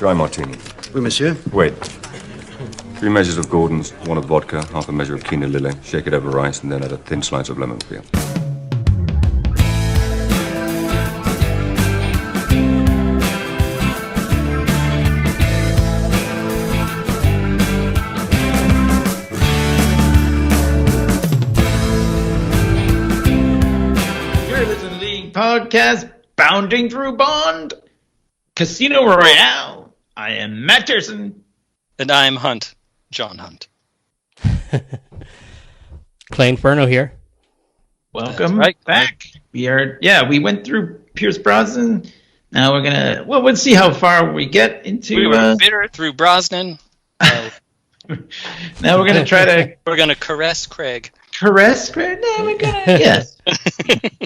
Dry martini. Oui, monsieur. Wait. 3 measures of Gordon's, 1 of vodka, half a measure of quinoa lily. Shake it over rice, and then add a thin slice of lemon peel. You're listening to the podcast, Bounding Through Bond, Casino Royale. I am Matt Tierson. And I'm Hunt. John Hunt. Clay Inferno here. Welcome right. back. We went through Pierce Brosnan. Now we're gonna let's see how far we get into. We were bitter through Brosnan. Now we're gonna try to We're gonna caress Craig. caress. No, we're gonna yes.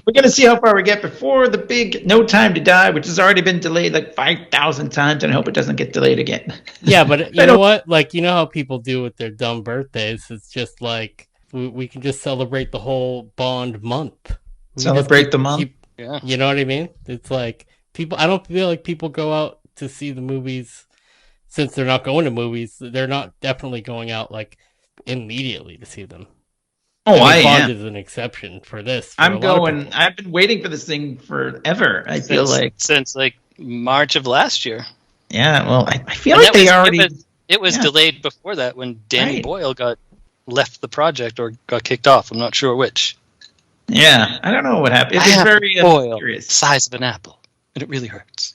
We're gonna see how far we get before the big No Time to Die, which has already been delayed like 5,000 times, and I hope it doesn't get delayed again. Yeah, but you know what? Like, you know how people do with their dumb birthdays? It's just like we can just celebrate the whole Bond month. Celebrate the month. Yeah. You know what I mean? It's like people. I don't feel like people go out to see the movies since they're not going to movies. They're not definitely going out like immediately to see them. Oh, I mean, I Bond am. is an exception for this. I'm going. I've been waiting for this thing forever. I feel like since like March of last year. yeah. Well, I feel And like they already. It was yeah. delayed before that when Danny Right. Boyle left the project or got kicked off. I'm not sure which. Yeah, I don't know what happened. It I was have very a boil curious. size of an apple, and it really hurts.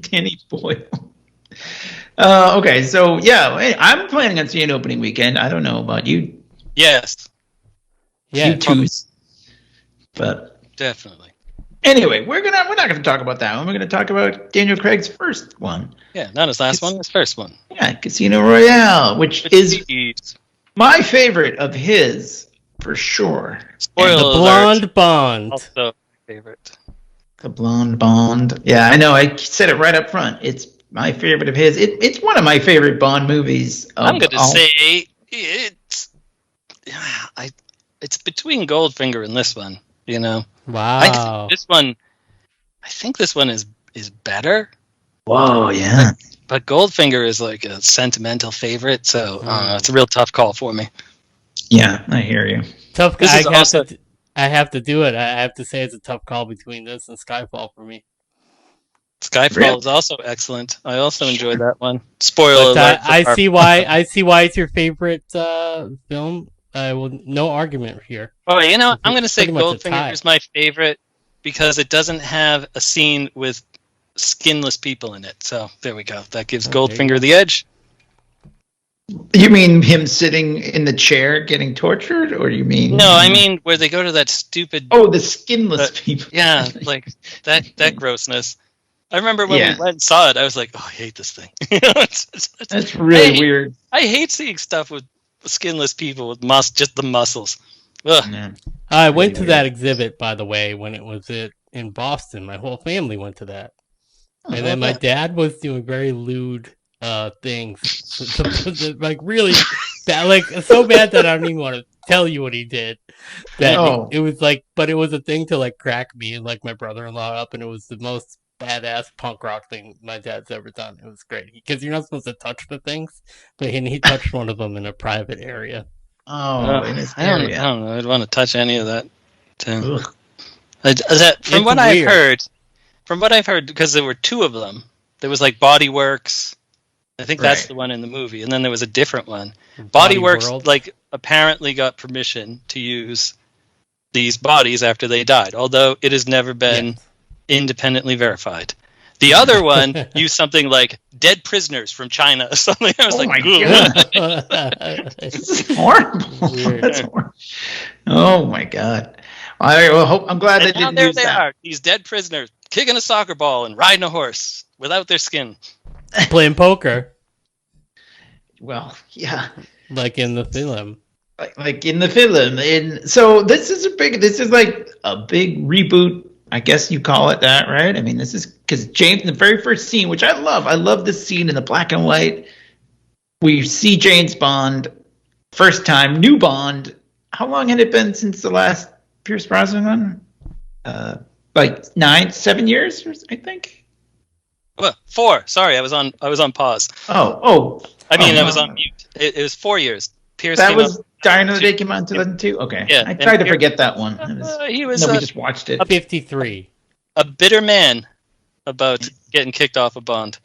Danny Boyle. Okay, so yeah, hey, I'm planning on seeing opening weekend. I don't know about you. Yes, Yeah, You twos. But definitely. anyway, we're not gonna talk about that one. We're gonna talk about Daniel Craig's first one. Yeah, not his last one, his first one. Yeah, Casino Royale, which is Jeez. my favorite of his for sure. Spoiler the alert. blonde Bond. Also my favorite. The blonde Bond. Yeah, I know. I said it right up front. It's my favorite of his. It's one of my favorite Bond movies. I'm going to say it's between Goldfinger and this one. You know, Wow. I think this one is better. Whoa, yeah. But Goldfinger is like a sentimental favorite, so it's a real tough call for me. Yeah, I hear you. Tough. This is also- I have to do it. I have to say it's a tough call between this and Skyfall for me. Skyfall Really? is also excellent. I also enjoyed that one. Spoiler But alert. I see why. I see why it's your favorite film. No argument here. Oh, you know, I'm going to say Pretty much a tie. Goldfinger is my favorite because it doesn't have a scene with skinless people in it. So there we go. That gives there you Goldfinger go. the edge. You mean him sitting in the chair getting tortured, or you mean? No, I mean where they go to that stupid. Oh, the skinless people. Yeah, like that grossness. I remember when Yeah. we went and saw it, I was like, "Oh, I hate this thing." That's really I- weird. I hate seeing stuff with skinless people with just the muscles. Ugh. Yeah. I went to weird. that exhibit, by the way, when it was in Boston. My whole family went to that, and then my dad was doing very lewd things, like really bad, like so bad that I don't even want to tell you what he did. That Oh. it was like, but it was a thing to like crack me and like my brother-in-law up, and it was the most badass punk rock thing my dad's ever done. It was great because you're not supposed to touch the things, but he touched one of them in a private area. Oh, in his I don't area. know. I'd want to touch any of that. Too. Ugh. From It's what weird. I've heard, because there were two of them. There was like Body Works. I think that's Right. the one in the movie, and then there was a different one. Body Body Works, World. like, apparently got permission to use these bodies after they died, although it has never been Yes. independently verified. The other one used something like dead prisoners from China or something. I was Oh like, my "Ugh." God. This is horrible. Weird. That's horrible. Oh my God. I'm glad they And now didn't there use they that. are, these dead prisoners, kicking a soccer ball and riding a horse without their skin. Playing poker, Well, yeah. like in the film. Like in the film. And so this is like a big reboot. I guess you call it that, right? I mean, this is because James, the very first scene, which I love this scene in the black and white. We see James Bond, first time, new Bond. How long had it been since the last Pierce Brosnan one? Like 7 years, I think. Well, 4. Sorry, I was on pause. Oh. I mean, I was on mute. It was 4 years. Pierce That came was out, Die Another Day came out in 2002? Okay. Yeah, I tried to Pierce- forget that one. he was we just watched it. 53. a bitter man about getting kicked off a Bond.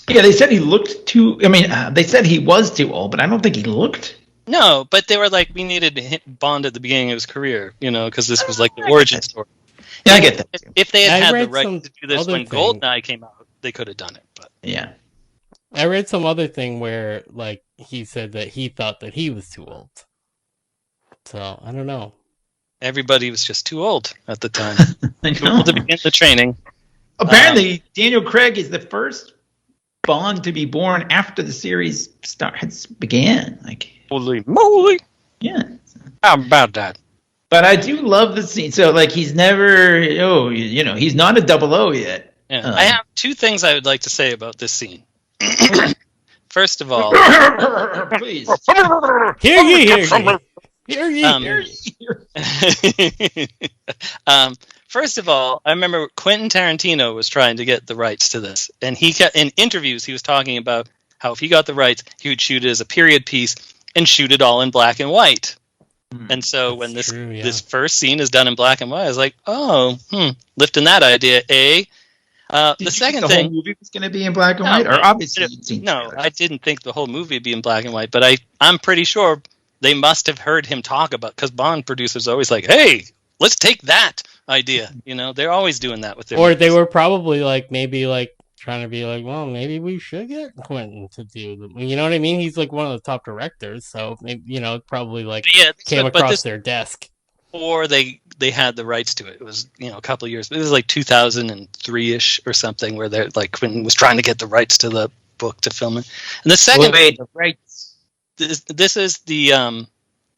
Yeah, they said he looked too... I mean, they said he was too old, but I don't think he looked... No, but they were like, we needed to hit Bond at the beginning of his career, because this was like the origin story. Yeah, I get that. If they had I had read the right some to do this other when thing. GoldenEye came out, they could have done it. But Yeah. I read some other thing where, like, he said that he thought that he was too old. So, I don't know. everybody was just too old at the time. I Too know. old to begin the training. Apparently, Daniel Craig is the first Bond to be born after the series began. Like, Holy moly! yeah. How about that? But I do love the scene. So, like, he's never, he's not a 00 yet. Yeah. I have 2 things I would like to say about this scene. First of all, Please. Hear ye, hear ye. Hear ye, hear ye. First of all, I remember Quentin Tarantino was trying to get the rights to this, and in interviews he was talking about how if he got the rights, he would shoot it as a period piece and shoot it all in black and white. And so when this first scene is done in black and white, I was like, lifting that idea, eh? The second the thing, whole movie was going to be in black and white, or obviously you'd seen no, trailers. I didn't think the whole movie would be in black and white, but I'm pretty sure they must have heard him talk about, because Bond producers are always like, hey, let's take that idea. They're always doing that with their Or movies. they were probably like, maybe like trying to be like, well, maybe we should get Quentin to do them. You know what I mean? He's like one of the top directors, so maybe, probably like came across their desk. Or they had the rights to it. It was a couple of years. It was like 2003-ish or something, where they're like Quentin was trying to get the rights to the book to film it. And the second, this is the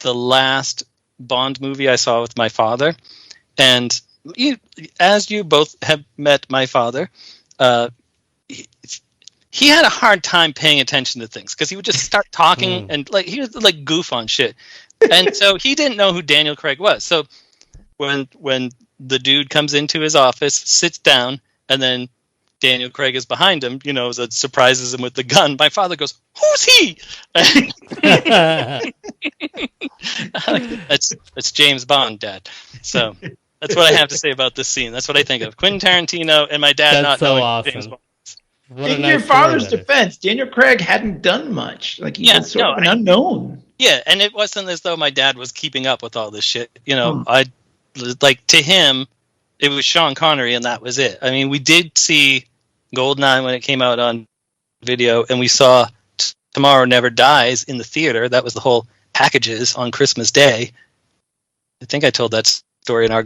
last Bond movie I saw with my father, and as you both have met my father, he had a hard time paying attention to things because he would just start talking and like he would like goof on shit, and so he didn't know who Daniel Craig was. So when the dude comes into his office, sits down, and then Daniel Craig is behind him, that surprises him with the gun, my father goes, "Who's he?" That's James Bond, Dad. So that's what I have to say about this scene. That's what I think of. Quentin Tarantino and my dad not so knowing awesome. James Bond. In your father's defense, Daniel Craig hadn't done much. Like, he was sort of an unknown. Yeah, and it wasn't as though my dad was keeping up with all this shit. I like, to him, it was Sean Connery, and that was it. I mean, we did see GoldenEye when it came out on video, and we saw Tomorrow Never Dies in the theater. That was the whole packages on Christmas Day. I think I told that story in our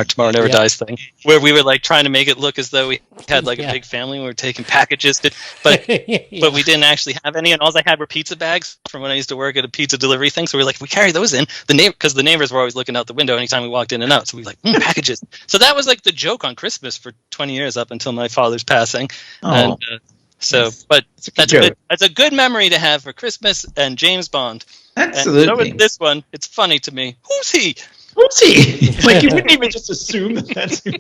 Tomorrow Never Dies thing, where we were like trying to make it look as though we had like a big family. We were taking packages, but we didn't actually have any, and all I had were pizza bags from when I used to work at a pizza delivery thing. So we were like, we carry those in because the neighbors were always looking out the window anytime we walked in and out. So we were like, packages. So that was like the joke on Christmas for 20 years up until my father's passing. Oh. And, but that's a good memory to have for Christmas and James Bond. Absolutely. And so with this one, it's funny to me. Who's he? Who's he? Like, you wouldn't even just assume that's who.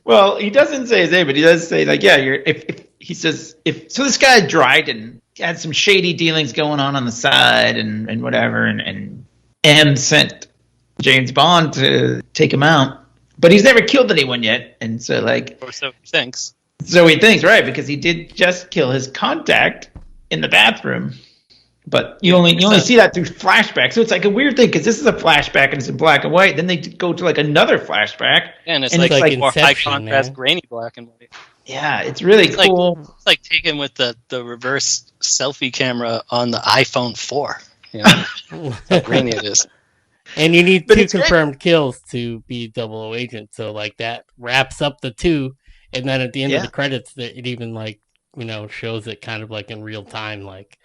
Well, he doesn't say his name, but he does say, like, so this guy Dryden had some shady dealings going on the side and whatever, and M sent James Bond to take him out, but he's never killed anyone yet, and so like, Or so he thinks. So he thinks, right? Because he did just kill his contact in the bathroom. But you only see that through flashback. So it's like a weird thing, because this is a flashback and it's in black and white. Then they go to like another flashback. And it's like more high Inception, contrast, man. grainy black and white. Yeah, it's really cool. It's like taken with the reverse selfie camera on the iPhone 4. How grainy it is. And you need But 2 it's great. confirmed kills to be 00 agent. So like that wraps up the 2, and then at the end of the credits, it even like shows it kind of like in real time, like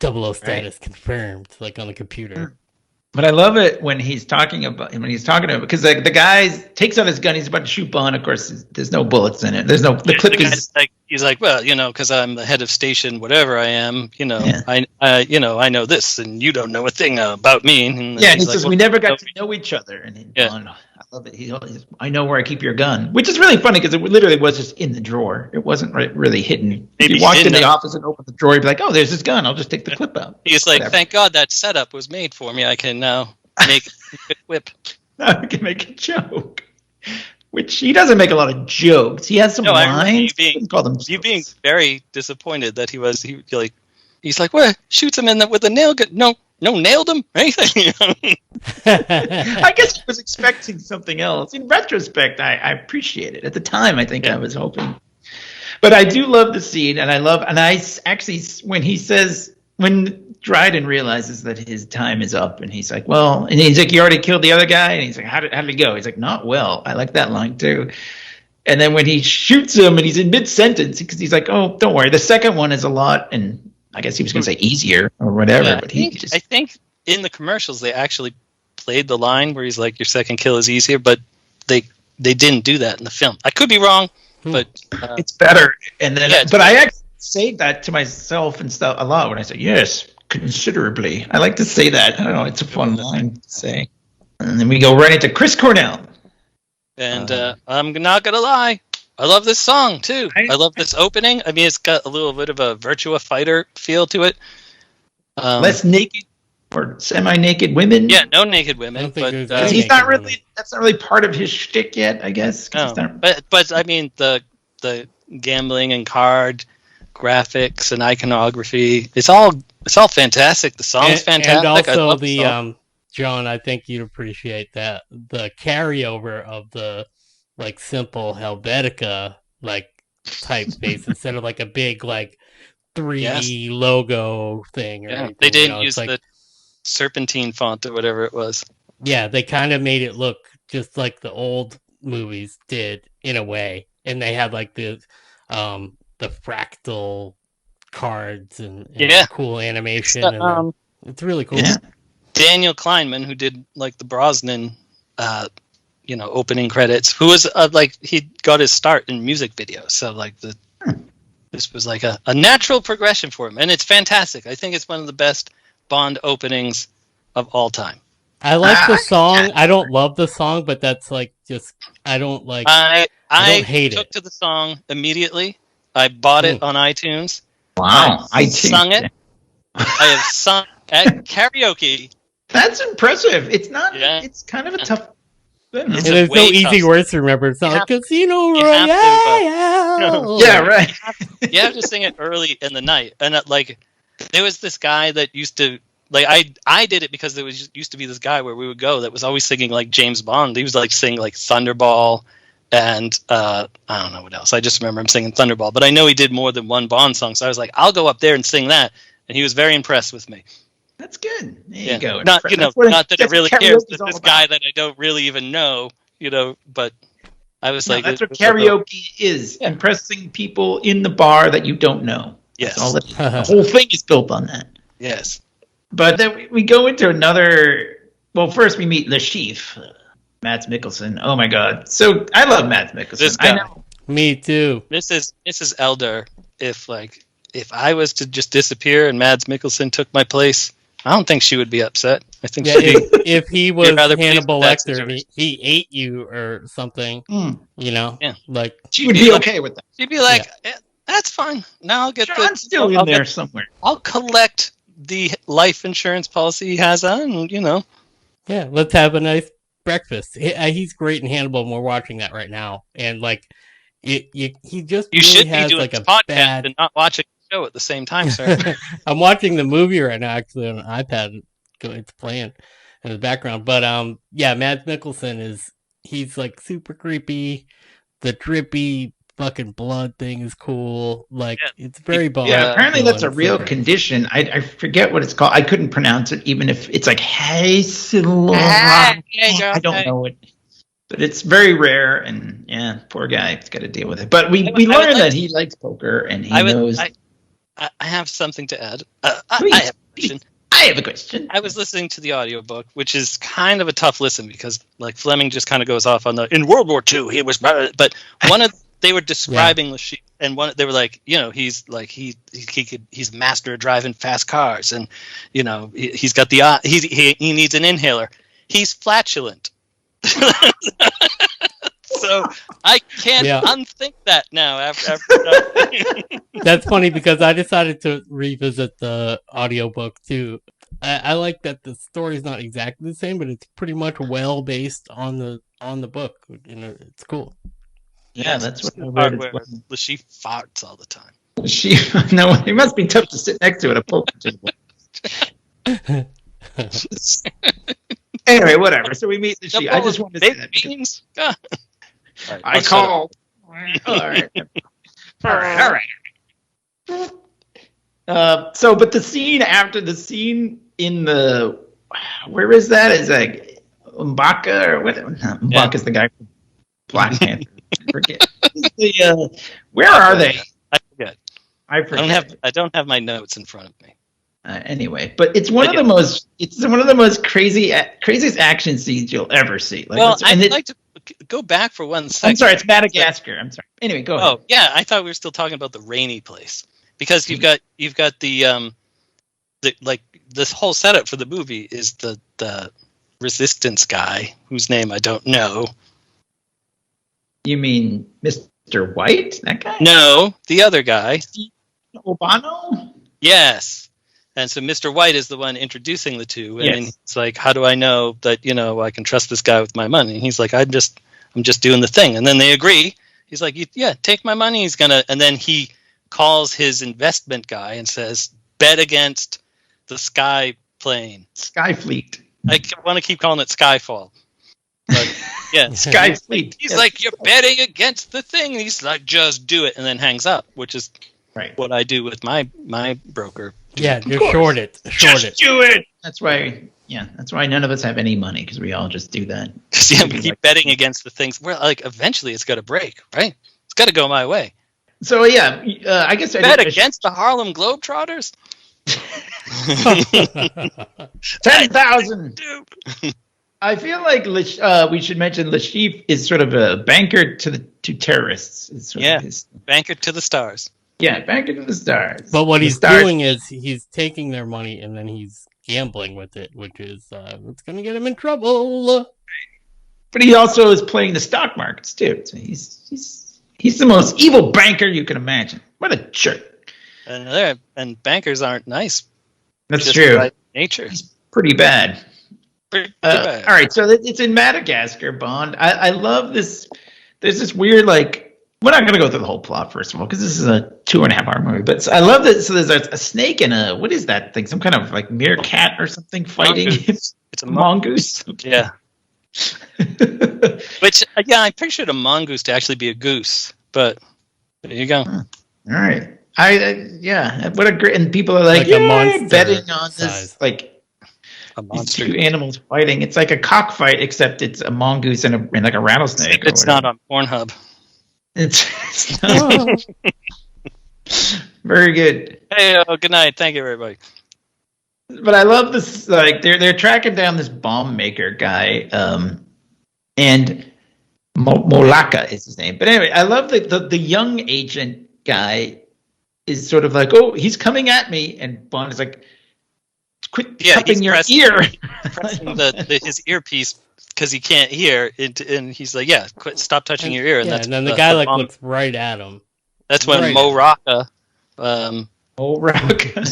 00 status confirmed, like on the computer. But I love it when he's talking about because the guy takes out his gun, he's about to shoot Bond. Of course, there's no bullets in it. The clip is he's like, well, because I'm the head of station, whatever I am, I know this, and you don't know a thing about me. And he he's says, like, we never got to know each other. And I love it. I know where I keep your gun, which is really funny because it literally was just in the drawer. It wasn't really hidden. If you walked in the office and opened the drawer, you'd be like, oh, there's this gun. I'll just take the clip out. He's like, thank God that setup was made for me. I can now make a whip. I can make a joke. Which he doesn't make a lot of jokes. He has some lines. You being very disappointed that he's like, what? Shoots him with a nail gun? No, nailed him or anything. I guess he was expecting something else. In retrospect, I appreciate it. At the time, I think I was hoping. But I do love the scene, and I actually, when Dryden realizes that his time is up, and he's like, well, and he's like, you already killed the other guy? And he's like, how did it go? He's like, not well. I like that line too. And then when he shoots him and he's in mid-sentence, because he's like, oh, don't worry. The second one is a lot, and I guess he was going to say easier or whatever. Yeah, but I think in the commercials, they actually played the line where he's like, your second kill is easier, but they didn't do that in the film. I could be wrong, but it's better. And then, but I actually say that to myself and stuff a lot when I say, yes, considerably. I like to say that. I don't know. It's a fun line to say. And then we go right into Chris Cornell. And I'm not going to lie. I love this song, too. I love this opening. I mean, it's got a little bit of a Virtua Fighter feel to it. Less naked or semi-naked women. Yeah, no naked women. But he's not really. That's not really part of his shtick yet, I guess. No, but I mean, the gambling and card graphics and iconography. It's all fantastic. The song's fantastic. And also John, I think you'd appreciate that the carryover of the simple Helvetica typeface instead of a big 3D logo thing. Or anything, they didn't use the serpentine font or whatever it was. Yeah, they kind of made it look just like the old movies did in a way, and they had the fractal cards and cool animation. And it's really cool. Yeah. Daniel Kleinman, who did the Brosnan, opening credits, who was he got his start in music videos. So this was a natural progression for him, and it's fantastic. I think it's one of the best Bond openings of all time. I like the song. I don't love the song, but that's I don't I don't hate took to the song immediately. I bought it on iTunes. Wow. I sung it. I have sung at karaoke. That's impressive. It's not. Yeah. It's kind of a tough. There's no easy words to remember. It's not Casino Royale. Yeah, right. You have to sing it early in the night, and there was this guy that used to I did it because there used to be this guy where we would go that was always singing James Bond. He was singing Thunderball, and I don't know what else. I just remember him singing Thunderball, but I know he did more than one Bond song. So I was like, I'll go up there and sing that, and he was very impressed with me. That's good. There you go. Not that it really cares that this guy that I don't really even know, but I was that's what karaoke is. Yeah. Impressing people in the bar that you don't know. Yes. The whole thing is built on that. Yes. But then we go into another. Well, first we meet Le Chief, Mads Mikkelsen. Oh my God! So I love Mads Mikkelsen. This guy. I know. Me too. This is Elder. If I was to just disappear and Mads Mikkelsen took my place, I don't think she would be upset. I think if he was Hannibal Lecter, he ate you or something. Yeah. She would be okay with that. She'd be like, that's fine. Now I'll get I'm still in there somewhere. I'll collect the life insurance policy he has on, Yeah, let's have a nice breakfast. He's great in Hannibal, and we're watching that right now. And he just you really should has be doing a podcast bad and not watching the show at the same time, sir. I'm watching the movie right now, actually, on an iPad. It's playing in the background. But Mads Mikkelsen he's super creepy. The drippy fucking blood thing is cool. It's very Bond. Yeah, apparently that's a real condition. I forget what it's called. I couldn't pronounce it, even if it's hey, I don't know it. But it's very rare, and poor guy. He's got to deal with it. But we learned that he likes poker, and he knows. I have something to add. I have a question. I was listening to the audiobook, which is kind of a tough listen because Fleming just kind of goes off on in World War II he was, but they were describing Lashif, and they were like, he's master of driving fast cars, and he's got he needs an inhaler. He's flatulent. So I can't unthink that now. After That's funny because I decided to revisit the audiobook too. I like that the story's not exactly the same, but it's pretty much well based on the book. It's cool. Yeah, that's what part where Lashif farts all the time. No, it must be tough to sit next to at a poker table. Anyway, whatever. So we meet Lashif. I just wanted to say that. Beans? Right, I call. All right. But the scene after the scene in the, where is that? Is like M'Baka or what? M'Baka's the guy from Black Panther. Forget. Where are they? I forget. I forget. I don't have my notes in front of me. Anyway, but it's one of the most craziest action scenes you'll ever see. I'd like to go back for 1 second. I'm sorry, it's Madagascar. I'm sorry. Anyway, go ahead. Oh yeah, I thought we were still talking about the rainy place because you've got the this whole setup for the movie is the resistance guy whose name I don't know. You mean Mr. White? That guy? No, the other guy. Obano? Yes. And so Mr. White is the one introducing the two. And it's like, how do I know that, I can trust this guy with my money? And he's like, I'm just doing the thing. And then they agree. He's like, yeah, take my money. And then he calls his investment guy and says, bet against the Sky plane. Skyfleet. I want to keep calling it Skyfall. But yeah, Skyfleet. He's like, you're betting against the thing. He's like, just do it. And then hangs up, which is what I do with my broker. Yeah, you short it. Just do it. That's why none of us have any money because we all just do that. Yeah, we keep betting against the things. Well, like eventually it's got to break, right? It's got to go my way. So yeah, I guess bet against the Harlem Globetrotters. 10,000. I feel like we should mention Lashif is sort of a banker to terrorists. Banker to the stars. Yeah, banker to the stars. But what he's doing is he's taking their money and then he's gambling with it, which is it's going to get him in trouble. But he also is playing the stock markets too. So he's the most evil banker you can imagine. What a jerk! And bankers aren't nice. That's true. By nature, he's pretty bad. Pretty bad. All right, so it's in Madagascar, Bond. I love this. There's this weird we're not going to go through the whole plot, first of all, because this is a 2.5 hour movie. But I love that. So there's a snake and what is that thing? Some kind of meerkat or something fighting. Mongoose. It's a mongoose. Okay. Yeah. Which, I pictured a mongoose to actually be a goose. But there you go. All right. What a great. And people are like betting on this. A monster. These two animals fighting. It's like a cockfight, except it's a mongoose and a rattlesnake. It's not on Pornhub. It's not. Very good. Hey, good night. Thank you, everybody. But I love this. They're tracking down this bomb maker guy, and Molaka is his name. But anyway, I love the young agent guy is sort of like, oh, he's coming at me, and Bond is like, quit cupping your ear. Pressing his earpiece. Because he can't hear, and he's like, stop touching your ear. And then the guy looks right at him. That's when Mo Rocca from NPR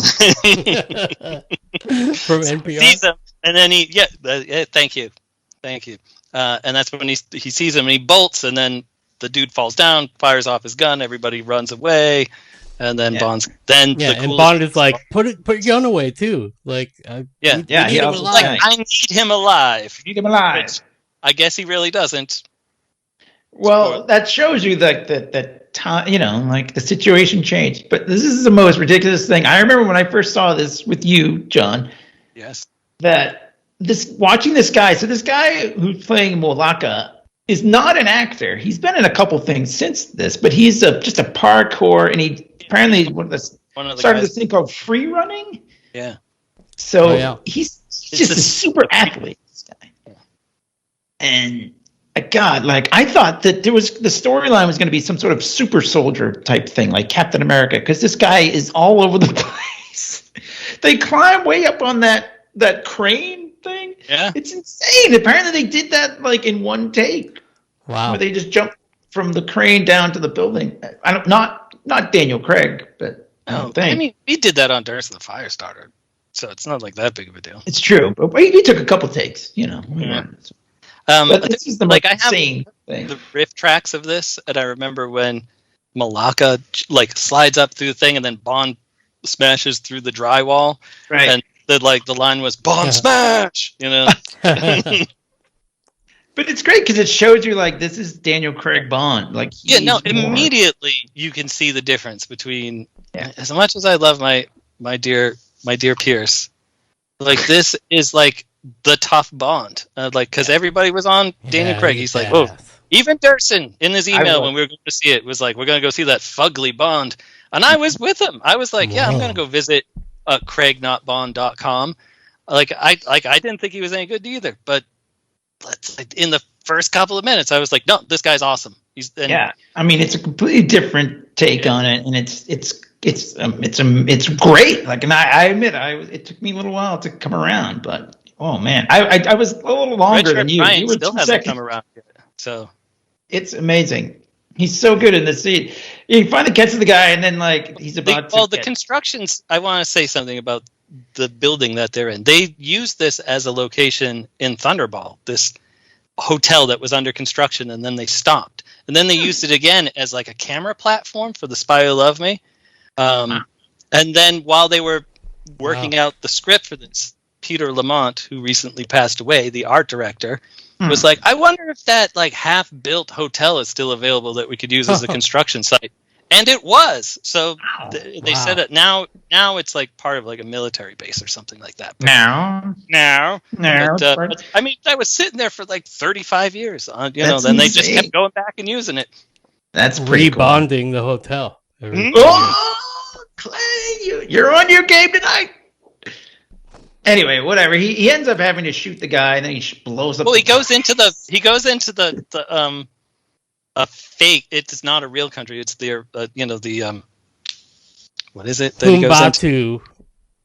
sees him, and then thank you. And that's when he sees him, and he bolts, and then the dude falls down, fires off his gun, everybody runs away, and then Bond's and Bond is like, put your gun away too. Like, I need him alive. Need him alive. Which I guess he really doesn't. Well, that shows you that time, the situation changed. But this is the most ridiculous thing. I remember when I first saw this with you, John. Yes. That watching this guy. So this guy who's playing Molaka is not an actor. He's been in a couple things since this, but he's just a parkour, and he apparently started this thing called Freerunning. Yeah. So he's just a super athlete, this guy. And God, like I thought that the storyline was going to be some sort of super soldier type thing, like Captain America, because this guy is all over the place. They climb way up on that crane thing. Yeah, it's insane. Apparently, they did that like in one take. Wow. Where they just jumped from the crane down to the building. Not Daniel Craig, but I don't think. I mean, we did that on Darcy the Firestarter, so it's not like that big of a deal. It's true, but he took a couple takes, you know. Yeah. But this is the most insane thing. The riff tracks of this, and I remember when Malaka like slides up through the thing, and then Bond smashes through the drywall, right? And the line was Bond smash, you know. But it's great because it shows you like this is Daniel Craig Bond, like immediately you can see the difference between. As much as I love my dear Pierce, like this is like the tough Bond, like because everybody was on Daniel Craig. He's like, oh, even Durson in his email when we were going to see it was like, we're going to go see that fugly Bond, and I was with him. I was like, I'm going to go visit craignotbond.com. Like I didn't think he was any good either, but in the first couple of minutes, I was like, no, this guy's awesome. I mean, it's a completely different take on it, and it's great. Like, and I admit, it took me a little while to come around, but oh man, I was a little longer than you. Ryan You were still 2 hasn't seconds. come around yet, so it's amazing. He's so good in the scene. He finally catches the guy, and then like he's about the constructions. I want to say something about the building that they're in. They used this as a location in Thunderball, this hotel that was under construction, and then they stopped. And then they used it again as like a camera platform for The Spy Who Loved Me. And then while they were working out the script for this, Peter Lamont, who recently passed away, the art director, was like, I wonder if that like half-built hotel is still available that we could use as a construction site. And it was. So they said it. Now it's like part of like a military base or something like that. Now. But, I mean, I was sitting there for like 35 years. Then insane. They just kept going back and using it. That's pretty rebonding the hotel. Oh, Clay, you're on your game tonight. Anyway, whatever. He ends up having to shoot the guy, and then he blows up. Well, he goes into the a fake. It's not a real country. It's the what is it that he goes into?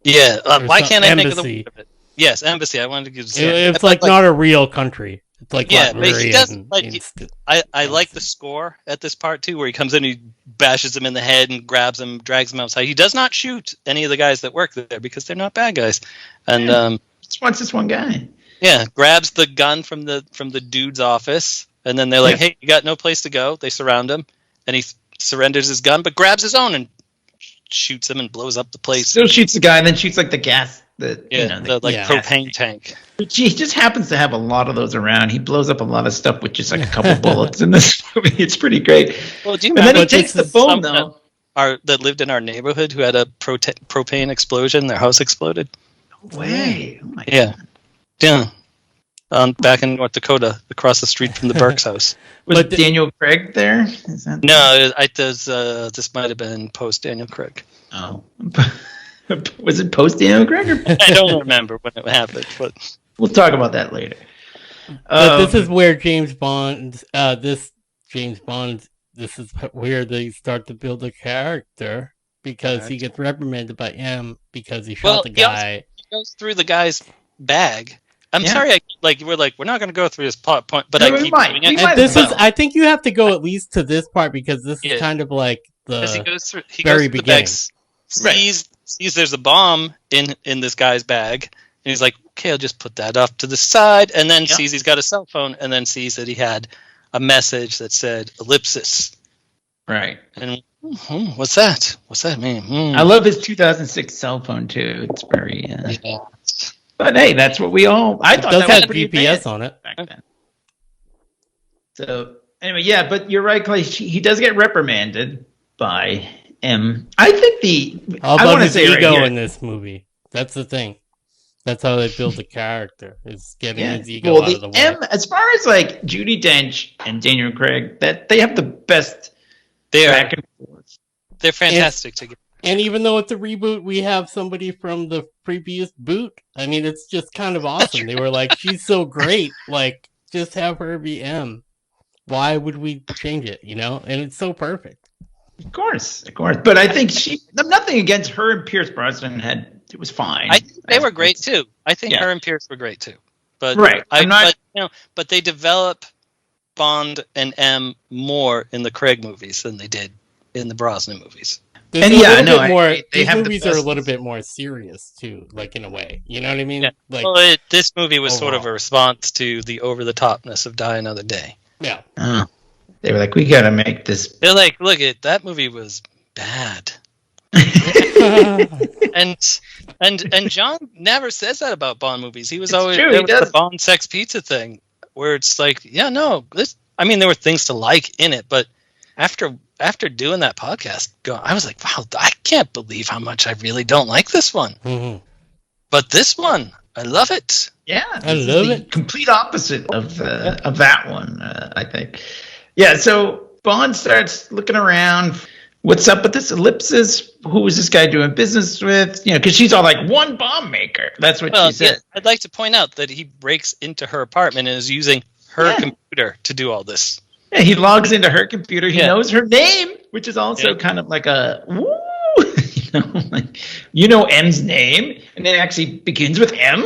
Yeah. Why can't I think of the embassy. word of it? Yes, embassy. I wanted to give. It's like not a real country. It's like but he doesn't like. I like the score at this part too, where he comes in, he bashes him in the head and grabs him, drags him outside. He does not shoot any of the guys that work there because they're not bad guys. And just wants this one guy. Yeah, grabs the gun from the dude's office, and then they're like, "Hey, you got no place to go." They surround him, and he surrenders his gun, but grabs his own and shoots him and blows up the place. Still shoots the guy, and then shoots like the gas. The propane tank. He just happens to have a lot of those around. He blows up a lot of stuff with just like a couple bullets in this movie. It's pretty great. Well, do you and remember then he takes the phone though. That lived in our neighborhood who had a propane explosion. Their house exploded. No way. Oh my God. Yeah. Back in North Dakota, across the street from the Burke's house. Was Daniel Craig there? No, this might have been post Daniel Craig. Oh. Was it post Daniel Craig? I don't remember when it happened, but we'll talk about that later. But this is where James Bond. This is where they start to build a character because he gets reprimanded by M because he shot the guy. He goes through the guy's bag. I'm sorry, we're not going to go through this plot point, but I keep doing it. And I think you have to go at least to this part because this is kind of like the very beginning. Sees there's a bomb in this guy's bag, and he's like, okay, I'll just put that off to the side, and then sees he's got a cell phone, and then sees that he had a message that said ellipsis. Right. And what's that? What's that mean? I love his 2006 cell phone too. It's very. But hey, that's what we all. I thought that was had GPS on it back then. So anyway, but you're right, Clay. He does get reprimanded by M. I think I want to say ego in this movie. That's the thing. That's how they build the character. Is getting his ego out of the way. M, as far as like Judi Dench and Daniel Craig, that they have the best. Back and forth. They're fantastic together. And even though it's a reboot, we have somebody from the previous boot. I mean, it's just kind of awesome. They were like, she's so great. Like, just have her be M. Why would we change it? And it's so perfect. Of course. But I think nothing against her and Pierce Brosnan it was fine. I think they were great too. I think her and Pierce were great too. But right. But they develop Bond and M more in the Craig movies than they did in the Brosnan movies. These movies are a little bit more serious too, like in a way. You know what I mean? Yeah. Like, this movie was sort of a response to the over-the-topness of Die Another Day. Yeah. They were like, we got to make this. They're like, look, that movie was bad. and John never says that about Bond movies. He was always the Bond sex pizza thing, where it's like, there were things to like in it, but after doing that podcast, I was like, wow, I can't believe how much I really don't like this one. Mm-hmm. But this one, I love it. Yeah, I love it. Complete opposite of that one, I think. Yeah, so Bond starts looking around. What's up with this ellipsis? Who is this guy doing business with? Because she's all like, one bomb maker. That's what she said. Yeah, I'd like to point out that he breaks into her apartment and is using her computer to do all this. Yeah, he logs into her computer. He knows her name, which is also kind of like a woo. M's name, and it actually begins with M.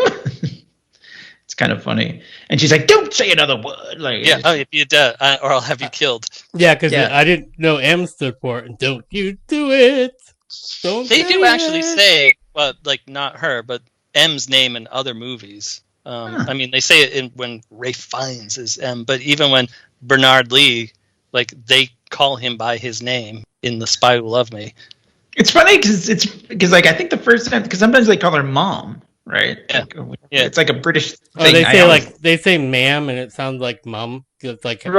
It's kind of funny. And she's like, "Don't say another word." Like, if you do, or I'll have you killed. Yeah, because I didn't know M stood for "Don't you do it." They do actually say, well, like not her, but M's name in other movies. They say it when Ralph Fiennes is M, but even when Bernard Lee, like they call him by his name in The Spy Who Loved Me. It's funny because I think the first time, because sometimes they call her mom, right? Yeah. It's like a British thing. They say ma'am, and it sounds like mum. It's like the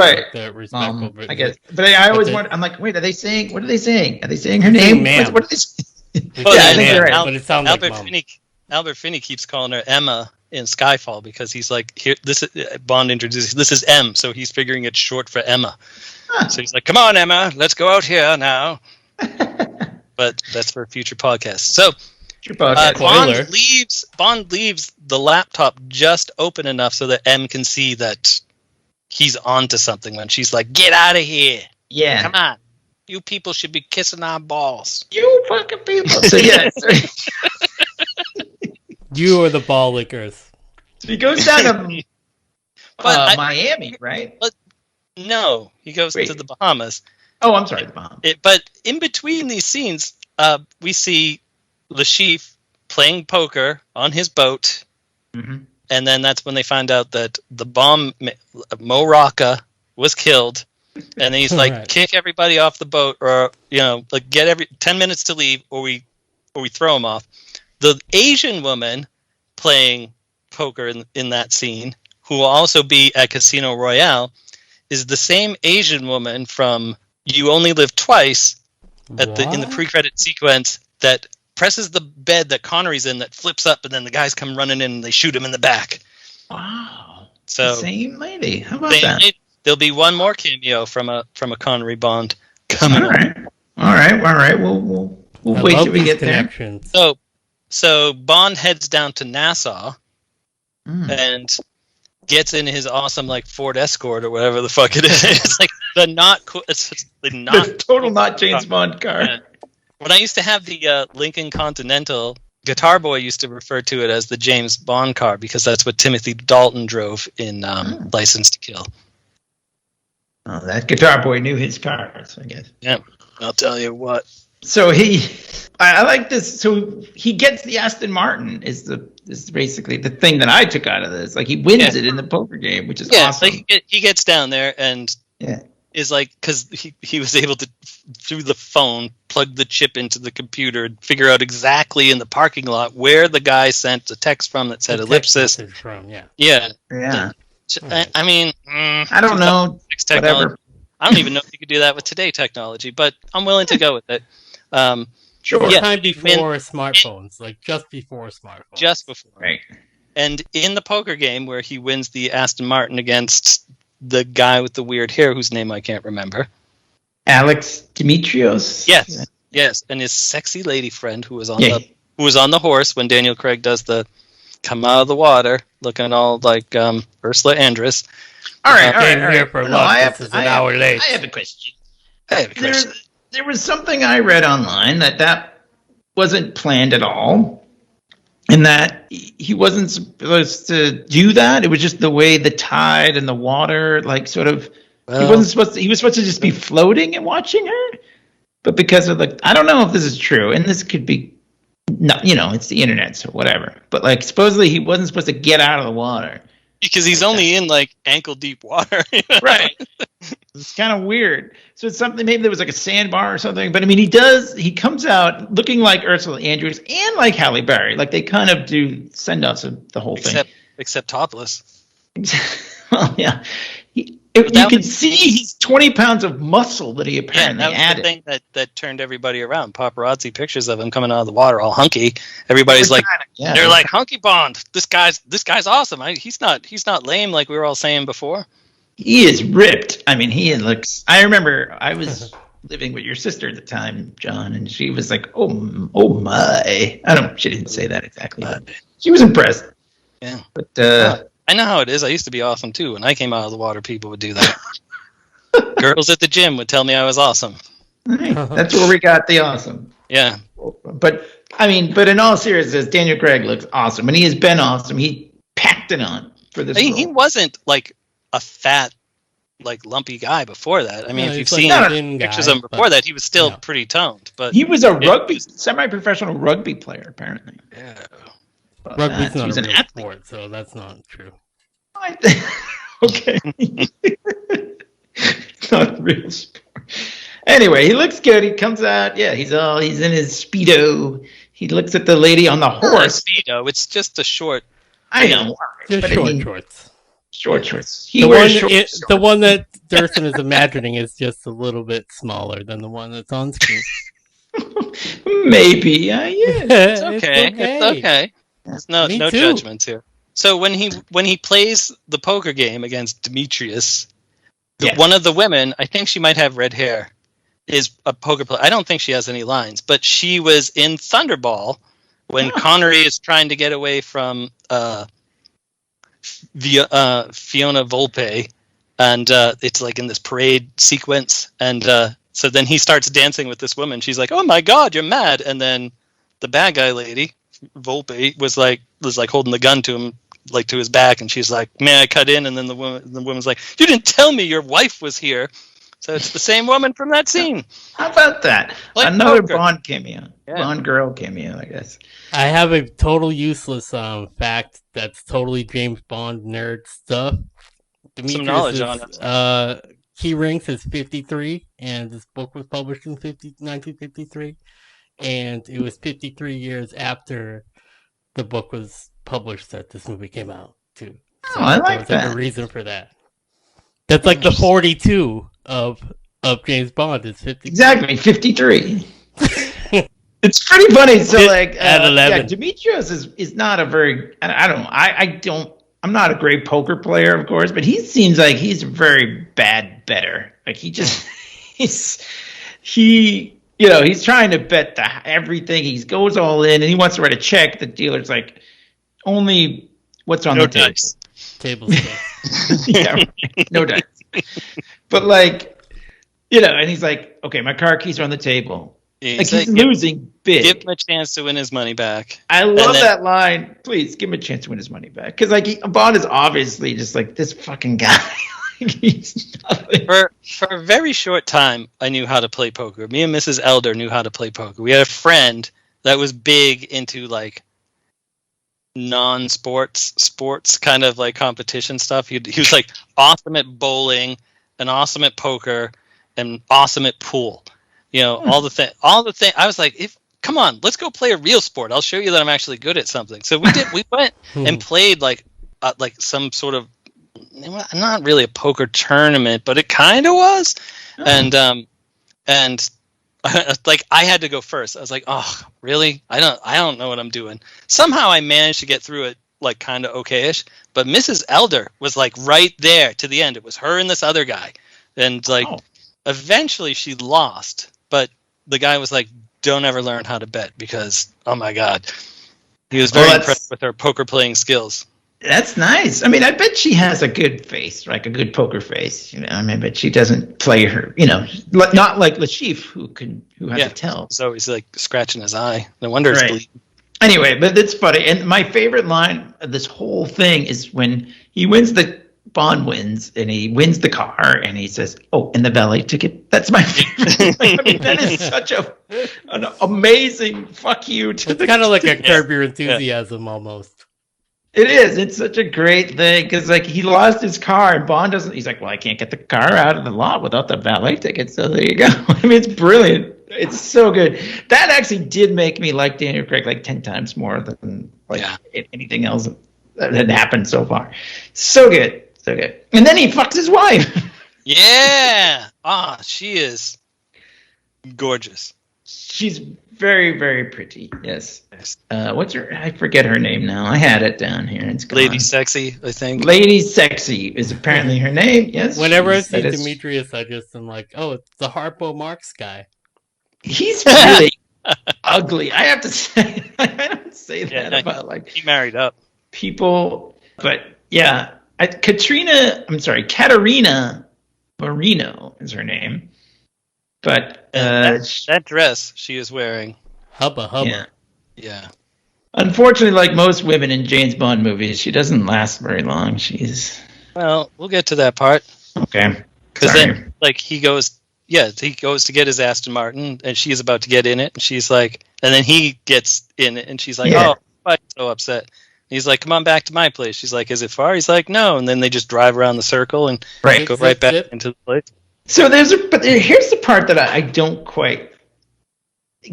respectful. I guess, but I always wonder. I'm like, wait, are they saying? What are they saying? Are they saying her name? Ma'am. What are they saying? I think you're right. But it sounds like mom. Albert Finney keeps calling her Emma in Skyfall because he's like, here, this is Bond introduces, this is M, so he's figuring it's short for Emma. So he's like, come on, Emma, let's go out here now. But that's for a future podcast. So Bond leaves the laptop just open enough so that M can see that he's onto something when she's like, get out of here. Yeah. Come on. You people should be kissing our balls. You fucking people. So yeah. You are the ball lickers. So he goes down to Miami, right? But no, he goes to the Bahamas. Oh, I'm sorry, the Bahamas. But in between these scenes, we see Le Chiffre playing poker on his boat, and then that's when they find out that the bomb, Mo Rocca, was killed, and he's like, kick everybody off the boat, or like get 10 minutes to leave, or we throw him off. The Asian woman playing poker in that scene, who will also be at Casino Royale, is the same Asian woman from You Only Live Twice in the pre-credit sequence that presses the bed that Connery's in that flips up, and then the guys come running in and they shoot him in the back. Wow. So the same lady. How about that? There'll be one more cameo from a Connery Bond coming. All right. We'll wait till we get there. So Bond heads down to Nassau and gets in his awesome like Ford Escort or whatever the fuck it is. It's like the total not James Bond car. Yeah. When I used to have the Lincoln Continental, Guitar Boy used to refer to it as the James Bond car because that's what Timothy Dalton drove in License to Kill. Oh, that Guitar Boy knew his cars, I guess. Yeah, I'll tell you what. So I like this. So he gets the Aston Martin is basically the thing that I took out of this. Like he wins it in the poker game, which is awesome. Like he gets down there and is like, because he was able to through the phone plug the chip into the computer and figure out exactly in the parking lot where the guy sent a text from that said ellipsis. From, yeah. I mean, I don't know. Whatever. I don't even know if you could do that with today technology, but I'm willing to go with it. Sure. Time before smartphones, like just before smartphones. Just before. Right. And in the poker game where he wins the Aston Martin against the guy with the weird hair whose name I can't remember. Alex Dimitrios. Yes. And his sexy lady friend who was on the horse when Daniel Craig does the come out of the water looking all like Ursula Andress. All right. Here for No, lunch. This is an hour late. I have a question. There was something I read online that wasn't planned at all, and that he wasn't supposed to do that. It was just the way the tide and the water, like, sort of. He wasn't supposed to. He was supposed to just be floating and watching her, but because of I don't know if this is true, and this could be, not, it's the internet, so whatever. But like, supposedly he wasn't supposed to get out of the water because he's only in like ankle deep water, right? It's kind of weird. So it's something. Maybe there was like a sandbar or something. But I mean, he comes out looking like Ursula Andrews and like Halle Berry. Like they kind of do send us the whole thing, except topless. Well, yeah. You can see he's 20 pounds of muscle that he apparently added. That was the thing that turned everybody around. Paparazzi pictures of him coming out of the water all hunky. Everybody's like, they're like, Hunky Bond. This guy's awesome. He's not lame like we were all saying before. He is ripped. I mean, he looks. I remember I was living with your sister at the time, John, and she was like, "Oh my!" She didn't say that exactly, but she was impressed. Yeah, but. I know how it is. I used to be awesome too. When I came out of the water, people would do that. Girls at the gym would tell me I was awesome. Right. That's where we got the awesome. Yeah. But in all seriousness, Daniel Craig looks awesome, and he has been awesome. He packed it on for this. He wasn't like a fat, like lumpy guy before that. I mean, if you've seen pictures of him before that, he was still pretty toned. But he was a semi-professional rugby player, apparently. Yeah. Rugby's not a real sport, so that's not true. Okay. It's not a real sport. Anyway, he looks good. He comes out. Yeah, he's in his Speedo. He looks at the lady on the horse. Speedo. It's just a short. I know. Just shorts. Short shorts. The one that Thurston is imagining is just a little bit smaller than the one that's on screen. Maybe. Yeah. It's okay. It's okay. There's no judgments here. So when he plays the poker game against Demetrius, one of the women, I think she might have red hair, is a poker player. I don't think she has any lines, but she was in Thunderball when Connery is trying to get away from Fiona Volpe, and it's like in this parade sequence, and so then he starts dancing with this woman. She's like, "Oh my God, you're mad!" And then the bad guy lady, Volpe, was like holding the gun to him, like to his back, and she's like, "May I cut in?" And then the woman's like, "You didn't tell me your wife was here." So it's the same woman from that scene. How about that? Like another poker. Bond cameo. Yeah. Bond girl cameo, I guess. I have a total useless fact that's totally James Bond nerd stuff. Some knowledge on it. Key Ranks is 53, and this book was published in 1953. And it was 53 years after the book was published that this movie came out, too. So I like that. Like a reason for that. That's like the 42 of James Bond is 50. Exactly, 53. It's pretty funny. So at 11. Demetrius is not a very. I'm not a great poker player, of course, but he seems like he's a very bad bettor. Like he's trying to bet everything. He goes all in, and he wants to write a check. The dealer's like, only what's on the table. Table yeah, right. No dice. But and he's like, okay, my car keys are on the table. He's losing big. Give him a chance to win his money back. I love that line. Please give him a chance to win his money back. Because Bond is obviously just like this fucking guy. He's nothing. For a very short time, I knew how to play poker. Me and Mrs. Elder knew how to play poker. We had a friend that was big into like sports kind of like competition stuff. He was like awesome at bowling and awesome at poker and awesome at pool. All the thing. I was like, come on, let's go play a real sport. I'll show you that I'm actually good at something. So we did. We went and played like some sort of, not really a poker tournament, but it kind of was. And like I had to go first. I was like, oh, really? I don't know what I'm doing. Somehow I managed to get through it like kind of okayish. But Mrs. Elder was like right there to the end. It was her and this other guy, and eventually she lost. But the guy was like, don't ever learn how to bet because, oh my God. He was very impressed with her poker playing skills. That's nice. I mean, I bet she has a good face, like a good poker face. I mean, but she doesn't play her. Not like Lashif, who has a tell. So he's like scratching his eye. No wonder it's bleeding. Anyway, but it's funny. And my favorite line of this whole thing is when he wins Bond wins, and he wins the car, and he says, "Oh, and the valet ticket." That's my favorite. I mean, that is such an amazing fuck you to It's kind of like a Curb Your Enthusiasm almost. It is. It's such a great thing because he lost his car, and Bond doesn't. He's like, "Well, I can't get the car out of the lot without the valet ticket." So there you go. I mean, it's brilliant. It's so good. That actually did make me like Daniel Craig like 10 times more than anything else that had happened so far. So good. So good. And then he fucks his wife. Yeah. She is gorgeous. She's very, very pretty. Yes. What's her? I forget her name now. I had it down here. It's gone. Lady Sexy, I think. Lady Sexy is apparently her name. Yes. Whenever I see Demetrius, I just am like, oh, it's the Harpo Marx guy. He's really ugly. I have to say. I don't say that about he married up people, but yeah. Katerina Marino is her name. But that dress she is wearing. Hubba. Yeah. Unfortunately, like most women in James Bond movies, she doesn't last very long. Well, we'll get to that part. Okay. Because then, he goes to get his Aston Martin, and she's about to get in it, and she's like, and then he gets in it, and she's like, oh, I'm so upset. He's like, come on back to my place. She's like, is it far? He's like, no. And then they just drive around the circle and go right back into the place. So here's the part that I don't quite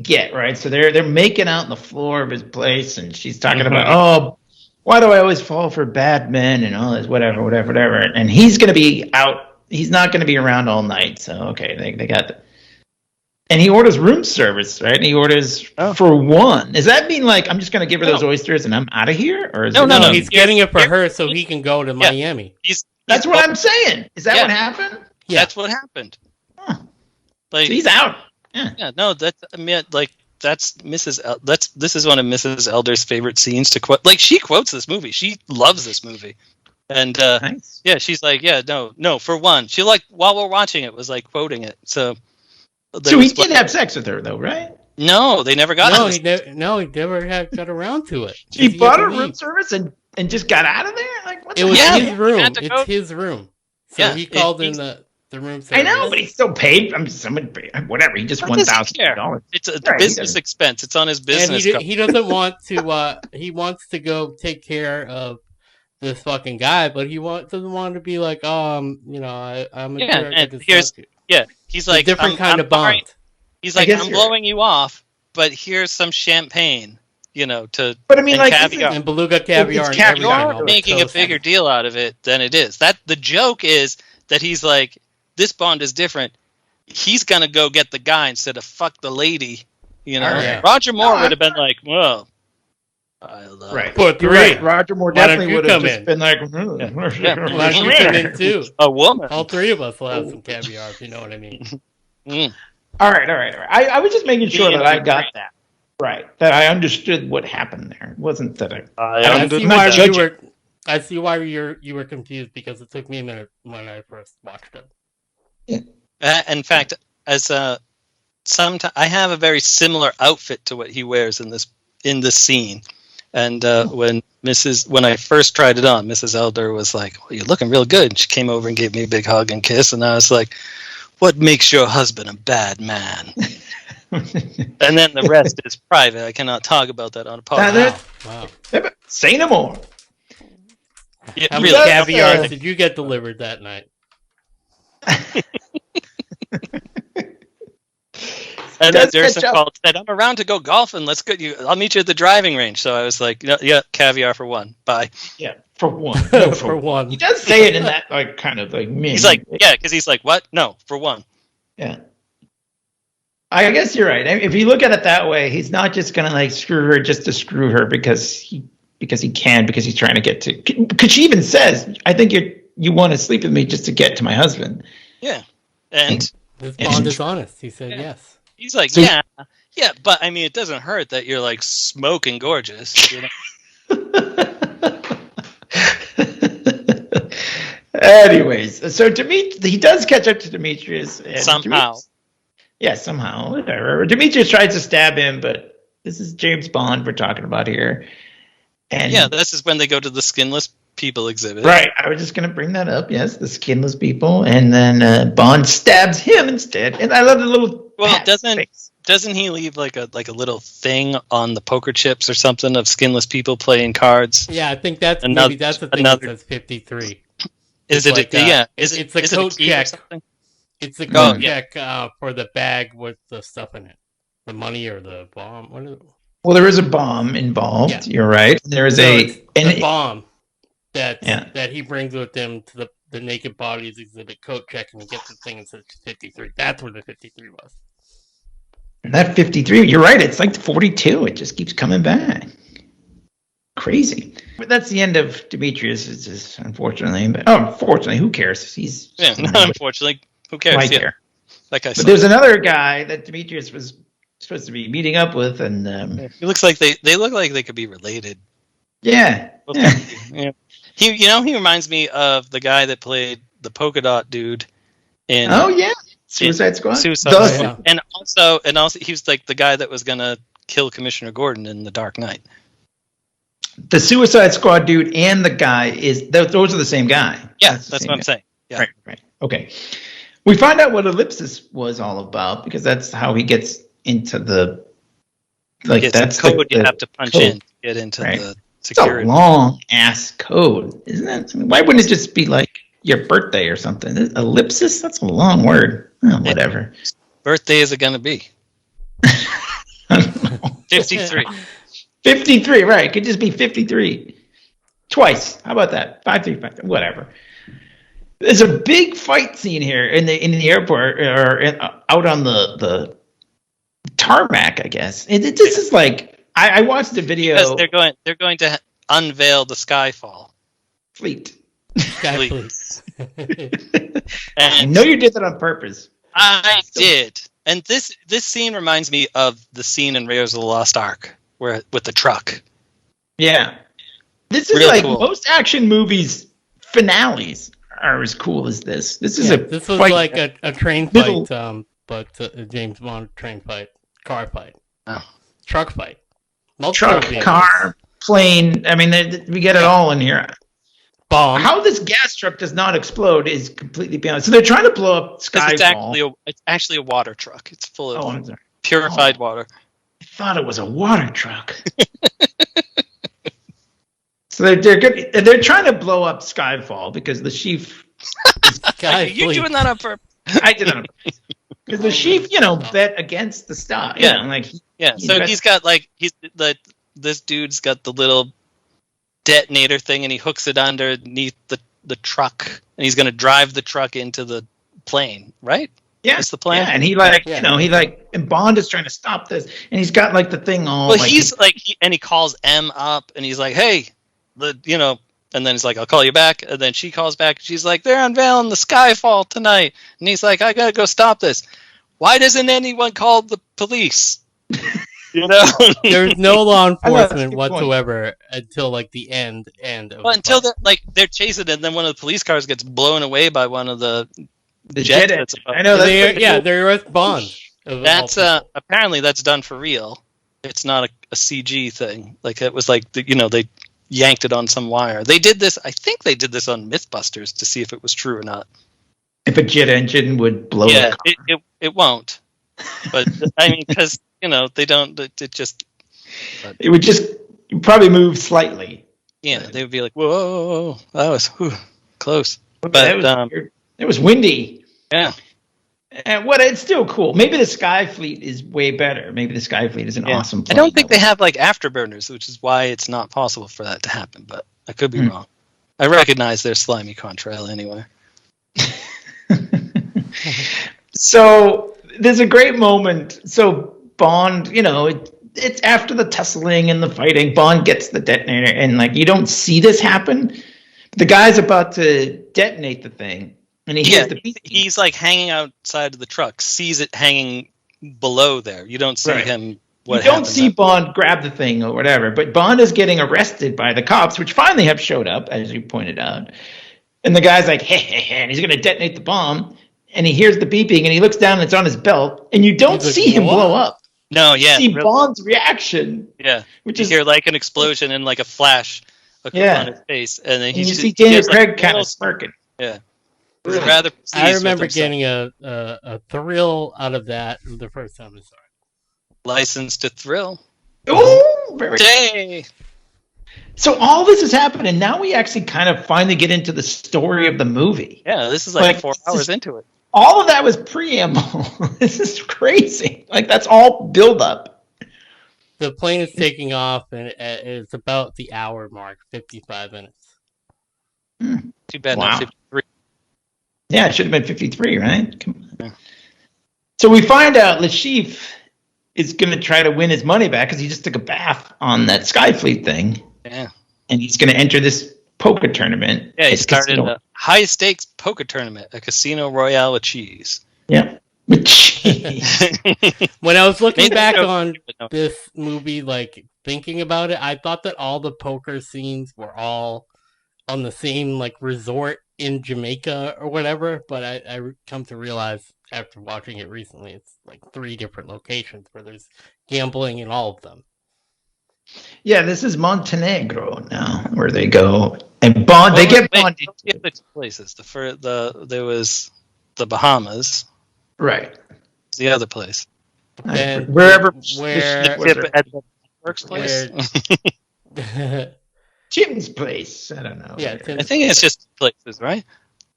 get, right? So they're making out on the floor of his place, and she's talking about, oh, why do I always fall for bad men and all this, whatever. And he's going to be out. He's not going to be around all night. So, okay, they got that. And he orders room service, right? And he orders for one. Does that mean I'm just going to give her those oysters and I'm out of here? Or no, he's getting it for her so he can go to Miami. That's what I'm saying. Is that what happened? Yeah. That's what happened. Huh. So he's out. Yeah. No, that's Mrs. This is one of Mrs. Elder's favorite scenes to quote. She quotes this movie. She loves this movie. And nice. Yeah, she's like, no, for one. She while we're watching it was quoting it. So he did have sex with her, though, right? No, they never got. He never got around to it. He bought a room service and just got out of there. It was his room. It's his room. So he called in the room service. I know, but he still paid. Whatever. He just $1,000. It's a business expense. It's on his business. And he doesn't want to. He wants to go take care of this fucking guy, but he doesn't want to be like, I'm a jerk. And he's like different kind of bond. He's like, I'm blowing you off, but here's some champagne, to. But I mean, caviar and beluga caviar. You're making a bigger deal out of it than it is. That the joke is that he's like, this Bond is different. He's gonna go get the guy instead of fuck the lady. Roger Moore would have been like, well. I love But right. Roger Moore definitely would have just been like, why don't you come in too? A woman. All three of us will have some caviar, if you know what I mean. All right. I was just making sure that I got that right. That I understood what happened there. It wasn't that I see why you were confused because it took me a minute when I first watched it. Yeah. In fact, I have a very similar outfit to what he wears in this scene. And when I first tried it on, Mrs. Elder was like, well, you're looking real good. And she came over and gave me a big hug and kiss. And I was like, what makes your husband a bad man? And then the rest is private. I cannot talk about that on a podcast. Wow. Say no more. How many caviars did you get delivered that night? And then Durson called and said, I'm around to go golfing. Let's go. I'll meet you at the driving range. So I was like, yeah, caviar for one. Bye. Yeah, for one. No, for one. He does say it in that kind of me. He's like, yeah, because he's like, what? No, for one. Yeah. I guess you're right. If you look at it that way, he's not just going to screw her just to screw her because he can, because he's trying to get to. Because she even says, I think you want to sleep with me just to get to my husband. Yeah. And this Bond is honest. He said yes. He's like, so, yeah, but I mean, it doesn't hurt that you're smoking gorgeous. Anyways, so he does catch up to Demetrius. And Somehow. Somehow. Whatever. Demetrius tries to stab him, but this is James Bond we're talking about here. And yeah, this is when they go to the skinless people exhibit. Right. I was just going to bring that up. Yes, the skinless people. And then Bond stabs him instead. And I love the little. Well, doesn't he leave like a little thing on the poker chips or something of skinless people playing cards? Yeah, I think that's the thing that says 53. Is it's it? Like, it's a code check. It's a code check for the bag with the stuff in it, the money or the bomb. What is it? Well, there is a bomb involved. Yeah. You're right. There is a bomb that he brings with him to the naked bodies exhibit code check, and he gets the thing and says 53. That's where the 53 was. That 53, you're right. It's like 42. It just keeps coming back. Crazy. But that's the end of Demetrius. It's just unfortunately, but unfortunately, who cares? Unfortunately, who cares? Why care? Like I said, but there's another guy that Demetrius was supposed to be meeting up with, and he looks like they look like they could be related. Yeah. He reminds me of the guy that played the polka dot dude in. Oh yeah. Suicide Squad? And also he was like the guy that was going to kill Commissioner Gordon in The Dark Knight. The Suicide Squad dude and the guy those are the same guy. Yeah, that's what I'm saying. Yeah. Right. Okay. We find out what Ellipsis was all about because that's how he gets into the that's the code you have to punch in to get into the security. It's a long ass code, isn't it? I mean, why wouldn't it just be like your birthday or something? Ellipsis? That's a long word. Oh, whatever. Birthday is it going to be? 53. 53, right. Could just be 53. Twice. How about that? 5-3, whatever. There's a big fight scene here in the airport or out on the tarmac, I guess. This is like I watched the video. Because they're going to unveil the Skyfall fleet. And I know you did that on purpose. I did. And this scene reminds me of the scene in Raiders of the Lost Ark with the truck. Yeah. This is like cool. Most action movies finales are as cool as this. This was like a train fight, but James Bond train fight, car fight, truck fight, car, plane. I mean, we get it all in here. Bomb. How this gas truck does not explode is completely beyond. So they're trying to blow up Skyfall. It's actually a water truck. It's full of purified water. I thought it was a water truck. So they're good. They're trying to blow up Skyfall because the chief. You're doing that on purpose. I did it on purpose. Because the chief, bet against the stock. So he's got this dude's got the little detonator thing, and he hooks it underneath the truck, and he's going to drive the truck into the plane, right? Yeah, that's the plan. Yeah, and and Bond is trying to stop this, and he's got the thing all. Well, and he calls M up, and he's like, "Hey, and then he's like, I'll call you back," and then she calls back, and she's like, "They're unveiling the Skyfall tonight," and he's like, "I gotta go stop this." Why doesn't anyone call the police? There's no law enforcement whatsoever until the end. Until they're chasing it, and then one of the police cars gets blown away by one of the jets. I know they're with Bond. That's apparently that's done for real. It's not a CG thing. It was they yanked it on some wire. They did this. I think they did this on MythBusters to see if it was true or not. If a jet engine would blow the car. It won't. But I mean, because they don't. It just. It would just probably move slightly. Yeah, they would be like, "Whoa, that was close." But it was windy. Yeah. And it's still cool. Maybe the Sky Fleet is way better. Maybe the Sky Fleet is an awesome plane. I don't think they have afterburners, which is why it's not possible for that to happen. But I could be wrong. I recognize their slimy contrail anyway. So there's a great moment. So Bond, it's after the tussling and the fighting. Bond gets the detonator, and you don't see this happen. The guy's about to detonate the thing, and he hears the beat. He's hanging outside of the truck, sees it hanging below there. You don't see him. You don't see Bond grab the thing or whatever, but Bond is getting arrested by the cops, which finally have showed up, as you pointed out. And the guy's like, hey, and he's going to detonate the bomb. And he hears the beeping, and he looks down, and it's on his belt. And you don't see him blow up. No, yeah. You see Bond's reaction. Yeah. Which you is hear like an explosion and like a flash on his face. And then you see Daniel Craig kind of smirking. Yeah. Rather I remember getting a thrill out of that the first time I saw it. License to Thrill. Oh, very Day. So all this is happening. Now we actually kind of finally get into the story of the movie. Yeah, this is like 4 hours into it. All of that was preamble. This is crazy. Like, that's all build up. The plane is taking off, and it's about the hour mark, 55 minutes. Too bad not 53. Yeah, it should have been 53, right? Come on. Yeah. So we find out Le Chiffre is going to try to win his money back because he just took a bath on that Skyfleet thing. Yeah. And he's going to enter this poker tournament. Yeah, he started a high-stakes poker tournament, a Casino Royale with cheese. Yeah. With cheese. When I was looking back on this movie, like, thinking about it, I thought that all the poker scenes were all on the same, like, resort in Jamaica or whatever, but I come to realize after watching it recently, it's like 3 different locations where there's gambling in all of them. Yeah, this is Montenegro now, where they go and bond. They get bonded. The 2 places. There was the Bahamas. Right. The other place. And wherever at the Works place. Jim's place. I don't know. Yeah, I think it's just 2 places, right?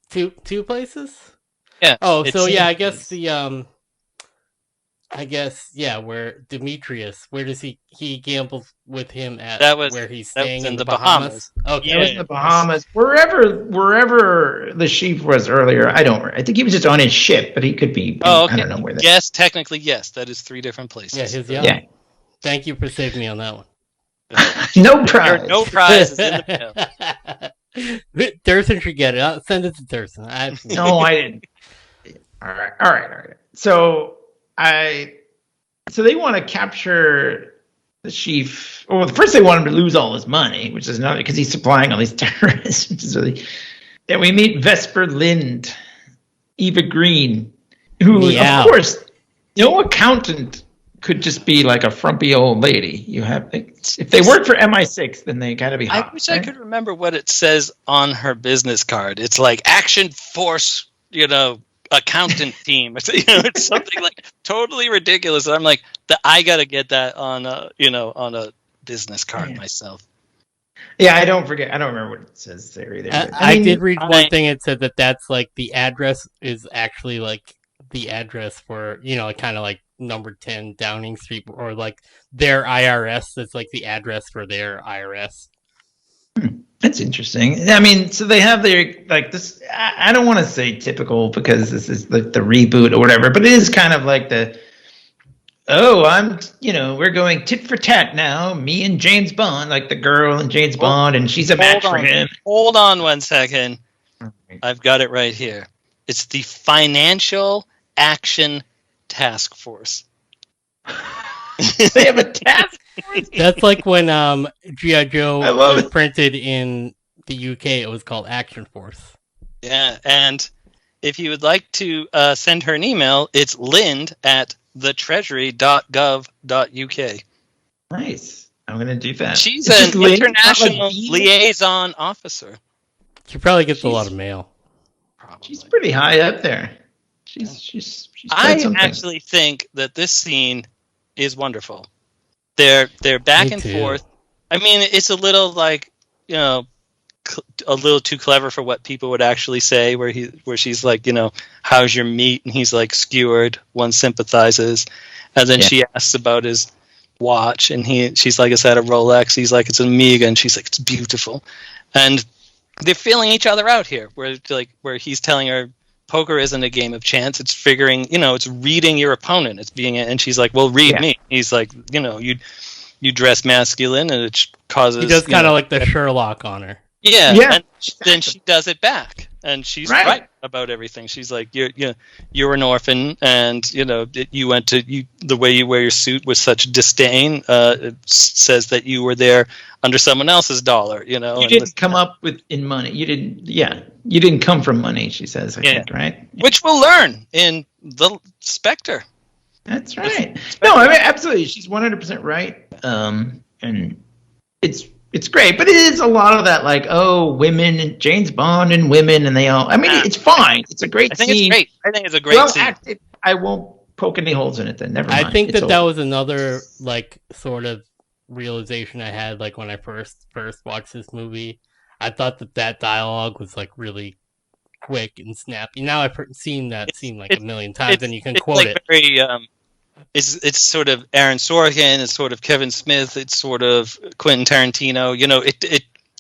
Two places? Yeah. Oh, so yeah, I guess where Demetrius, where does he gambles with him at where he's staying in the Bahamas? Okay. That was in the Bahamas. Wherever the Chief was earlier, I think he was just on his ship, but he could be I don't know where that. Yes, technically yes. That is 3 different places. Yeah, yeah. Thank you for saving me on that one. No prize. There are no prizes in the mail. Durson should get it. I'll send it to Durson. No, I didn't. All right. So they want to capture the Chief. Well, first they want him to lose all his money, which is not because he's supplying all these terrorists. Which is really. Then we meet Vesper Lind, Eva Green, who of course no accountant could just be like a frumpy old lady. You have if they work for MI6, then they gotta be hot. I wish I could remember what it says on her business card. It's like Action Force, accountant team. It's something like totally ridiculous. I'm like, I gotta get that on a business card myself. Yeah, I don't remember what it says there either. I did read one thing. It said that's like the address is actually like the address for kind of like number 10 Downing Street, or like their IRS. That's like the address for their IRS. That's interesting. I mean, so they have their like this. I don't want to say typical because this is the reboot or whatever, but it is kind of like we're going tit for tat now. Me and James Bond, like the girl and James Bond, and she's a match for him. Hold on 1 second. I've got it right here. It's the Financial Action Task Force. They have a task force? That's like when G.I. Joe was printed in the UK, it was called Action Force. Yeah, and if you would like to send her an email, it's lind@thetreasury.gov.uk. Nice. I'm going to do that. She's an international liaison officer. She probably gets a lot of mail. Probably. She's pretty high up there. She's I actually think that this scene is wonderful. They're back and forth. I mean, it's a little like, a little too clever for what people would actually say, where she's like, how's your meat? And he's like, skewered. One sympathizes. And then she asks about his watch, and she's like, is that a Rolex? He's like, it's an Omega, and she's like, it's beautiful. And they're feeling each other out here, where he's telling her poker isn't a game of chance. It's figuring, it's reading your opponent. And she's like, well, read me. He's like, you dress masculine, and it causes. He does kind of like the Sherlock on her. Yeah. And then she does it back. And she's Right. right about everything. She's like, you're an orphan, and you went to the way you wear your suit with such disdain. It says that you were there under someone else's dollar. You didn't come up in money. You didn't. Yeah, you didn't come from money. She says, I think, right? Which we'll learn in the Spectre. That's right. No, I mean, absolutely. She's 100% right. And it's great, but it is a lot of that, like, women and James Bond and women, and they all. I mean, it's fine. It's a great scene. It's great. I think it's a great scene. Acted. I won't poke any holes in it. Then never mind. I think that was another like sort of realization I had, like when I first watched this movie. I thought that dialogue was like really quick and snappy. Now I've seen that scene like a million times, and you can quote it. Very, it's sort of Aaron Sorkin, it's sort of Kevin Smith, it's sort of Quentin Tarantino.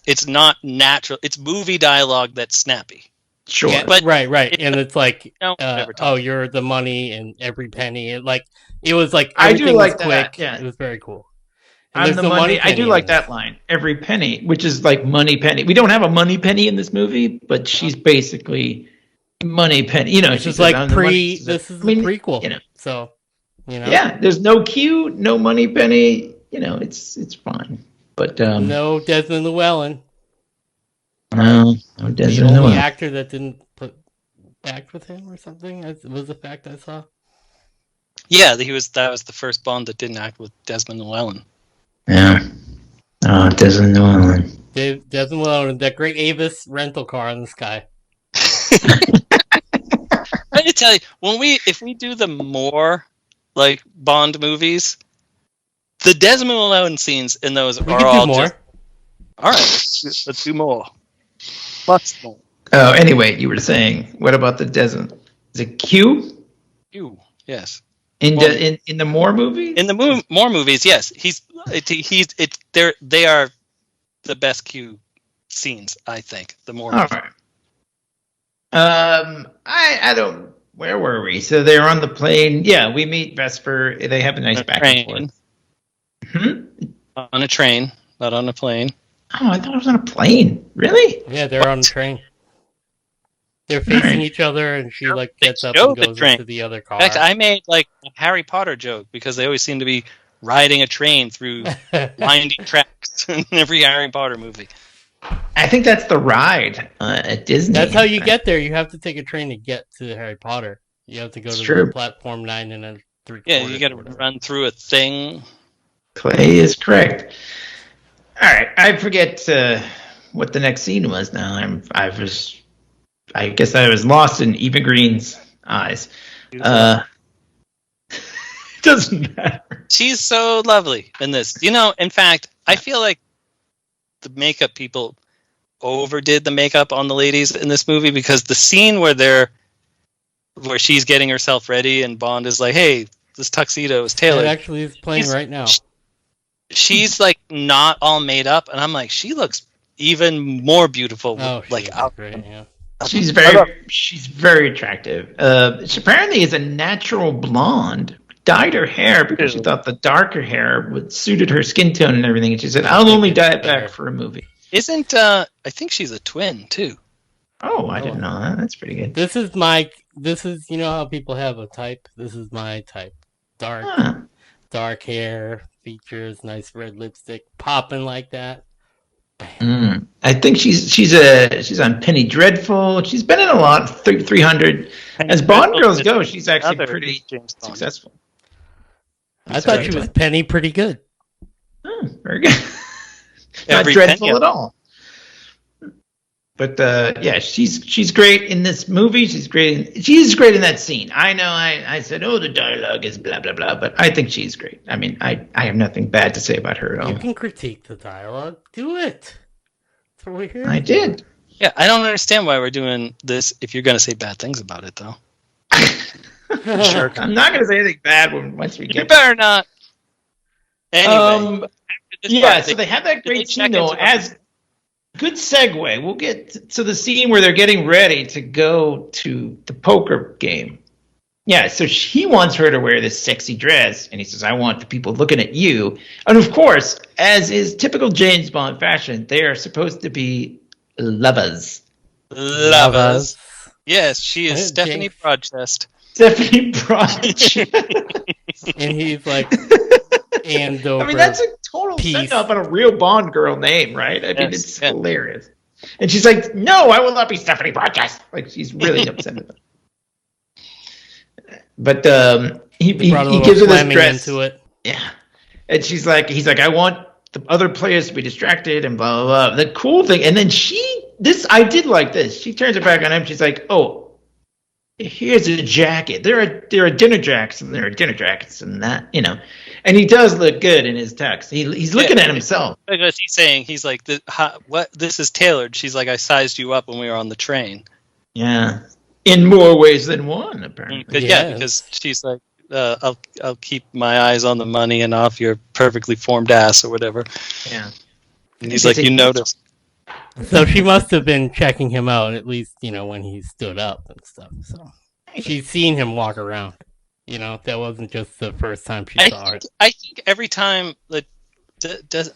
It's not natural. It's movie dialogue that's snappy. Sure, yeah, but right, and it's like, you're the money and every penny. It was like I do like was quick. That. Yeah, it was very cool. I'm the money. I do like that line. Every penny, which is like money penny. We don't have a money penny in this movie, but she's basically money penny. She's like This is a prequel. So. Yeah, there's no Q, no money penny. It's fine. But no Desmond Llewellyn. No Desmond The Llewellyn. only actor that didn't act with him or something was the fact I saw. Yeah, that was the first Bond that didn't act with Desmond Llewellyn. Yeah. Oh, Desmond Llewellyn. Desmond Llewellyn, that great Avis rental car in the sky. I can tell you, if we do the more like Bond movies, the Desmond Llewellyn scenes in those are all more. All right, let's do more. Lots more. Oh, anyway, you were saying, what about the Desmond? Is it Q? Q, yes. In the Moore movie? In the Moore movies, yes. They are the best Q scenes, I think. The Moore movies. All right. I don't. Where were we? So they're on the plane. Yeah, we meet Vesper. They have a nice back and forth. On a train, not on a plane. Oh, I thought it was on a plane. Really? Yeah, they're on a train. They're facing each other, and she like gets up and goes into the other car. In fact, I made like a Harry Potter joke because they always seem to be riding a train through winding tracks in every Harry Potter movie. I think that's the ride at Disney. That's how you get there. You have to take a train to get to Harry Potter. You have to go to the platform 9 and then 3/4. Yeah, you got to run through a thing. Clay is correct. All right, I forget what the next scene was. Now I guess I was lost in Eva Green's eyes. Doesn't matter. She's so lovely in this. In fact, I feel like the makeup people overdid the makeup on the ladies in this movie, because the scene where she's getting herself ready and Bond is like, "Hey, this tuxedo is tailored." It actually is playing right now. She's like not all made up, and I'm like, she looks even more beautiful. Great, yeah. She's very attractive. She apparently is a natural blonde. Dyed her hair because she thought the darker hair suited her skin tone and everything. And she said, "I'll only dye it back for a movie." I think she's a twin too. Oh, I didn't know that. That's pretty good. This is how people have a type. This is my type. Dark hair, features, nice red lipstick, popping like that. I think she's on Penny Dreadful. She's been in a lot. 300. As Bond girls go, she's actually pretty successful. I thought she was Penny pretty good. Oh, very good. Not dreadful at all. But yeah, she's great in this movie. She's great in that scene. I know I said, the dialogue is blah blah blah, but I think she's great. I mean, I have nothing bad to say about her at all. You can critique the dialogue. Do it. That's what we're here. I did. Yeah, I don't understand why we're doing this if you're going to say bad things about it, though. Sure. I'm not going to say anything bad once we get. You better not. Anyway. So they have that great scene though. As good segue, we'll get to the scene where they're getting ready to go to the poker game. Yeah, so he wants her to wear this sexy dress, and he says, "I want the people looking at you." And of course, as is typical James Bond fashion, they are supposed to be lovers. Lovers. Yes, she is Stephanie Jinx. Broadchest. Stephanie Broadchest. And he's like, Andover. I mean, that's a total Peace. setup on a real Bond girl name, right? I mean, Yes, it's yeah. hilarious. And she's like, "No, I will not be Stephanie Broadchest." Like, she's really upset about it. But he Brought a little gives her this Fleming dress. into it. Yeah. And he's like, I want the other players to be distracted and blah, blah, blah. The cool thing, and then I did like this. She turns it back on him. She's like, "Oh, here's a jacket. There are dinner jackets and there are dinner jackets and that, you know." And he does look good in his tux. He's looking at himself. Because he's saying, he's like, what? This is tailored. She's like, I sized you up when we were on the train. Yeah. In more ways than one, apparently. Yeah, because she's like, I'll keep my eyes on the money and off your perfectly formed ass or whatever. Yeah. And he's like, you noticed. So she must have been checking him out, at least, when he stood up and stuff. So she's seen him walk around. That wasn't just the first time she saw it. I think every time that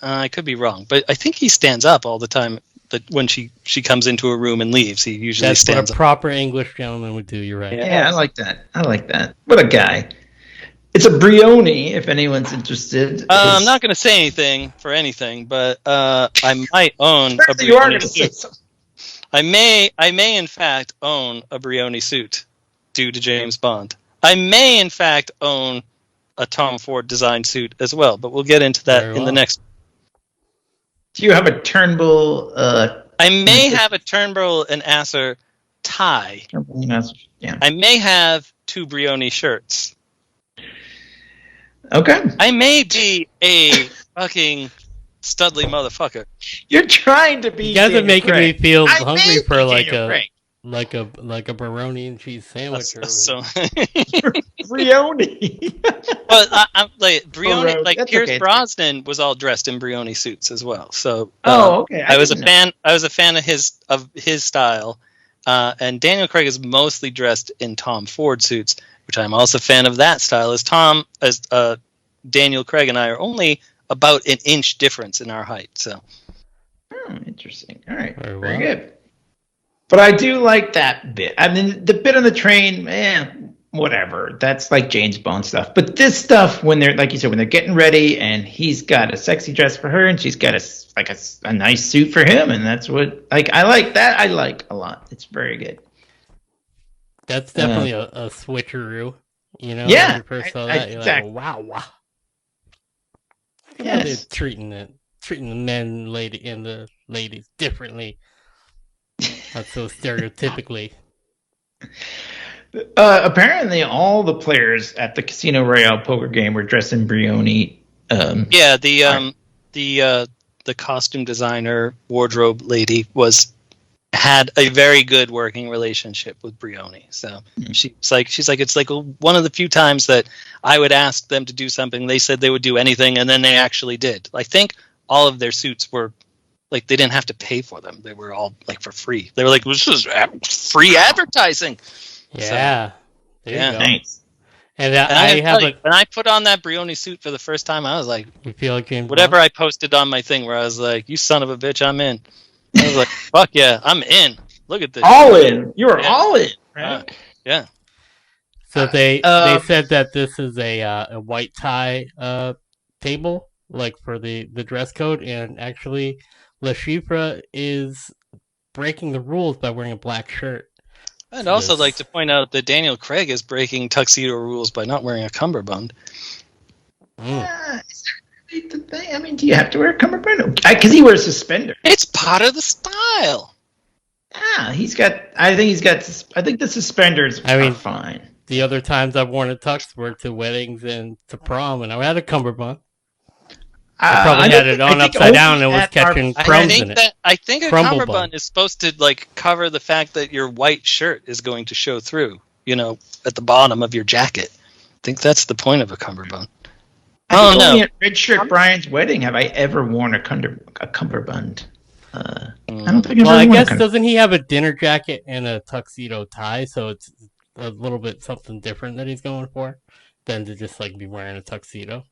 I could be wrong, but I think he stands up all the time. That when she comes into a room and leaves, he usually stands That's what a proper English gentleman would do. You're right. Yeah, I like that. What a guy. It's a Brioni, if anyone's interested. I'm not going to say anything for anything, but I might own a Brioni you are going to say suit. something. I may in fact own a Brioni suit due to James Bond. I may in fact own a Tom Ford design suit as well, but we'll get into that in the next. Do you have a Turnbull? I may have a Turnbull and Asser tie. Yeah. I may have 2 Brioni shirts. Okay. I may be a fucking studly motherfucker. You're trying to be. You guys are making me feel I hungry may for be like Daniel a Craig. like a baroni and cheese sandwich. So, Brioni. but I'm like Brioni. Baroni. Like That's Pierce okay. Brosnan was all dressed in Brioni suits as well. So Okay. I was a fan of his style, and Daniel Craig is mostly dressed in Tom Ford suits, which I'm also a fan of that style. As Daniel Craig and I are only about an inch difference in our height. So Interesting. All right. Very Very well. good. But I do like that bit. I mean, the bit on the train, whatever. That's like James Bond stuff. But this stuff, when they're, like you said, when they're getting ready and he's got a sexy dress for her and she's got a nice suit for him, and that's what, I like that. I like a lot. It's very good. That's definitely a switcheroo. Yeah, when you first saw that, you're exactly. like, wow. Yes. They're treating the men, and the ladies differently. Not so stereotypically. Apparently, all the players at the Casino Royale poker game were dressed in Brioni. yeah, the costume designer, wardrobe lady had a very good working relationship with Brioni. So she's like it's like one of the few times that I would ask them to do something. They said they would do anything, and then they actually did. I think all of their suits were like they didn't have to pay for them. They were all like for free. They were like, this is free advertising. Yeah. So, there yeah. you go. Nice. And when I put on that Brioni suit for the first time, I was like, you feel like James whatever Bond? I posted on my thing where I was like, you son of a bitch, I'm in. I was like, fuck yeah, I'm in. Look at this. All in. You were all in, right? Yeah. So they said that this is a white tie table, like for the dress code, and actually Le Chiffre is breaking the rules by wearing a black shirt. I'd also like to point out that Daniel Craig is breaking tuxedo rules by not wearing a cummerbund. Is that really the thing? I mean, do you have to wear a cummerbund? Because he wears suspenders. It's part of the style. I think the suspenders are fine. The other times I've worn a tux were to weddings and to prom, and I had a cummerbund. I probably had it on upside down and was catching crumbs in it. I think a cummerbund is supposed to like cover the fact that your white shirt is going to show through, at the bottom of your jacket. I think that's the point of a cummerbund. Only at Red Shirt Brian's wedding have I ever worn a cummerbund. I don't think I've ever I worn guess doesn't he have a dinner jacket and a tuxedo tie, so it's a little bit something different that he's going for than to just like be wearing a tuxedo.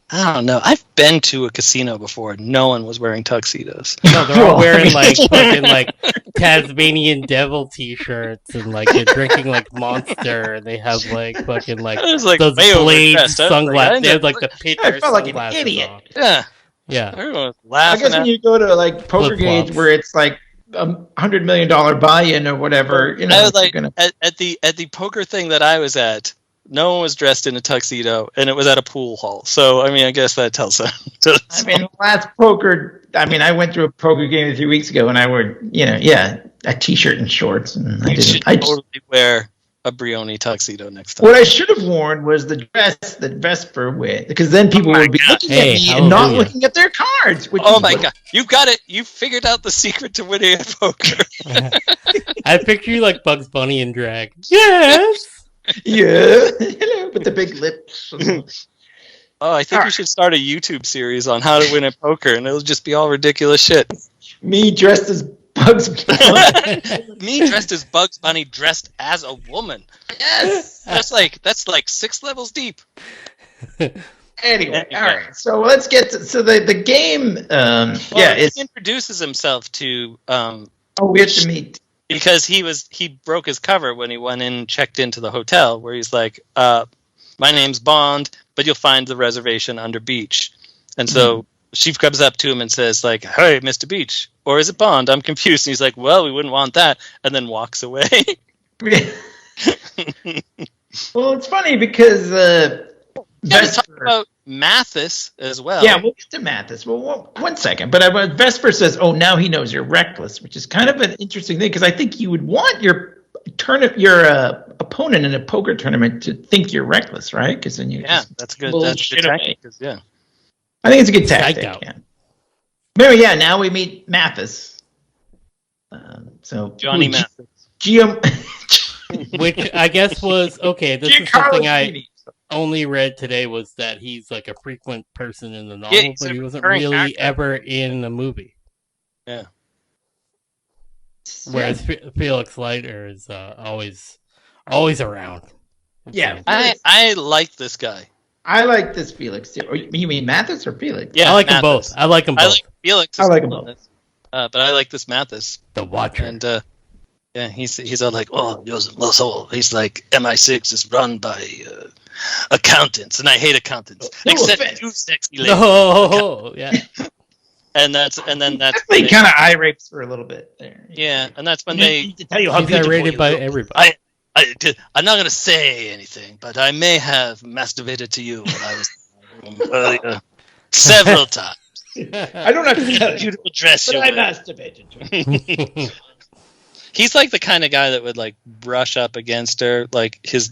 I don't know. I've been to a casino before. No one was wearing tuxedos. No, they're all wearing like fucking like Tasmanian Devil T-shirts, and like they're drinking like Monster, and they have like fucking like It was like those way blade overdressed. I was like, sunglasses. I They had like the I pitcher felt like an sunglasses idiot. on. Yeah, Yeah, everyone was I laughing guess when at. you go to like Poker Gauge, Flip-flops. where it's like $100 million buy-in or whatever, you know, I was you're like gonna. at the poker thing that I was at. No one was dressed in a tuxedo, and it was at a pool hall. So, I mean, I guess that tells them. I mean, last poker. I mean, I went through a poker game 3 weeks ago, and I wore, a T-shirt and shorts, and I you should didn't. totally wear a Brioni tuxedo next time. What I should have worn was the dress that Vesper with, because then people would be looking at me and not hallelujah. looking at their cards. Which Oh is my what- god, you got it! You figured out the secret to winning at poker. I picture you like Bugs Bunny in drag. Yes. Yeah, hello, with the big lips. Oh, I think we should start a YouTube series on how to win at poker, and it'll just be all ridiculous shit. Me dressed as Bugs Bunny. Me dressed as Bugs Bunny, dressed as a woman. Yes. That's like 6 levels deep. Anyway, all right. So let's get to the game. He introduces himself to we have to meet. because he broke his cover when he went in and checked into the hotel, where he's like, my name's Bond, but you'll find the reservation under Beach. And so she comes up to him and says, like, hey, Mr. Beach, or is it Bond? I'm confused. And he's like, well, we wouldn't want that, and then walks away. Well, it's funny because Let's talk about Mathis as well. Yeah, we'll get to Mathis. Well, one second. But Vesper says, "Oh, now he knows you're reckless," which is kind of an interesting thing because I think you would want your opponent in a poker tournament to think you're reckless, right? Because then that's good. That's good tactic. Yeah, I think it's a good tactic. Yeah. Maybe now we meet Mathis. So Johnny Mathis, which I guess was okay. This is something I only read today, was that he's like a frequent person in the novel, but he wasn't really ever in the movie. Yeah. Whereas Felix Leiter is always around. Yeah, I like this guy. I like this Felix too. You mean Mathis or Felix? Yeah, I like them both. I like them both. I like Felix. I like them both. But I like this Mathis. The Watcher. And he's all like, oh, he's like, MI6 is run by accountants, and I hate accountants. Except you, sexy lady. Oh, yeah. And that's kind of eye rapes for a little bit there. Yeah, and that's when they need to tell you how he's beautiful rated you by look. everybody. I'm not going to say anything, but I may have masturbated to you when I was earlier several times. I don't have to tell you, Beautiful dress, but you're I wearing. masturbated. He's like the kind of guy that would like brush up against her, like his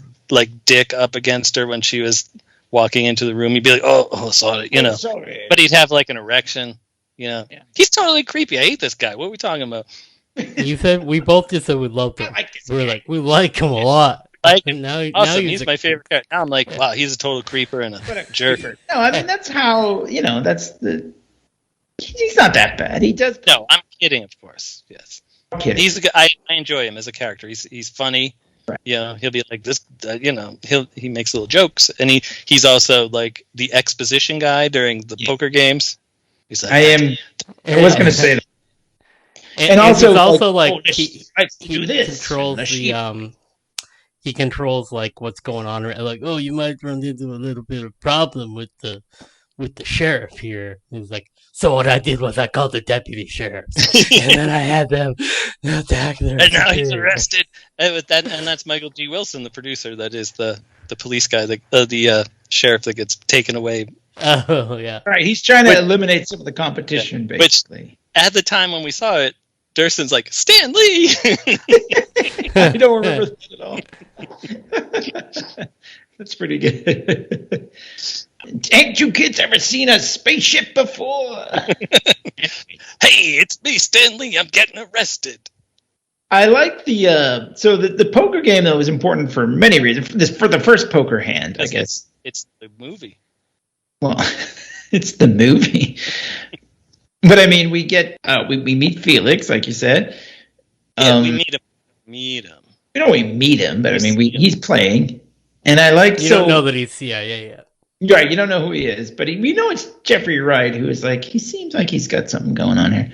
dick up against her when she was walking into the room. He'd be like, "Oh, sorry," Sorry. But he'd have like an erection, Yeah. He's totally creepy. I hate this guy. What are we talking about? You said we both just said we loved him. We were like, we like him a lot. Like, now awesome. he's He's my favorite guy. Now I'm like, wow, he's a total creeper and a jerk. No, I mean that's how that's the. He's not that bad. He does. No, I'm kidding, of course. Yes, I'm kidding. he's a guy. I enjoy him as a character. He's funny. Right. He'll be like this. He makes little jokes, and he's also like the exposition guy during the poker games. He's like, I was going to say that. And also, he's also like, he he controls he controls like what's going on. Like, oh, you might run into a little bit of problem with the sheriff here. He's like, so what I did was I called the deputy sheriff, and then I had them attack their. And now he's arrested. And that's Michael G. Wilson, the producer. That is the police guy, the sheriff that gets taken away. Oh yeah. Right, he's trying to eliminate some of the competition, basically. Which, at the time when we saw it, Durson's like, Stan Lee! I don't remember that at all. That's pretty good. Ain't you kids ever seen a spaceship before? Hey, it's me, Stan Lee. I'm getting arrested. I like the poker game, though, is important for many reasons. For the first poker hand, I guess. It's the movie. Well, it's the movie. But I mean, we get we meet Felix, like you said. Yeah, we meet him. We don't really meet him, but I mean, he's playing, and I like. You don't know that he's CIA yet. Right, you don't know who he is, but we know it's Jeffrey Wright, who is like, he seems like he's got something going on here.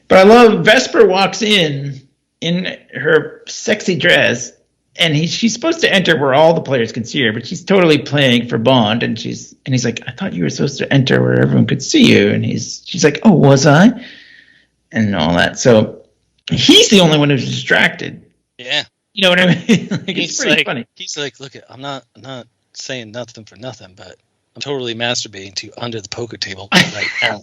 But I love Vesper walks in, in her sexy dress, and she's supposed to enter where all the players can see her, but she's totally playing for Bond, and he's like, I thought you were supposed to enter where everyone could see you, and she's like, oh, was I? And all that. So he's the only one who's distracted. Yeah. You know what I mean? Like, it's pretty funny. He's like, look, I'm not saying nothing for nothing, but I'm totally masturbating to you under the poker table right now.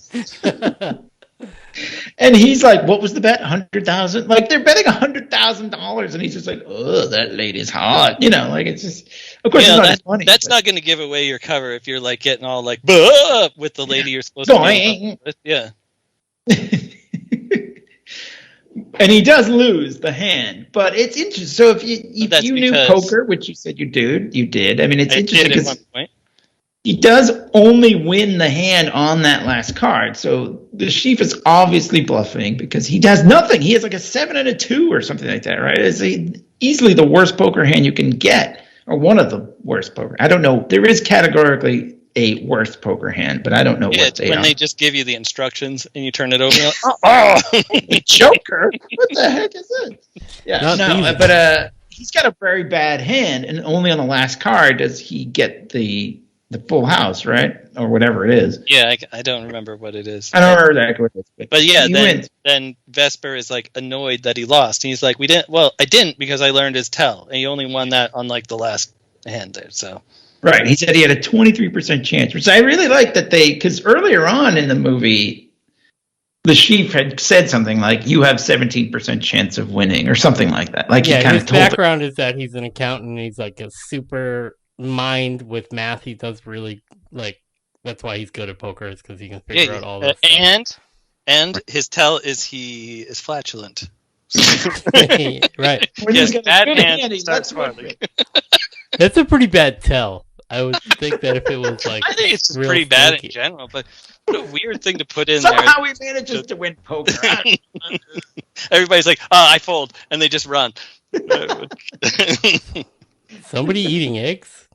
And he's like, what was the bet? 100,000? Like, they're betting $100,000, and he's just like, oh, that lady's hot. You know, like, it's just, of course, it's not funny. That's not going to give away your cover if you're like getting all like, bah! With the lady you're supposed to be with. Yeah. And he does lose the hand, but it's interesting. So if you knew poker, which you said you did. I mean, it's interesting because he does only win the hand on that last card. So the chief is obviously bluffing because he does nothing. He has like a 7 and a 2 or something like that, right? It's easily the worst poker hand you can get, or one of the worst poker. I don't know. There is categorically a worst poker hand, but I don't know what they are. When they just give you the instructions and you turn it over, and you're like, Joker? What the heck is this? Yeah, but he's got a very bad hand, and only on the last card does he get the full house, right? Or whatever it is. Yeah, I don't remember what it is. I don't remember exactly what it is. But yeah, then Vesper is like annoyed that he lost. And he's like, I didn't because I learned his tell. And he only won that on like the last hand there, so. Right. He said he had a 23% chance, which I really like that because earlier on in the movie, the chief had said something like, you have 17% chance of winning or something like that. Like, he kind of told background is that he's an accountant and he's like a super mind with math. He does really that's why he's good at poker, is because he can figure out all this stuff. And his tell is he is flatulent. Right. When he's got bad hand, he starts smiling. That's a pretty bad tell. I would think that if it was like, I think it's just pretty bad in general, but what a weird thing to put in Somehow there. Somehow he manages to win poker. Everybody's like, I fold, and they just run. Somebody eating eggs?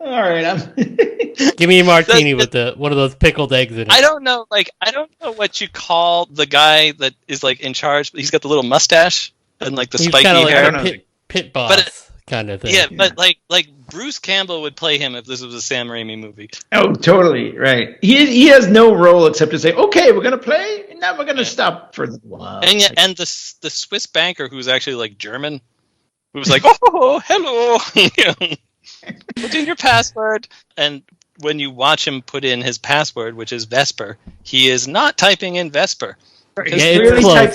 All right, give me a martini with one of those pickled eggs in it. I don't know what you call the guy that is like in charge, but he's got the little mustache and like the spiky hair. Like pit boss kind of thing. Yeah, but like Bruce Campbell would play him if this was a Sam Raimi movie. Oh, totally right. He has no role except to say, "Okay, we're gonna play, and now we're gonna stop for a little while." And the Swiss banker who's actually like German, who was like, "Oh, hello." Put in your password, and when you watch him put in his password, which is Vesper, he is not typing in Vesper. Yeah, it's close.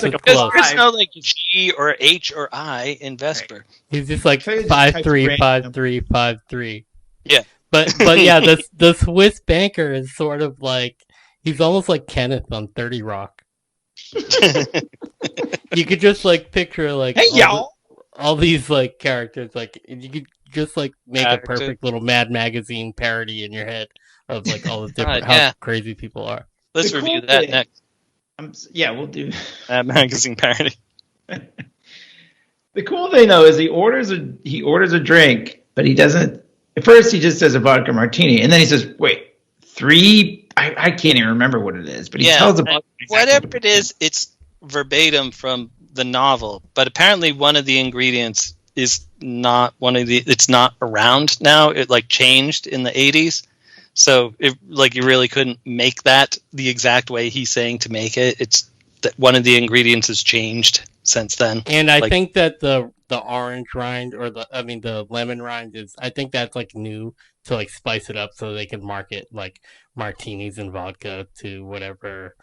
There's no like G or H or I in Vesper. Right. He's just like 535353. Yeah, but yeah, the Swiss banker is sort of like, he's almost like Kenneth on 30 Rock. You could just like picture like, hey y'all, all these like characters, like you could just like make a perfect little Mad Magazine parody in your head of like all the different how crazy people are. Let's review that next. Yeah, we'll do Mad Magazine parody. The cool thing though is he orders a drink, but he doesn't. At first, he just says a vodka martini, and then he says, "Wait, 3." I can't even remember what it is, but he tells about whatever it is. It's verbatim from the novel, but apparently one of the ingredients is not it's not around now. It like changed in the 80s. So it like you really couldn't make that the exact way he's saying to make it. It's that one of the ingredients has changed since then. And I think that the orange rind or the lemon rind is, I think that's like new to like spice it up so they can market like martinis and vodka to whatever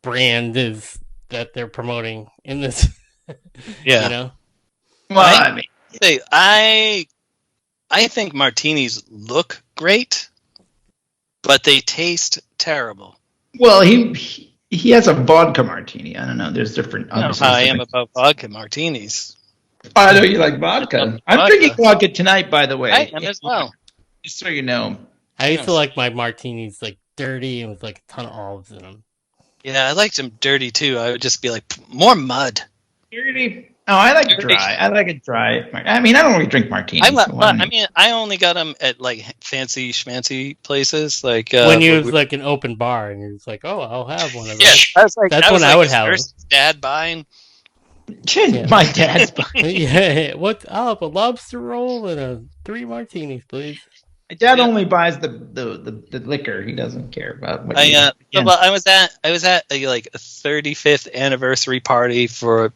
brand is that they're promoting in this. Yeah. You know? Well, I think martinis look great, but they taste terrible. Well, he has a vodka martini. I don't know. There's different. I know how I am about vodka martinis. I know you like vodka. I'm drinking vodka tonight, by the way. I am as well. Just so you know. I used to like my martinis like dirty and with like a ton of olives in them. Yeah, I liked them dirty too. I would just be like, more mud. Dirty. Oh, I like dry. I like it dry. I mean, I don't really drink martinis. I only got them at like fancy schmancy places, like when you was like an open bar, and you're just like, "Oh, I'll have one of those." Yeah, I was like, that's when I would have. Dad buying. Yeah. My dad's buying. Yeah, what? I'll have a lobster roll and 3 martinis, please. My dad only buys the liquor. He doesn't care about what. I was at like a 35th anniversary party for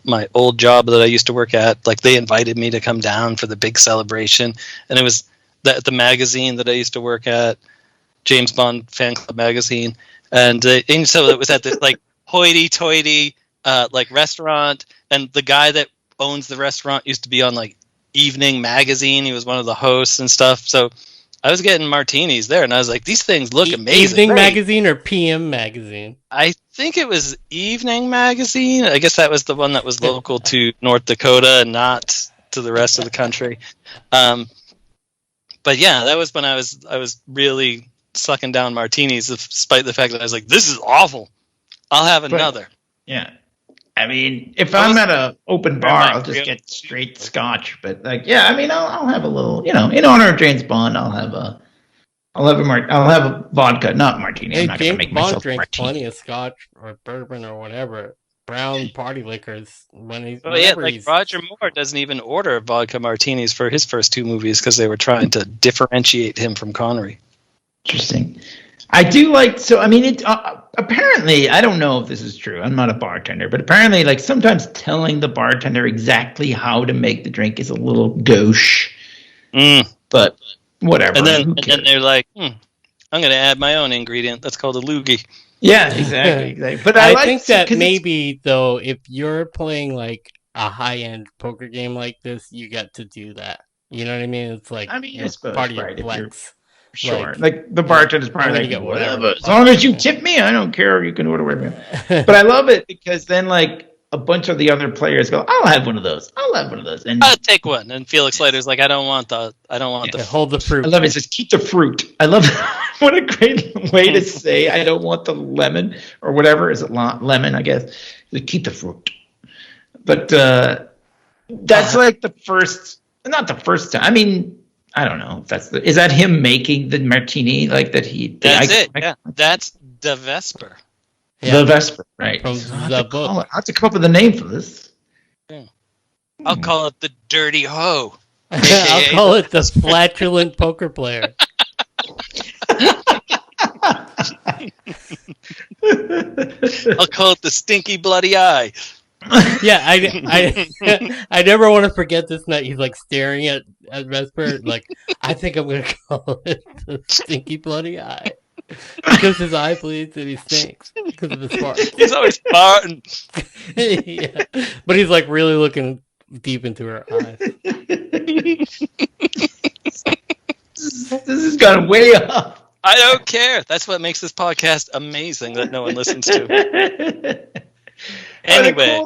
my old job that I used to work at. Like they invited me to come down for the big celebration, and it was the magazine that I used to work at, James Bond Fan Club magazine, and so it was at this like hoity-toity like restaurant, and the guy that owns the restaurant used to be on like Evening Magazine. He was one of the hosts and stuff. So I was getting martinis there, and I was like, these things look amazing. Evening Magazine or PM Magazine? I think it was Evening Magazine. I guess that was the one that was local to North Dakota and not to the rest of the country. But yeah, that was when I was really sucking down martinis, despite the fact that I was like, this is awful. I'll have another. Yeah. I mean, if I'm at an open bar, I'll just get straight scotch. But like, yeah, I mean, I'll have a little, in honor of James Bond, I'll have a vodka, not martini. I'm not going to make Bond myself drinks martini. plenty of scotch or bourbon or whatever, brown party liquors. Roger Moore doesn't even order vodka martinis for his first 2 movies because they were trying to differentiate him from Connery. Interesting. I do like, so I mean, it apparently, I don't know if this is true, I'm not a bartender, but apparently like sometimes telling the bartender exactly how to make the drink is a little gauche. But whatever. And then they're like, I'm going to add my own ingredient. That's called a loogie. Yeah, exactly. But I think that maybe though, if you're playing like a high-end poker game like this, you get to do that. You know what I mean? It's like, I mean, I suppose, part of right, your flex. Sure. Like the bartender's probably like, get whatever. As long as you tip me, I don't care. You can order whatever. But I love it because then like a bunch of the other players go, I'll have one of those. And I'll take one. And Felix Leiter's like, I don't want the hold the fruit. I love it. It says keep the fruit. I love it. What a great way to say I don't want the lemon or whatever. Is it lemon, I guess. Keep the fruit. But that's like not the first time. I mean, I don't know if is that him making the martini like that That's it. That's the Vesper. Yeah. The Vesper, right. From the book. I have to come up with a name for this. Yeah. I'll call it the Dirty Hoe. I'll call it the Flatulent Poker Player. I'll call it the Stinky Bloody Eye. Yeah, I never want to forget this night. He's like staring at Vesper, like, I think I'm gonna call it the Stinky Bloody Eye because his eye bleeds and he stinks because of his fart. He's always farting. Yeah, but he's like really looking deep into her eyes. This has gone way up. I don't care. That's what makes this podcast amazing that no one listens to. Anyway,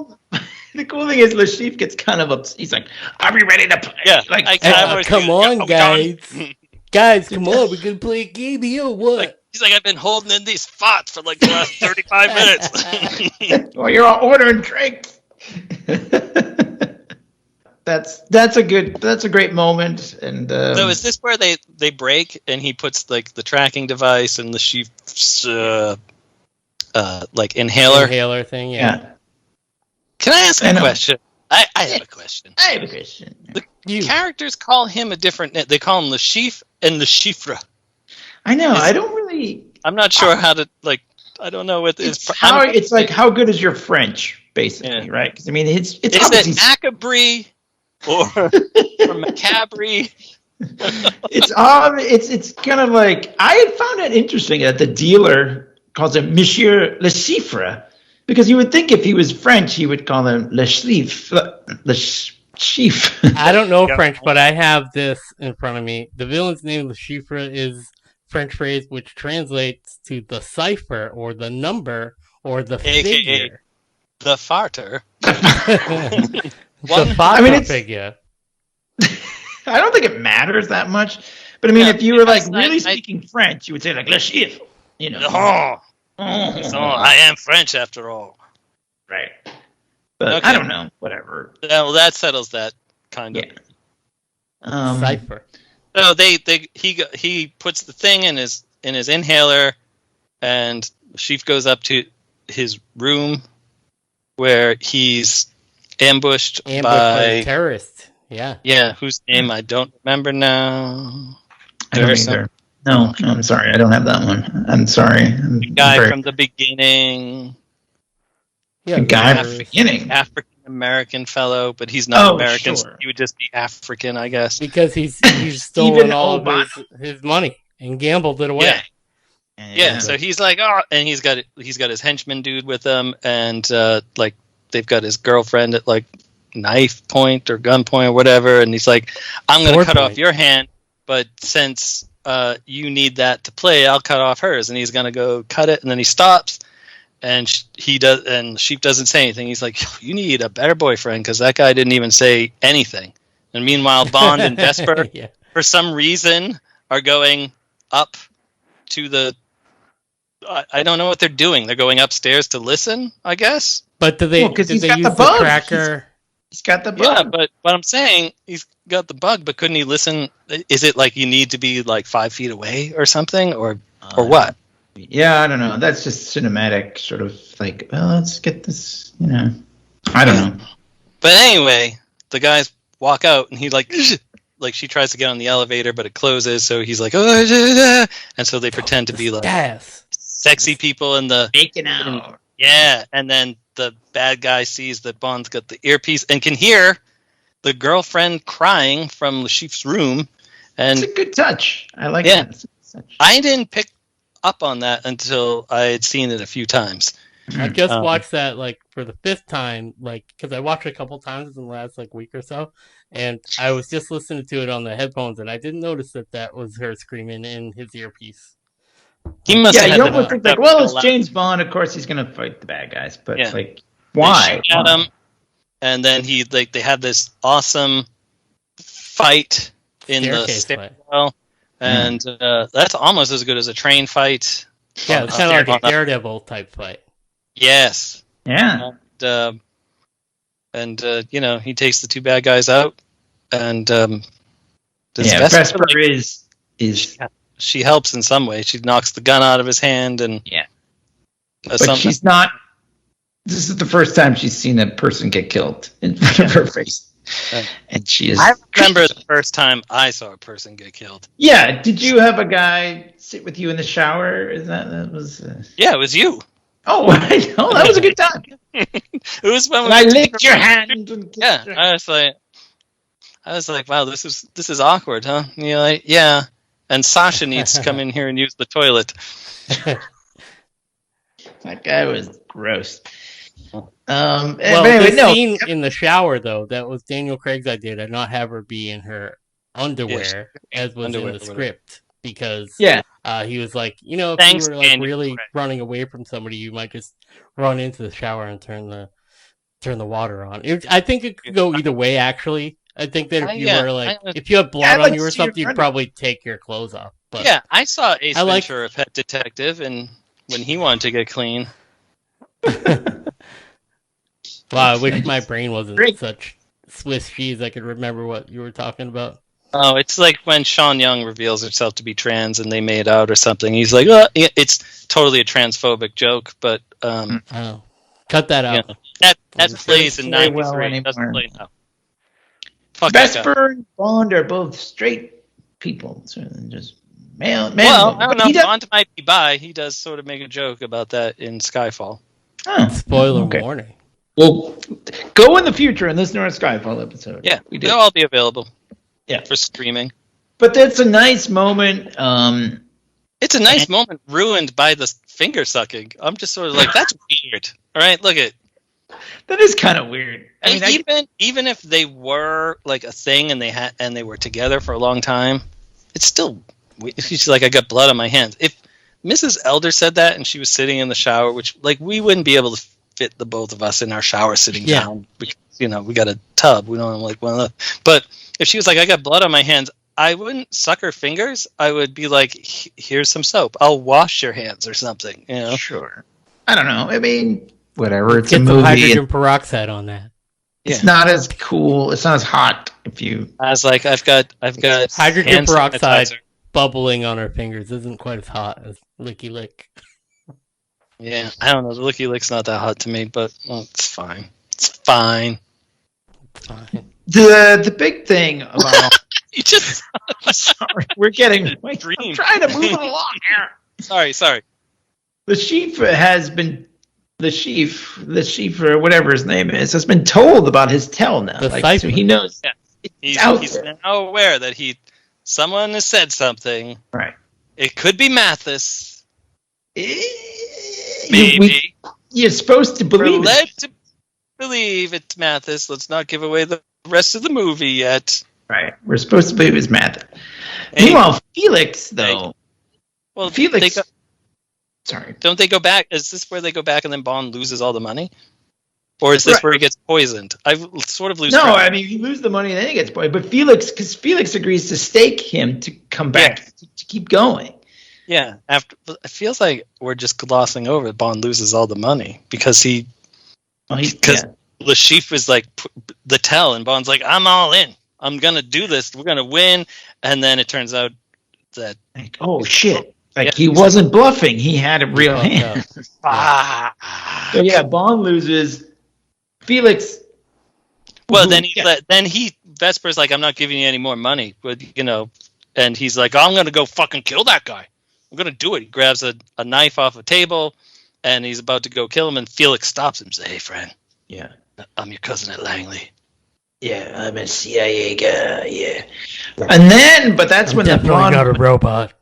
the cool thing is, Lashif gets kind of upset. He's like, "Are we ready to play?" Yeah, like, come on, guys. Guys, come on. We're gonna play a game here. What? He's like, I've been holding in these spots for like the last 35 minutes. Well, you're all ordering drinks. That's a great moment. And so is this where they break and he puts like the tracking device and the Chief's like inhaler thing? Yeah. Can I ask a question? I have a question. The characters call him a different name. They call him the Chief and the Chifra. I know. I don't really. I'm not sure how to like. I don't know what it's like. How good is your French, basically, right? Because I mean, it's is it Macabre or Macabre? It's kind of like I found it interesting that the dealer calls him Monsieur Le Chiffre, because you would think if he was French, he would call him Le Chiffre. I don't know French, but I have this in front of me. The villain's name, Le Chiffre, is French phrase which translates to the cipher or the number or the figure. The farter. The farter figure. I don't think it matters that much, but I mean, if you were like really speaking French, you would say like Le Chiffre. You know. So I am French after all. Right. But Okay. I don't know. Whatever. Well, that settles that kind of. Yeah. Cypher. So he puts the thing in his inhaler, and Sheaf goes up to his room where he's ambushed by by terrorists. Yeah. Yeah, whose name I don't remember now. I don't either. No, I'm sorry. I don't have that one. I'm sorry. The guy from the beginning. Yeah, the guy from the beginning. African American fellow, but he's not American. Sure. So he would just be African, I guess. Because he's stolen all of his money and gambled it away. Yeah. So he's like, oh, and he's got his henchman dude with him, and like they've got his girlfriend at like knife point or gun point or whatever, and he's like, I'm going to cut off your hand, but since you need that to play, I'll cut off hers. And he's going to go cut it, and then he stops, and he does, and Sheep doesn't say anything. He's like, you need a better boyfriend, because that guy didn't even say anything. And meanwhile, Bond and Vesper, for some reason, are going up to the... I don't know what they're doing. They're going upstairs to listen, I guess. But did they use the tracker? He's got the bug. Yeah, but I'm saying he's got the bug, but couldn't he listen? Is it like you need to be like 5 feet away or something, or what? Yeah, I don't know. That's just cinematic, sort of like, well, let's get this, I don't know. But anyway, the guys walk out, and he like she tries to get on the elevator, but it closes, so he's like, oh, and so they pretend to be like sexy people in the making out. Yeah, and then the bad guy sees that Bond's got the earpiece and can hear the girlfriend crying from the Sheep's room. And it's a good touch. I like that. I didn't pick up on that until I had seen it a few times. I just watched that like for the 5th time, like because I watched it a couple times in the last like week or so, and I was just listening to it on the headphones, and I didn't notice that was her screaming in his earpiece. He must have you almost think like, well, it's James Bond. Of course, he's going to fight the bad guys, but like, why? They shoot at him, and then they have this awesome fight in the stairwell, and that's almost as good as a train fight. Yeah, it's kind of like a Daredevil type fight. Yes. Yeah. And he takes the 2 bad guys out, and Vesper is. She helps in some way. She knocks the gun out of his hand, and but she's not. This is the first time she's seen a person get killed in front of her face, and she is. I remember the first time I saw a person get killed. Yeah, did you have a guy sit with you in the shower? That was? Yeah, it was you. Oh, I know. That was a good time. It was when I licked your hand. And I was like, wow, this is awkward, huh? And you're like, yeah. And Sasha needs to come in here and use the toilet. That guy was gross. The scene in the shower, though, that was Daniel Craig's idea to not have her be in her underwear, as was in the script. Because he was like, if you were like really running away from somebody, you might just run into the shower and turn the water on. I think it could go either way, actually. I think that if you were like, if you have blood on you or something, you'd probably take your clothes off. But I saw Ace Ventura, Pet Detective, and when he wanted to get clean. Wow, I wish my brain wasn't such Swiss cheese. I could remember what you were talking about. Oh, it's like when Sean Young reveals herself to be trans and they made out or something. He's like, oh, it's totally a transphobic joke, but cut that out. That plays in 93. It doesn't play now. Vesper and Bond are both straight people, so just male. Well, I don't know. Bond might be bi. He does sort of make a joke about that in Skyfall. Oh, spoiler warning. Well, go in the future and listen to our Skyfall episode. Yeah, they'll all be available. Yeah, for streaming. But that's a nice moment. It's a nice moment ruined by the finger sucking. I'm just sort of like, that's weird. All right, look at. That is kind of weird. I mean, even if they were like a thing and they were together for a long time, it's still. She's like, I got blood on my hands. If Mrs. Elder said that and she was sitting in the shower, which like we wouldn't be able to fit the both of us in our shower sitting down because we got a tub. We don't have like one of those. But if she was like, I got blood on my hands, I wouldn't suck her fingers. I would be like, here's some soap. I'll wash your hands or something. Sure. I don't know. I mean, whatever. It's a Get some movie. hydrogen peroxide on that. It's not as cool. It's not as hot. If you, I was like, I've got Hydrogen hand peroxide sanitizer. bubbling on our fingers isn't quite as hot as Licky Lick. Yeah, I don't know. The Licky Lick's not that hot to me, but it's fine. It's fine. the big thing about You just sorry, we're getting. I'm Dream. trying to move it along here. sorry. The chief has been. The chief, or whatever his name is, has been told about his tell now. So he knows. Yeah. He's there. now aware that someone has said something. Right. It could be Mathis. Maybe. You're supposed to We're believe led it. to believe it's Mathis. Let's not give away the rest of the movie yet. Right. We're supposed to believe it's Mathis. Hey. Meanwhile, Felix, though. Well, Felix. Sorry. Don't they go back? Is this where they go back and then Bond loses all the money? Or is this where he gets poisoned? I sort of lose track. No, I mean, you lose the money and then he gets poisoned. But because Felix agrees to stake him to come back, to keep going. Yeah, it feels like we're just glossing over Bond loses all the money because the chief is like the tell, and Bond's like, I'm all in. I'm going to do this. We're going to win. And then it turns out that... Like, oh, shit. Like, he wasn't bluffing. He had a real hand. So, yeah, Bond loses. Felix... Well, then Vesper's like, I'm not giving you any more money. But, and he's like, I'm going to go fucking kill that guy. I'm going to do it. He grabs a knife off a table, and he's about to go kill him, and Felix stops him and says, hey, friend. Yeah. I'm your cousin at Langley. Yeah, I'm a CIA guy, yeah. And then, but that's when the blonde... not a robot.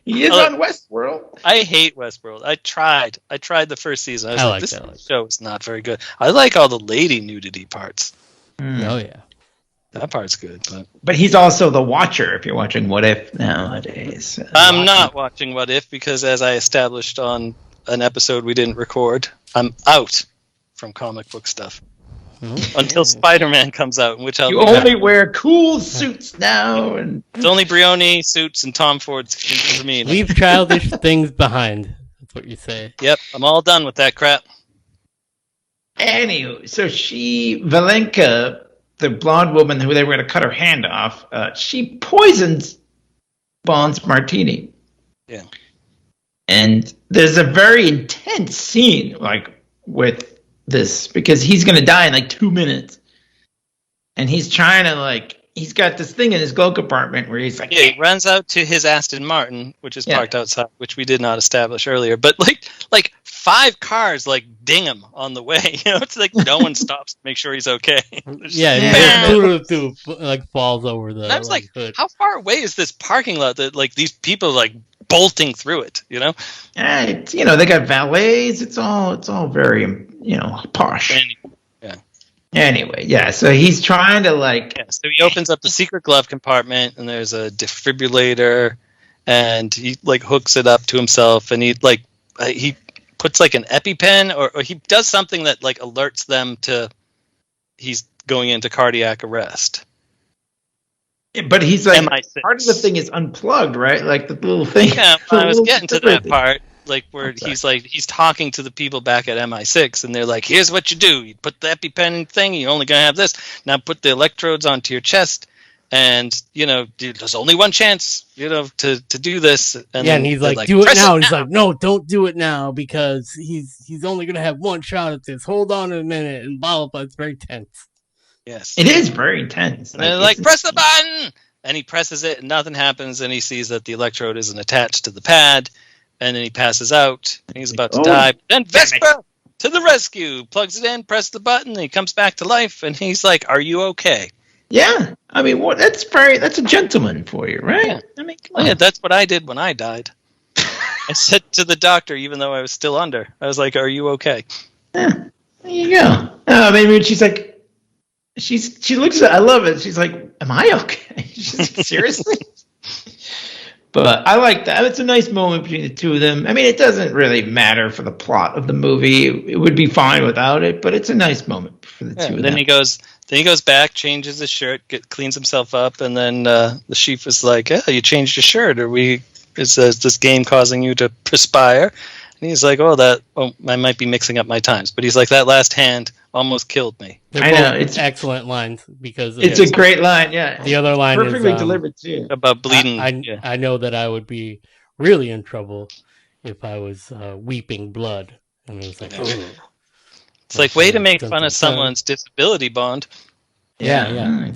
He is on Westworld. I hate Westworld. I tried the first season. I was like, this show is not very good. I like all the lady nudity parts. Oh, yeah. That part's good. But he's also the watcher if you're watching What If nowadays. I'm not watching What If because, as I established on an episode we didn't record, I'm out from comic book stuff. Until Spider-Man comes out, which I'll only wear cool suits now, and it's only Brioni suits and Tom Ford's for me. Leave childish things behind. That's what you say. Yep, I'm all done with that crap. Anyway, so Valenka, the blonde woman who they were going to cut her hand off, she poisons Bond's martini. Yeah, and there's a very intense scene, like with this, because he's going to die in like 2 minutes, and he's trying to he's got this thing in his glove compartment where he's like, he runs out to his Aston Martin, which is parked outside, which we did not establish earlier, but like 5 cars ding him on the way. It's like no one stops to make sure he's okay. Falls over the. And I was hood. How far away is this parking lot that these people bolting through it? they got valets. It's all very posh. Anyway, so he's trying to so he opens up the secret glove compartment, and there's a defibrillator, and he hooks it up to himself, and he puts an EpiPen, or he does something that alerts them to he's going into cardiac arrest. But he's MI6. Part of the thing is unplugged, right? Like the little thing. Yeah, I was getting to that part. Where he's talking to the people back at MI6, and they're like, here's what you do. You put the EpiPen thing, you're only going to have this. Now put the electrodes onto your chest, and, there's only one chance, to do this. And he's like, do it now. And he's like, no, don't do it now, because he's only going to have one shot at this. Hold on a minute, and blah, blah, blah. It's very tense. Yes. It is very intense. And they're like, press the button! And he presses it, and nothing happens, and he sees that the electrode isn't attached to the pad. And then he passes out, and he's about to die. Then Vesper, to the rescue, plugs it in, presses the button, and he comes back to life, and he's like, are you okay? Yeah. I mean, that's a gentleman for you, right? Yeah. I mean, come on. Yeah, that's what I did when I died. I said to the doctor, even though I was still under, I was like, are you okay? Yeah. There you go. Maybe she's like, she looks at, I love it. She's like, am I okay? She's like, seriously? But I like that. It's a nice moment between the two of them. I mean, it doesn't really matter for the plot of the movie. It would be fine without it, but it's a nice moment for the two of them. Then he goes back, changes his shirt, cleans himself up, and then the chief is like, "Oh, you changed your shirt. Are we Is this game causing you to perspire? And he's like, I might be mixing up my times. But he's like, that last hand almost killed me. I know, it's excellent lines because it's a great line. Yeah, the other line perfectly is delivered too. About bleeding. I know that I would be really in trouble if I was weeping blood. And it was like, it's like way to make fun of someone's disability, Bond. Yeah.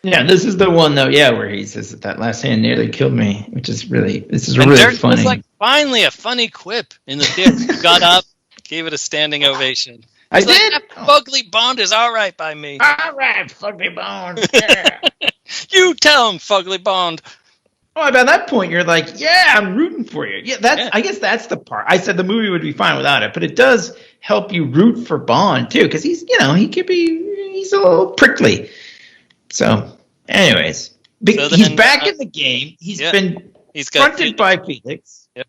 Yeah, this is the one though. Yeah, where he says that last hand nearly killed me, which is really Dirk funny. was like, finally a funny quip in the theater. He got up, gave it a standing ovation. I did. Like, Fugly Bond is all right by me. All right, Fugly Bond. Yeah. You tell him, Fugly Bond. Oh, by that point, you're like, yeah, I'm rooting for you. Yeah, I guess that's the part. I said the movie would be fine without it, but it does help you root for Bond too, because he's a little prickly. So, anyways, he's back in the game. He's fronted by Felix. Yep.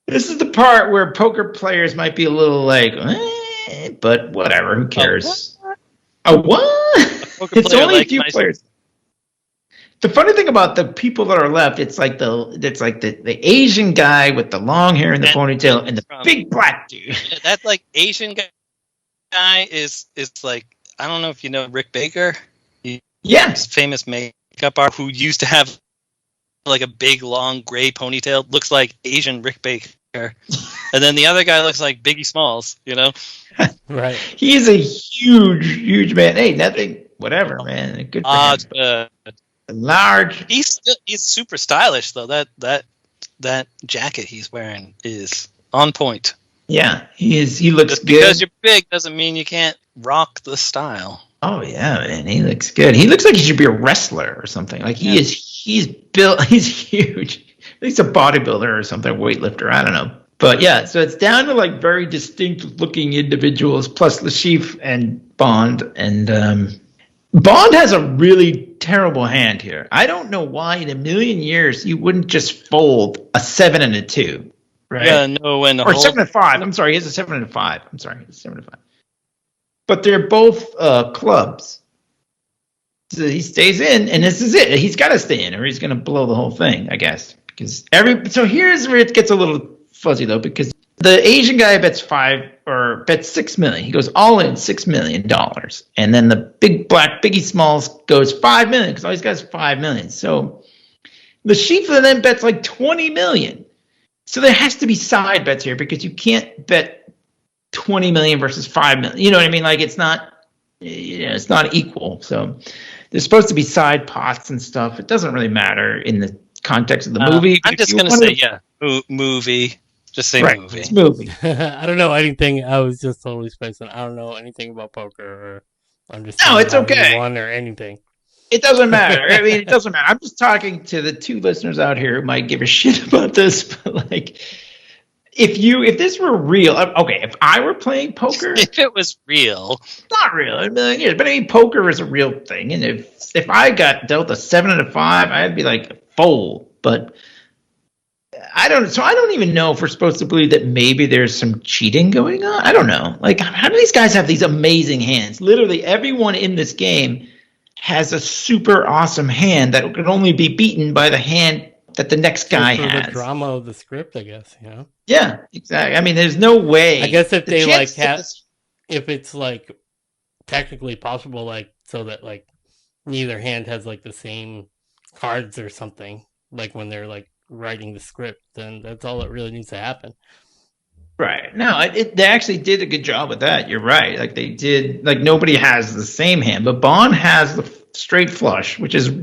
This is the part where poker players might be a little like, but whatever, who cares? A what? It's only a few players. The funny thing about the people that are left, it's like the Asian guy with the long hair and the ponytail and the big black dude. That like Asian guy is like, I don't know if you know Rick Baker. He's famous makeup artist who used to have like a big long gray ponytail. Looks like Asian Rick Baker. And then the other guy looks like Biggie Smalls, you know? Right. He is a huge man. Hey, nothing, whatever, man. Good for him. Large. He's super stylish though. That jacket he's wearing is on point. Yeah, he is. He looks Just good. Because you're big doesn't mean you can't rock the style. Oh yeah, man, he looks good. He looks like he should be a wrestler or something. Like he's built. He's huge. He's a bodybuilder or something, weightlifter. I don't know. But yeah, so it's down to like very distinct looking individuals plus Lashif and Bond. And Bond has a really terrible hand here. I don't know why in a million years you wouldn't just fold a 7 and a 2. Right? Yeah, no, when or 7 and 5. I'm sorry, he has a 7 and a 5. I'm sorry, he's 7 and 5. But they're both clubs. So he stays in, and this is it. He's got to stay in, or he's going to blow the whole thing, I guess. So here's where it gets a little fuzzy though, because the Asian guy bets 6 million. He goes all in $6 million, and then the big black Biggie Smalls goes 5 million because all these guys 5 million. So the Shifa then bets like 20 million. So there has to be side bets here because you can't bet 20 million versus 5 million. You know what I mean? Like it's not equal. So there's supposed to be side pots and stuff. It doesn't really matter in the context of the movie. I'm just going to say, movie. Just say movie. It's movie. I don't know anything. I was just totally spacing. I don't know anything about poker or understand. No, it's okay. One or anything. It doesn't matter. I mean, it doesn't matter. I'm just talking to the two listeners out here who might give a shit about this. But like, if this were real, okay, if I were playing poker, if it was real, not real in a million years, but I mean, poker is a real thing. And if I got dealt a 7 and a 5, I'd be like fold. But I don't even know if we're supposed to believe that maybe there's some cheating going on. I don't know. Like, how do these guys have these amazing hands? Literally everyone in this game has a super awesome hand that can only be beaten by the hand that the next guy has. The drama of the script, I guess, you know? Yeah, exactly. I mean, there's no way. I guess if they like have, if it's like technically possible, like so that like neither hand has like the same cards or something, like when they're like writing the script, then that's all that really needs to happen. Right. No, they actually did a good job with that. You're right. Like they did. Like nobody has the same hand, but Bond has the straight flush, which is,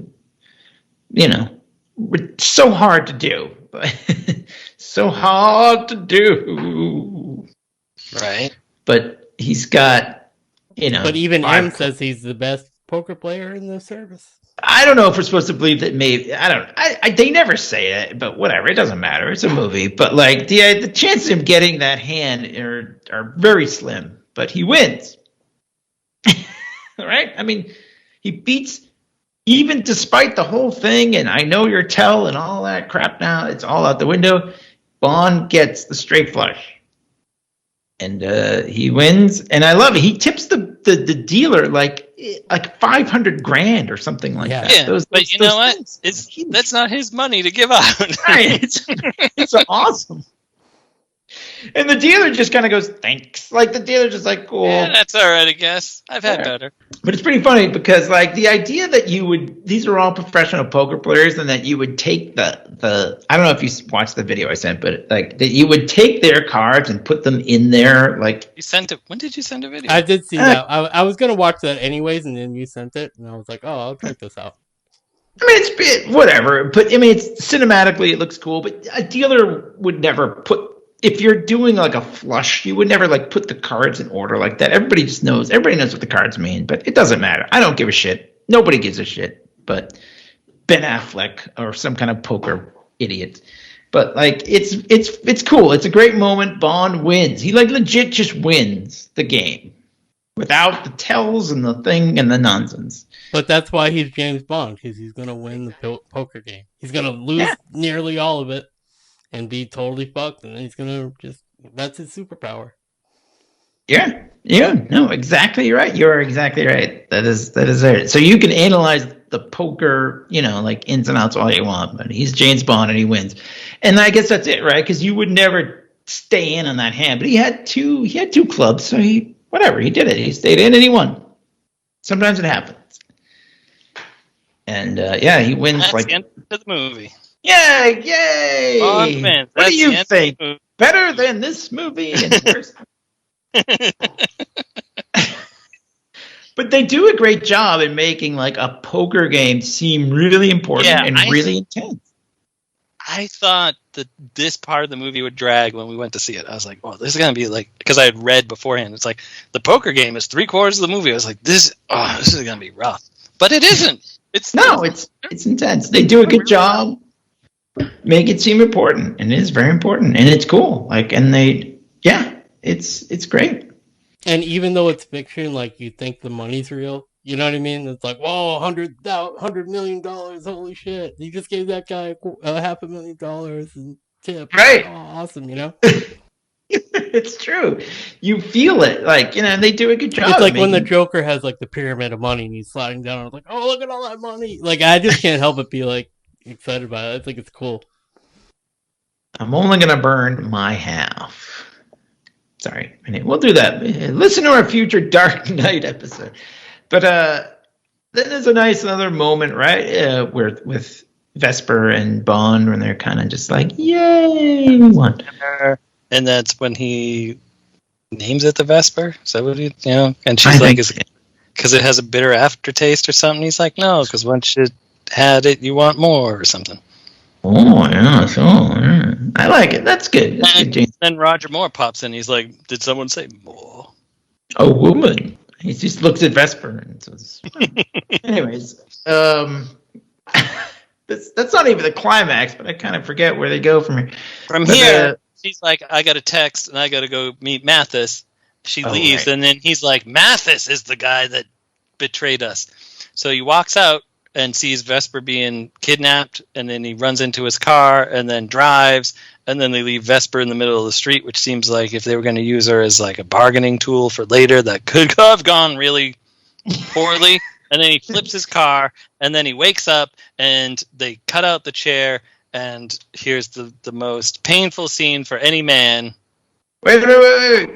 so hard to do. But so hard to do. Right. But he's got, But even M says he's the best poker player in the service. I don't know if we're supposed to believe that. Maybe I don't. They never say it, but whatever. It doesn't matter. It's a movie. But like the chances of him getting that hand are very slim. But he wins. Right? I mean, he beats even despite the whole thing. And I know your tell and all that crap. Now it's all out the window. Bond gets the straight flush, and he wins. And I love it. He tips the dealer like like $500,000 or something like that. Yeah, but you know what? That's not his money to give out. Right. It's awesome. And the dealer just kind of goes, thanks. Like, the dealer just like, cool. Yeah, that's all right, I guess. I've had better. But it's pretty funny because, like, the idea that these are all professional poker players, and that you would take the I don't know if you watched the video I sent, but, like, that you would take their cards and put them in there, like. You sent it. When did you send a video? I did see that. I was going to watch that anyways, and then you sent it, and I was like, oh, I'll check this out. I mean, it's whatever. But, I mean, it's cinematically, it looks cool, but a dealer would never put. If you're doing like a flush, you would never like put the cards in order like that. Everybody knows what the cards mean, but it doesn't matter. I don't give a shit. Nobody gives a shit. But Ben Affleck or some kind of poker idiot. But like it's cool. It's a great moment. Bond wins. He like legit just wins the game without the tells and the thing and the nonsense. But that's why he's James Bond, because he's gonna win the poker game. He's gonna lose nearly all of it. And be totally fucked, and then he's gonna that's his superpower. Yeah, no, exactly right. You're exactly right. That is it. So you can analyze the poker, like ins and outs all you want, but he's James Bond and he wins. And I guess that's it, right? Because you would never stay in on that hand, but he had two clubs, so he did it. He stayed in and he won. Sometimes it happens. And he wins. That's like the end of the movie. Yay! What do you think? Better than this movie and worse? But they do a great job in making like a poker game seem really important and really intense. I thought that this part of the movie would drag when we went to see it. I was like, "Oh, this is gonna be like," because I had read beforehand. It's like the poker game is 3/4 of the movie. I was like, "This is gonna be rough," but it isn't. It's intense. They do a good job. Make it seem important, and it is very important, and it's cool. Like, and it's great. And even though it's fiction, like you think the money's real, you know what I mean? It's like, whoa, $100 million, holy shit! You just gave that guy $500,000 in tip, right? Oh, awesome, It's true. You feel it, like they do a good job. It's like when the Joker has like the pyramid of money and he's sliding down. I was like, oh, look at all that money! Like I just can't help but be like. Excited about it. I think it's cool. I'm only gonna burn my half. Sorry, we'll do that. Listen to our future Dark Knight episode. But then there's another moment, right? Where with Vesper and Bond, when they're kind of just like, "Yay, we won!" And that's when he names it the Vesper. Is that what he? And she's like, "Is because it has a bitter aftertaste or something?" He's like, "No, because once you had it, you want more or something." Oh yeah, so I like it. That's good. That's good, James. Then Roger Moore pops in. He's like, "Did someone say more?" A woman. He just looks at Vesper and says, "Anyways, that's not even the climax, but I kind of forget where they go from here." From here, she's like, "I got a text and I got to go meet Mathis." She leaves, and then he's like, "Mathis is the guy that betrayed us." So he walks out and sees Vesper being kidnapped, and then he runs into his car and then drives, and then they leave Vesper in the middle of the street, which seems like if they were going to use her as like a bargaining tool for later, that could have gone really poorly. And then he flips his car, and then he wakes up, and they cut out the chair, and here's the most painful scene for any man. Wait.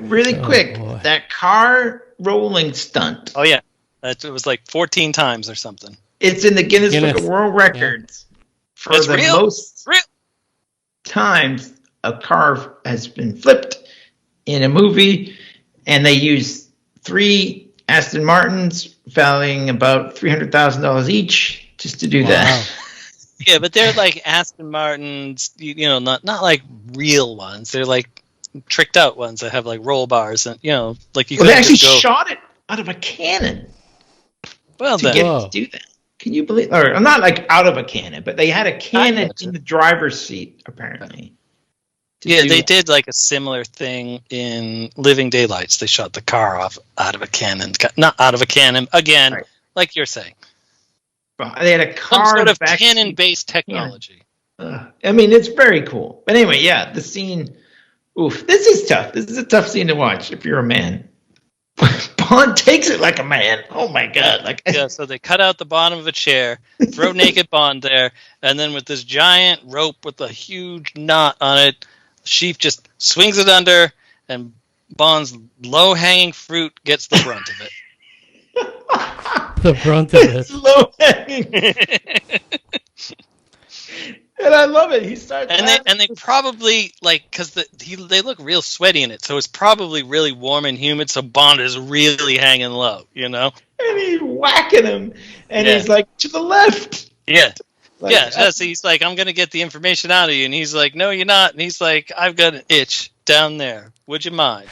Really quick. Boy. That car rolling stunt. Oh, yeah. It was like 14 times or something. It's in the Guinness Book of World Records for It's the real? most times a car has been flipped in a movie, and they use 3 Aston Martins valuing about $300,000 each just to do that. Yeah, but they're like Aston Martins, not like real ones. They're like tricked out ones that have like roll bars and like you. Well, they actually shot it out of a cannon. Well, to get it to do that. Can you believe? Or not like out of a cannon, but they had a cannon in the driver's seat apparently. Yeah, they did like a similar thing in Living Daylights. They shot the car off out of a cannon, not out of a cannon again, right. Like you're saying. Well, they had a car, some sort of cannon-based technology. I mean, it's very cool. But anyway, yeah, the scene. Oof, this is tough. This is a tough scene to watch if you're a man. Bond takes it like a man. Oh my god! Like yeah, so they cut out the bottom of a chair, throw naked Bond there, and then with this giant rope with a huge knot on it, Sheaf just swings it under, and Bond's low-hanging fruit gets the brunt of it. The brunt of it. It's low-hanging. And I love it. He starts, and they probably because they look real sweaty in it, so it's probably really warm and humid. So Bond is really hanging low, And he's whacking him, and he's like to the left. Yeah, so he's like, I'm gonna get the information out of you, and he's like, no, you're not. And he's like, I've got an itch down there. Would you mind?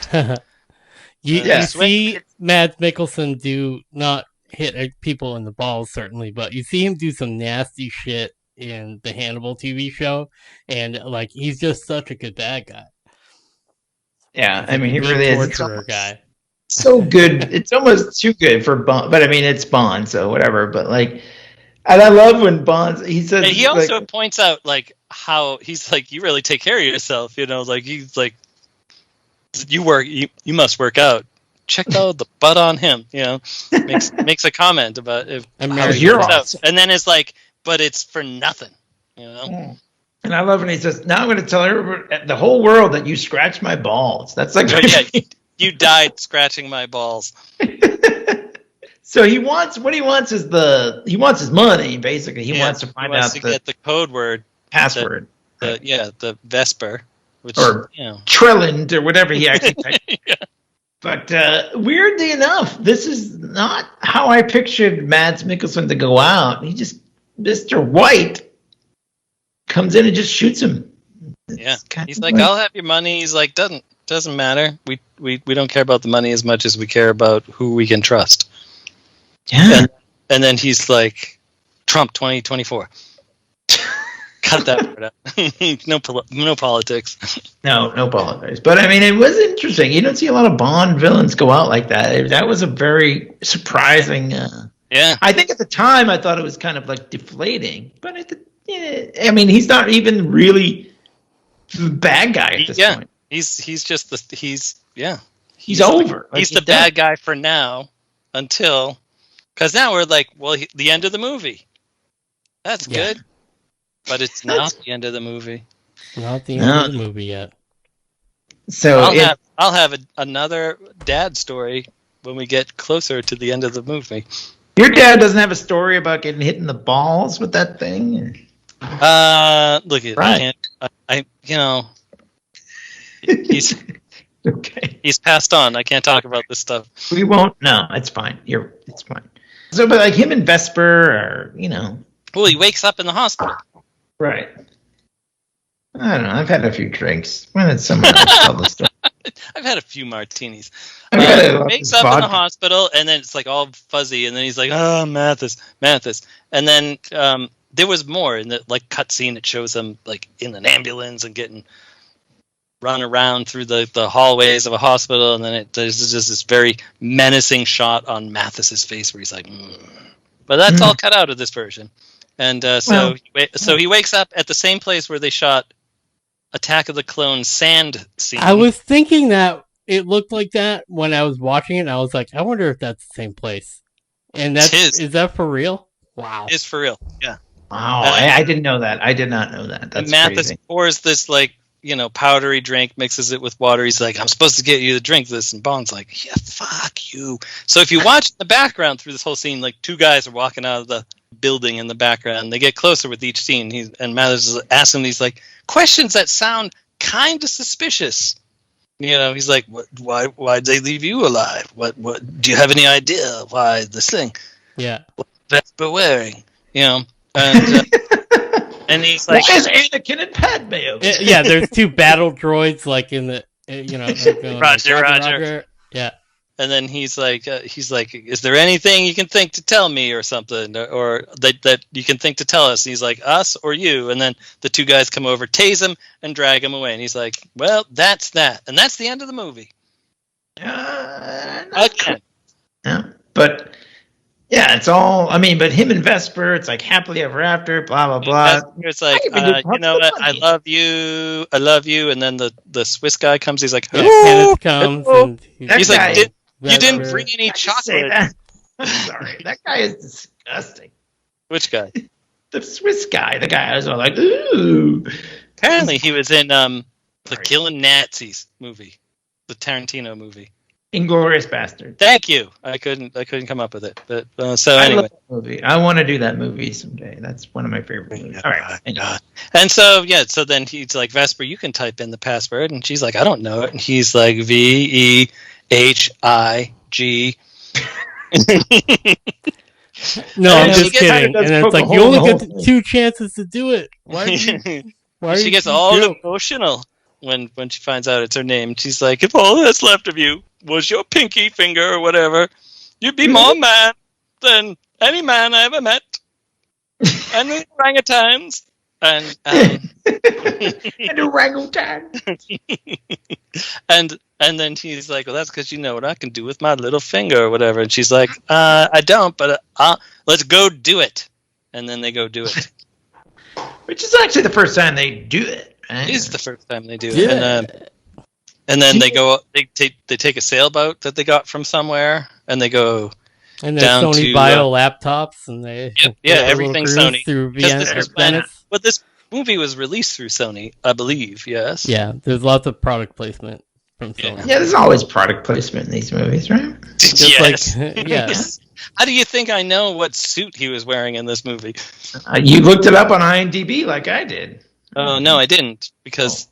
You see Mads Mikkelsen do not hit people in the balls certainly, but you see him do some nasty shit in the Hannibal TV show, and he's just such a good bad guy. Yeah, I mean, he really is. Torturer guy. So good. It's almost too good for Bond, but I mean, it's Bond, so whatever. But and I love when Bond. He says he also points out how he's like, you really take care of yourself, he's like, you must work out. Check out the butt on him, makes a comment about if you're awesome. And then it's like, but it's for nothing, And I love when he says, now I'm going to tell the whole world that you scratched my balls. That's like, you died scratching my balls. So what he wants is his money, basically. He wants to find out get the code word. Password. The Vesper. Which, or Trelland or whatever he actually typed. But weirdly enough, this is not how I pictured Mads Mikkelsen to go out. Mr. White comes in and just shoots him. He's like, I'll have your money. He's like, doesn't matter. We don't care about the money as much as we care about who we can trust. Yeah. And then he's like, Trump 2024. Cut that part out. No politics. No politics. But I mean, it was interesting. You don't see a lot of Bond villains go out like that. That was a very surprising. I think at the time I thought it was kind of deflating. But I mean, he's not even really the bad guy at this point. He's just he's over. He's the bad guy for now until, because now we're like, well, the end of the movie. That's good. But it's not the end of the movie. Not the end of the movie yet. So I'll have another dad story when we get closer to the end of the movie. Your dad doesn't have a story about getting hit in the balls with that thing? Look at right. He's okay. He's passed on. I can't talk about this stuff. We won't. No, it's fine. It's fine. So, but him and Vesper are, Well, he wakes up in the hospital. Right. I don't know. I've had a few drinks. When did someone else tell the story? I've had a few martinis. He wakes up in the hospital, and then it's all fuzzy, and then he's like, "Oh, Mathis," and then there was more in the cutscene. It shows him in an ambulance and getting run around through the hallways of a hospital, and then there's just this very menacing shot on Mathis's face where he's like, But that's all cut out of this version. And so he wakes up at the same place where they shot Attack of the Clones sand scene. I was thinking that it looked like that when I was watching it, and I was like, I wonder if that's the same place. And is that for real? Wow. It's for real, yeah. Wow, I didn't know that. I did not know that. That's Mathis crazy. pours this powdery drink, mixes it with water. He's like, I'm supposed to get you to drink this. And Bond's like, yeah, fuck you. So if you watch the background through this whole scene, two guys are walking out of the building in the background. They get closer with each scene. And Mathis is asking these questions that sound kind of suspicious. He's like, why'd they leave you alive? What do you have any idea why this thing? Yeah. What's Vesper wearing? And and he's like, why is Anakin and Padme? Yeah, there's two battle droids in the Roger. Yeah. And then he's like, is there anything you can think to tell me or something, or that you can think to tell us? And he's like, us or you? And then the two guys come over, tase him, and drag him away. And he's like, well, that's that, and that's the end of the movie. Okay. Yeah, but yeah, it's all. I mean, but him and Vesper, it's happily ever after. Blah blah blah. It's like, you know what? I love you. And then the Swiss guy comes. He's like, Kenneth comes, and he's like, You didn't Vesper. bring any I just say chocolate. that. I'm sorry. That guy is disgusting. Which guy? The Swiss guy. The guy I was all like, ooh. Apparently, he was in the Sorry. Killing Nazis movie, the Tarantino movie. Inglourious Bastard. Thank you. I couldn't come up with it. But so I anyway. love that movie. I want to do that movie someday. That's one of my favorite movies. All right. Anyway. And so so then he's like, Vesper, you can type in the password, and she's like, I don't know it, and he's like, VEHIG. No, I'm And just she kidding. does And it's poke a like, hole you in only the get whole thing. 2 chances to do it. Why are She you gets so all guilt? emotional when she finds out it's her name. She's like, if all that's left of you was your pinky finger or whatever, you'd be more man than any man I ever met. And the orangutans. And An orangutan. and then she's like, well, that's because you know what I can do with my little finger or whatever. And she's like, I don't, but let's go do it. And then they go do it. Which is actually the first time they do it. Right? It is the first time they do it. Yeah. And then they go. They take a sailboat that they got from somewhere, and they go. And then down Sony to, Bio laptops, and they Yep, get a little everything's cruise Sony. through 'Cause Vienna, this was Venice. But this movie was released through Sony, I believe. Yes. Yeah, there's lots of product placement from Sony. Yeah, there's always product placement in these movies, right? Just Yes. like, yeah. How do you think I know what suit he was wearing in this movie? You looked it up on IMDb like I did. Oh no, I didn't because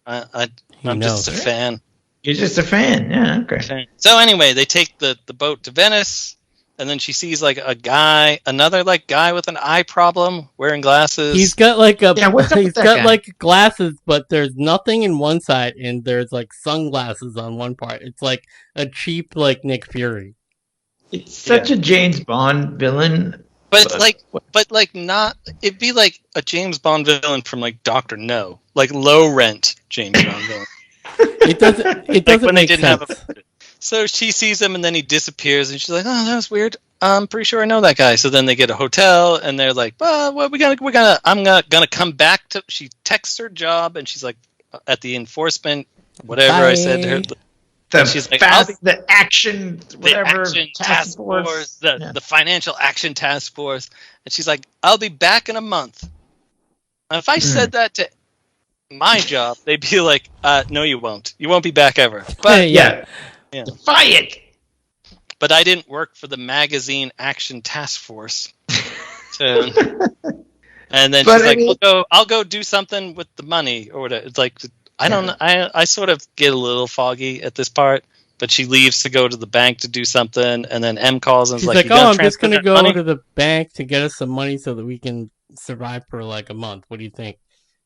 I'm knows, just a right? fan. You're just a fan. Yeah, okay. So anyway, they take the boat to Venice, and then she sees like another guy with an eye problem, wearing glasses. He's got like what's up with he's that got guy? like glasses, but there's nothing in one side, and there's like sunglasses on one part. It's like a cheap like Nick Fury. It's such a James Bond villain. but not. It'd be like a James Bond villain from like Doctor No, like low rent James Bond villain. It doesn't. It doesn't when they make didn't sense. have a budget. So she sees him and then he disappears and she's like, "Oh, that was weird. I'm pretty sure I know that guy." So then they get a hotel and they're like, "Well, I'm gonna come back to." She texts her job and she's like, at the enforcement, whatever Bye. I said to her. The she's like, the action, whatever, the action task force, Yeah. the financial action task force, and she's like, "I'll be back in a month." Now, if I said that to my job, they'd be like, "No, you won't. You won't be back ever." But Yeah. Yeah. Defy it. but I didn't work for the magazine action task force. So, and then But she's I like, mean- I'll go do something with the money or whatever. It's like, I don't know. I sort of get a little foggy at this part, but she leaves to go to the bank to do something. And then M calls and is She's like, like, "You "Oh, gotta I'm just transfer gonna that go money?" to the bank to get us some money so that we can survive for like a month. What do you think?"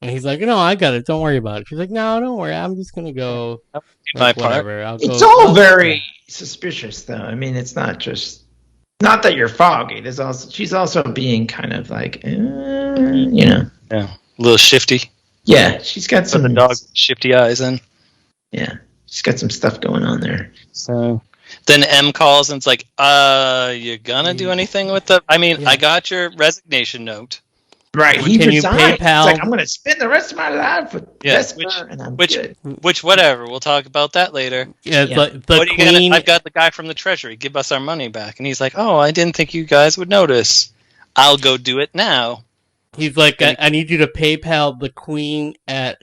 And he's like, "No, I got it. Don't worry about it." She's like, "No, don't worry. I'm just gonna go. my Like, part. whatever. I'll It's go, all I'll- very suspicious, though. I mean, it's not that you're foggy. She's also being kind of like, Yeah, a little shifty. Yeah, she's got Put some the dog with shifty eyes in. Yeah, she's got some stuff going on there. So then M calls and it's like, you gonna do anything with the? I mean, Yeah. I got your resignation note. Right, he Can you resigned. PayPal- It's like, I'm going to spend the rest of my life with Yeah, Vesper, and I'm which- good. Which, whatever, we'll talk about that later. Yeah, it's Yeah. like the What are you gonna? queen. I've got the guy from the treasury. Give us our money back. And he's like, "Oh, I didn't think you guys would notice. I'll go do it now." He's like, I need you to PayPal the queen at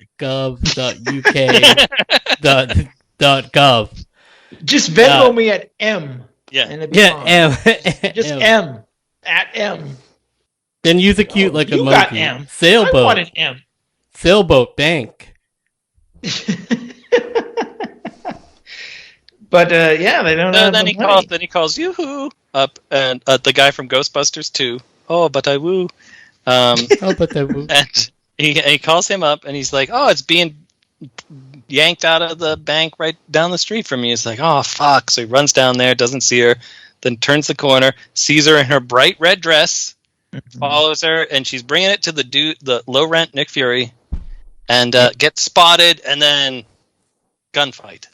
gov.uk.gov. Just Venmo me at M. Yeah. And it'd be Yeah, fine. M. Just M. At M. Then use a cute like You got emoji. M. I Sailboat. want an M. Sailboat bank. But yeah, they don't So have then the he money. calls. Then he calls Yoo-hoo up, and the guy from Ghostbusters 2. Oh, but I woo. Oh, but the And he calls him up, and he's like, "Oh, it's being yanked out of the bank right down the street from me." He's like, "Oh, fuck." So he runs down there, doesn't see her, then turns the corner, sees her in her bright red dress, follows her, and she's bringing it to the low rent Nick Fury, and gets spotted, and then gunfight.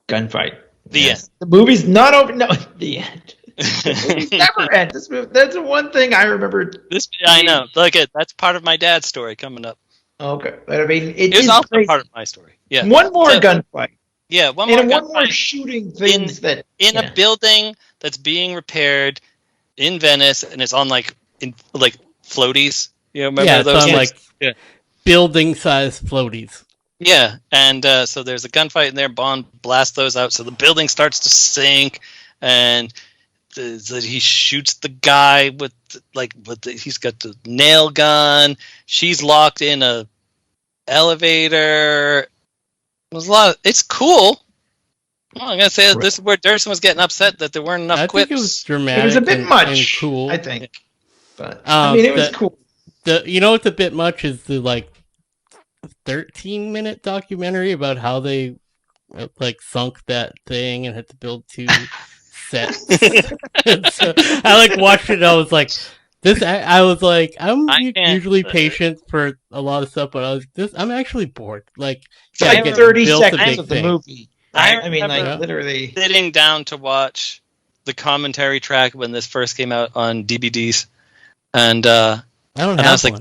Gunfight. The end. The movie's not over. No, the end. The movie's never end. This movie. That's the one thing I remember. I know. Look at that's part of my dad's story coming up. Okay, but I mean, It was also part of my story. Yeah. One more So- gunfight. Yeah, one and more one more shooting things in a building that's being repaired in Venice, and it's on like floaties. You remember those? It's on building-sized floaties. Yeah, and so there's a gunfight in there. Bond blasts those out, so the building starts to sink, and he shoots the guy with he's got the nail gun. She's locked in a elevator. There's a lot. It's cool. I'm gonna say that this is where Durson was getting upset that there weren't enough quips. I think it was dramatic. It was a bit much, and cool. I think, but I mean, it was cool. You know what's a bit much is the 13-minute documentary about how they sunk that thing and had to build 2 sets. So I watched it and I was like, I'm usually patient for a lot of stuff, but I'm actually bored. It's 30 seconds of the movie. I mean, literally sitting down to watch the commentary track when this first came out on DVDs, and I was like,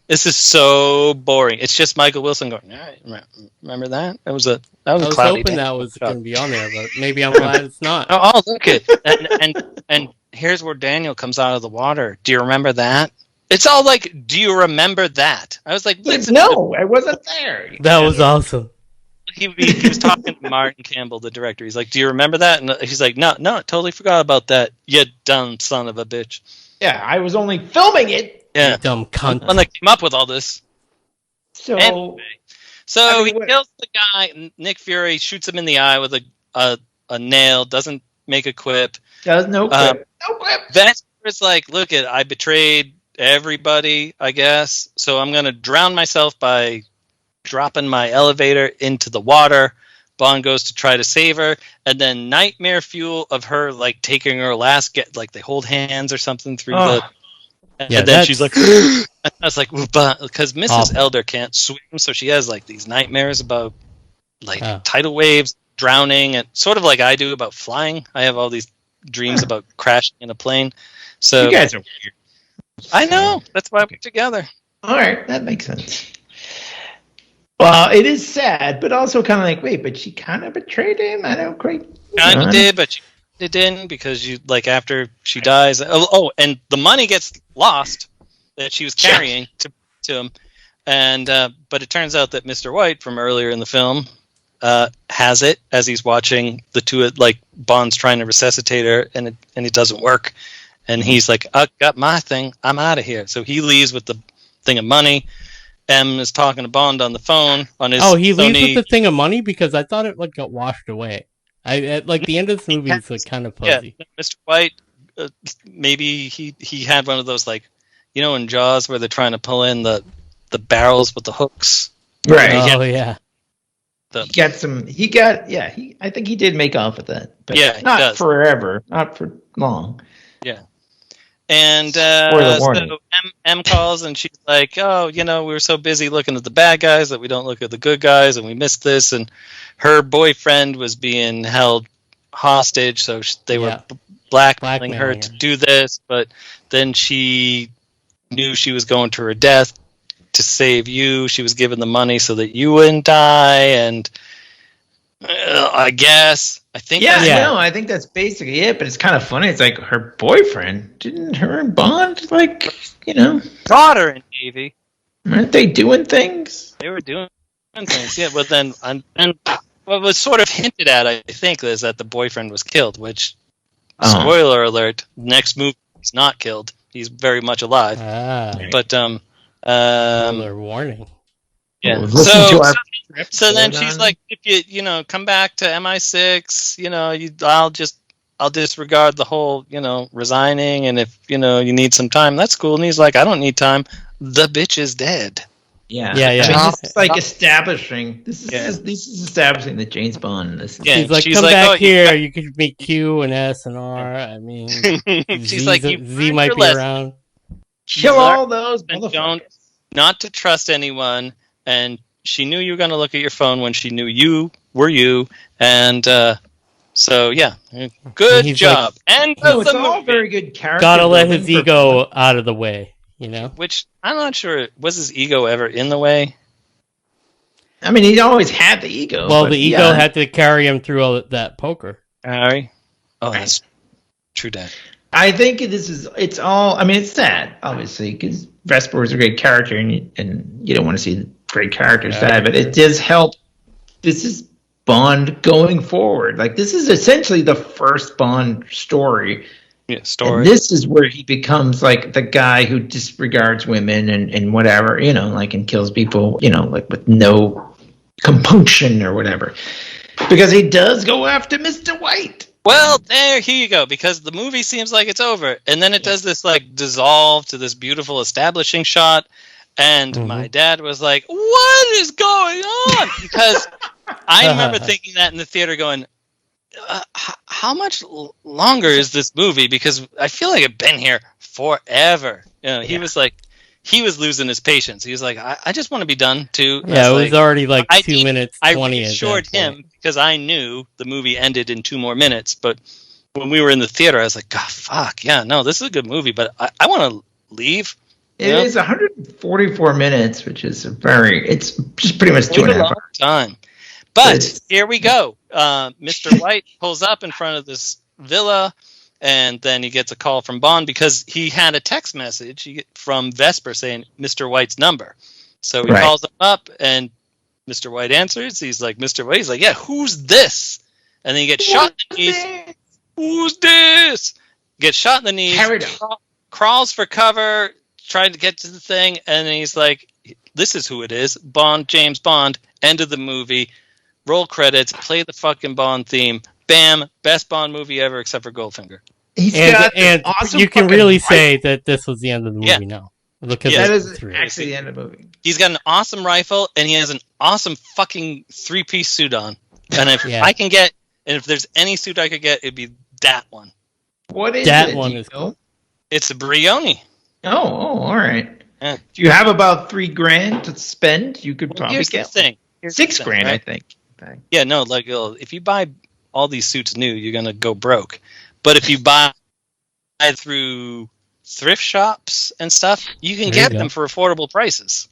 this is so boring. It's just Michael Wilson going, all right, remember that? That was a cloudy day. I was hoping that was going to be on there, but maybe I'm glad it's not. Oh, look it. And here's where Daniel comes out of the water. Do you remember that? It's all like, do you remember that? I was like, no, I wasn't there. That was awesome. He was talking to Martin Campbell, the director. He's like, do you remember that? And he's like, no, I totally forgot about that, you dumb son of a bitch. Yeah, I was only filming it. Yeah, dumb cunt. When they came up with all this. So, anyway, he kills the guy. Nick Fury shoots him in the eye with a nail. Doesn't make a quip. Does no quip. No quip. Vesper's like, look it, I betrayed everybody, I guess. So I'm gonna drown myself by dropping my elevator into the water. Bond goes to try to save her, and then nightmare fuel of her taking her last they hold hands or something through the. And then she's like, I was like, because Mrs. Elder can't swim, so she has these nightmares about tidal waves, drowning, and sort of like I do about flying. I have all these dreams about crashing in a plane. So you guys are weird. I know. That's why we're together. All right, that makes sense. Well, it is sad, but also kind of wait, but she kind of betrayed him. I don't quite. Kind of did, but she didn't because you after she dies. And the money gets lost that she was carrying to him, and but it turns out that Mr. White from earlier in the film has it as he's watching the two Bond's trying to resuscitate her, and it doesn't work, and he's like, I got my thing, I'm out of here. So he leaves with the thing of money. M is talking to Bond on the phone on his. Oh, he leaves with the thing of money because I thought it got washed away. At the end of this movie is kind of fuzzy. Yeah, Mr. White, maybe he had one of those in Jaws where they're trying to pull in the barrels with the hooks. Right. Yeah. I think he did make off with that. But not forever, not for long. Yeah. And so M calls and she's like, oh, we were so busy looking at the bad guys that we don't look at the good guys, and we missed this. And her boyfriend was being held hostage, so they were blackmailing her to do this. But then she knew she was going to her death to save you. She was given the money so that you wouldn't die. And I think that's basically it. But it's kind of funny. It's like her boyfriend, didn't her and Bond got her in Navy? Aren't they doing things? They were doing things. Yeah, but then and what was sort of hinted at, I think, is that the boyfriend was killed. Which spoiler alert: next movie he's not killed. He's very much alive. But spoiler warning. Yeah. So then she's like, if you come back to MI6, I'll disregard the whole, resigning, and if you need some time, that's cool. And he's like, I don't need time. The bitch is dead. Yeah. I mean, this is establishing. This is establishing that James Bond. She's like, come back here. You could meet Q and S and R. I mean, she's like, Z might be around. Kill all those motherfuckers. Not to trust anyone, and she knew you were going to look at your phone when she knew you were you, and so good job. And it's all very good character. Gotta let his ego out of the way, Which I'm not sure, was his ego ever in the way? I mean, he always had the ego. Well, the ego had to carry him through all that poker. Harry? Oh, that's true, Dad. I think it's all, I mean, it's sad, obviously, because Vesper was a great character, and you don't want to see great characters die, but it does help. This is Bond going forward. Like, this is essentially the first Bond story. Yeah, story. And this is where he becomes, like, the guy who disregards women and whatever, like, and kills people, like, with no compunction or whatever. Because he does go after Mr. White. Well, here you go, because the movie seems like it's over, and then it does this, like, dissolve to this beautiful establishing shot, and my dad was like, what is going on? Because I remember thinking that in the theater going, how much longer is this movie? Because I feel like I've been here forever. He was like, he was losing his patience. He was like, I just want to be done, too. Yeah, it was already like 2 minutes 20. I reassured him because I knew the movie ended in 2 more minutes. But when we were in the theater, I was like, God, fuck, yeah, no, this is a good movie, but I want to leave. It is 144 minutes, which is it's just pretty much 2.5 hours. Time. But here we go. Mr. White pulls up in front of this villa, and then he gets a call from Bond because he had a text message from Vesper saying Mr. White's number. So he calls him up, and Mr. White answers. He's like, Mr. White? He's like, yeah, who's this? And then he gets shot in the knees. Who's this? Gets shot in the knees, crawls for cover, trying to get to the thing, and then he's like, this is who it is. Bond, James Bond, end of the movie. Roll credits, play the fucking Bond theme. Bam, best Bond movie ever except for Goldfinger. And awesome, you can really say that this was the end of the movie now. Because that is actually the end of the movie. He's got an awesome rifle, and he has an awesome fucking 3-piece suit on. And if I can get, and if there's any suit I could get, it'd be that one. What is that it? One is cool. It's a Brioni. Oh, all right. Yeah. Do you have about $3,000 to spend? You could probably get $6,000, I think. Yeah, no, like if you buy all these suits new, you're gonna go broke. But if you buy through thrift shops and stuff, you can get them for affordable prices.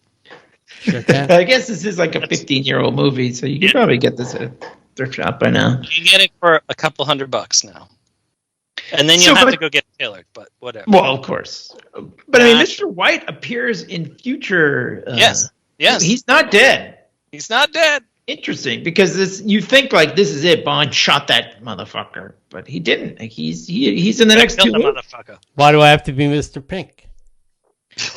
Sure can. I guess this is like a 15-year-old movie, so you can probably get this at a thrift shop by now. You can get it for a couple $100 now. And then you'll have to go get it tailored, but whatever. Well, of course. But I mean, Mr. White appears in future. Yes. He's not dead. He's not dead. Interesting, because you think like this is it. Bond shot that motherfucker, but he didn't. Like, he's in the next 2 movies. Motherfucker. Why do I have to be Mr. Pink?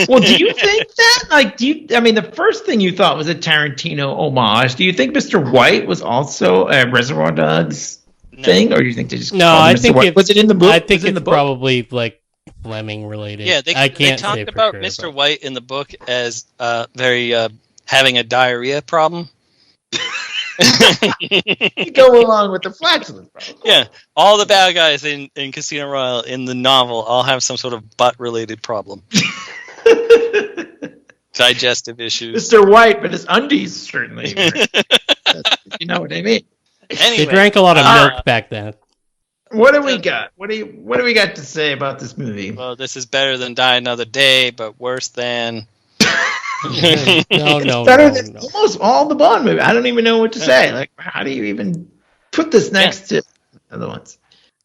Well, do you think that? Like, I mean, the first thing you thought was a Tarantino homage. Do you think Mr. White was also a Reservoir Dogs thing, or do you think they just I think White? Was it in the book? I think it's probably like Fleming related. Yeah, they talked about sure, Mr. White in the book as very having a diarrhea problem. You go along with the flatulence problem. Yeah, all the bad guys in Casino Royale in the novel all have some sort of butt-related problem. Digestive issues. Mr. White, but his undies certainly were. You know what I mean? Anyway, they drank a lot of milk back then. What do we got? What do we got to say about this movie? Well, this is better than Die Another Day, but worse than. No. Better than almost all the Bond movies. I don't even know what to say. Like, how do you even put this next to other ones?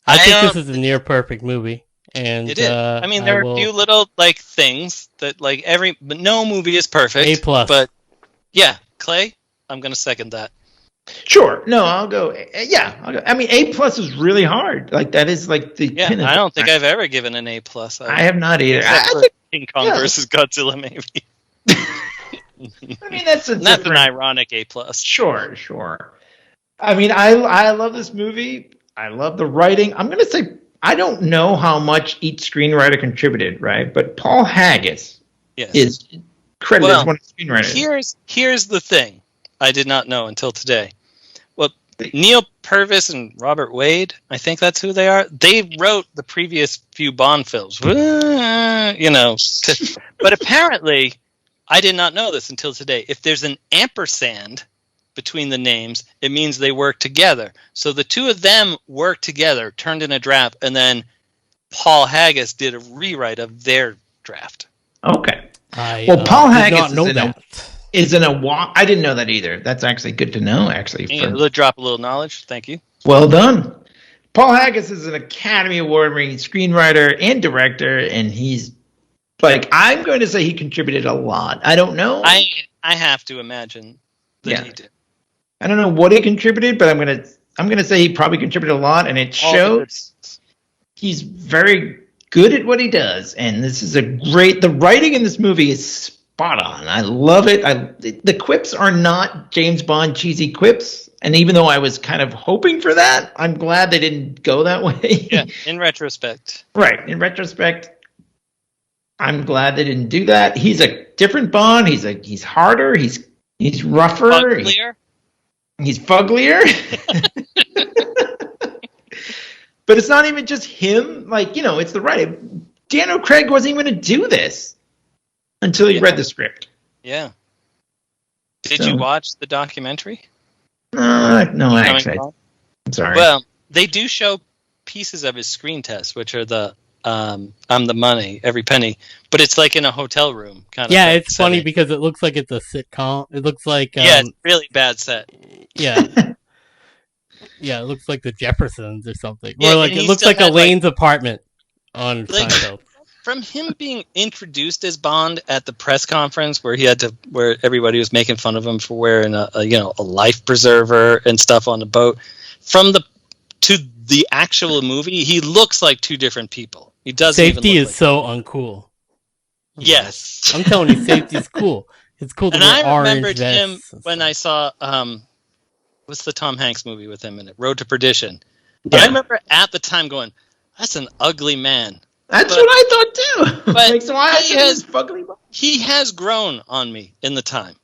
I think this is a near perfect movie, and it is. I mean, there are a few little like things that like but no movie is perfect. A+. But yeah, Clay, I'm gonna second that. Sure. No, I'll go. Yeah, I'll go. I mean, A+ is really hard. Like that is like the. Yeah, I don't think I've ever given an A+. I have not either. King Kong versus Godzilla, maybe. I mean, that's an ironic A+. Sure. I mean, I love this movie. I love the writing. I'm gonna say I don't know how much each screenwriter contributed, right? But Paul Haggis is credited as one of the screenwriters. Here's the thing. I did not know until today. Well, Neil Purvis and Robert Wade, I think that's who they are. They wrote the previous few Bond films. But apparently, I did not know this until today. If there's an ampersand between the names, it means they work together. So the two of them worked together, turned in a draft, and then Paul Haggis did a rewrite of their draft. Okay. Paul Haggis did not know that. isn't a walk. I didn't know that either. That's actually good to know. Actually, drop a little knowledge. Thank you. Well done. Paul Haggis is an Academy Award-winning screenwriter and director, and he's like, I'm going to say he contributed a lot. I don't know. I have to imagine that he did. I don't know what he contributed, but I'm gonna say he probably contributed a lot, and it shows he's very good at what he does. And this is the writing in this movie is spot on. I love it. The quips are not James Bond cheesy quips, and even though I was kind of hoping for that, I'm glad they didn't go that way. Yeah, in retrospect. Right, in retrospect, I'm glad they didn't do that. He's a different Bond. He's harder. He's rougher. Fugglier. He's fugglier. But it's not even just him. Like, it's the writing. Daniel Craig wasn't even going to do this until he read the script. Yeah. Did you watch the documentary? No, actually. I'm sorry. Well, they do show pieces of his screen test, which are the I'm the money, every penny. But it's like in a hotel room kind of. Yeah, it's funny because it looks like it's a sitcom. It looks like it's really bad set. Yeah. Yeah, it looks like the Jeffersons or something. Yeah, or like it looks like Elaine's apartment on Seinfeld. From him being introduced as Bond at the press conference where where everybody was making fun of him for wearing a life preserver and stuff on the boat, to the actual movie, he looks like two different people. He doesn't. Safety is so uncool. Yes, I'm telling you, safety is cool. It's cool to wear orange remembered vests. him when I saw what's the Tom Hanks movie with him in it? Road to Perdition. But I remember at the time going, "That's an ugly man." That's what I thought too. But so he has grown on me in that time.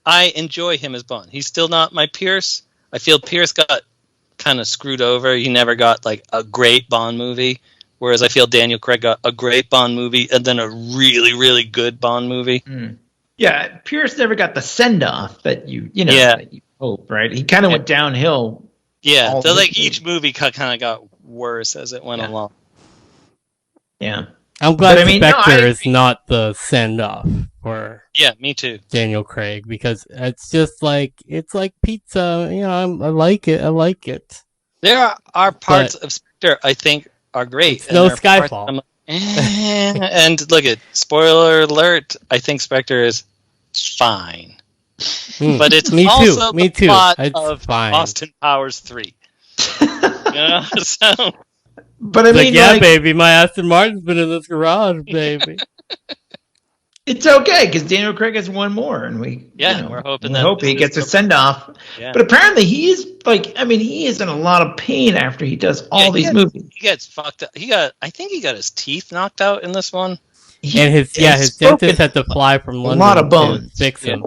I enjoy him as Bond. He's still not my Pierce. I feel Pierce got kind of screwed over. He never got like a great Bond movie, whereas I feel Daniel Craig got a great Bond movie and then a really, really good Bond movie. Yeah, Pierce never got the send off that you hope, right? He kind of went downhill. Yeah, so like each movie kind of got worse as it went along. Yeah, I'm glad Spectre is not the send off for. Yeah, me too. Daniel Craig, because it's like pizza. I like it. I like it. There are parts of Spectre I think are great. It's no Skyfall. And look at spoiler alert. I think Spectre is fine, but it's also the plot of Austin Powers 3. So. But I mean, baby, my Aston Martin's been in this garage, baby. It's okay because Daniel Craig has one more, and we're hoping he gets a send off. Yeah. But apparently, he is he is in a lot of pain after he does all these movies. He gets fucked up. I think he got his teeth knocked out in this one. And his dentist had to fly from London. A lot of bones to fix him.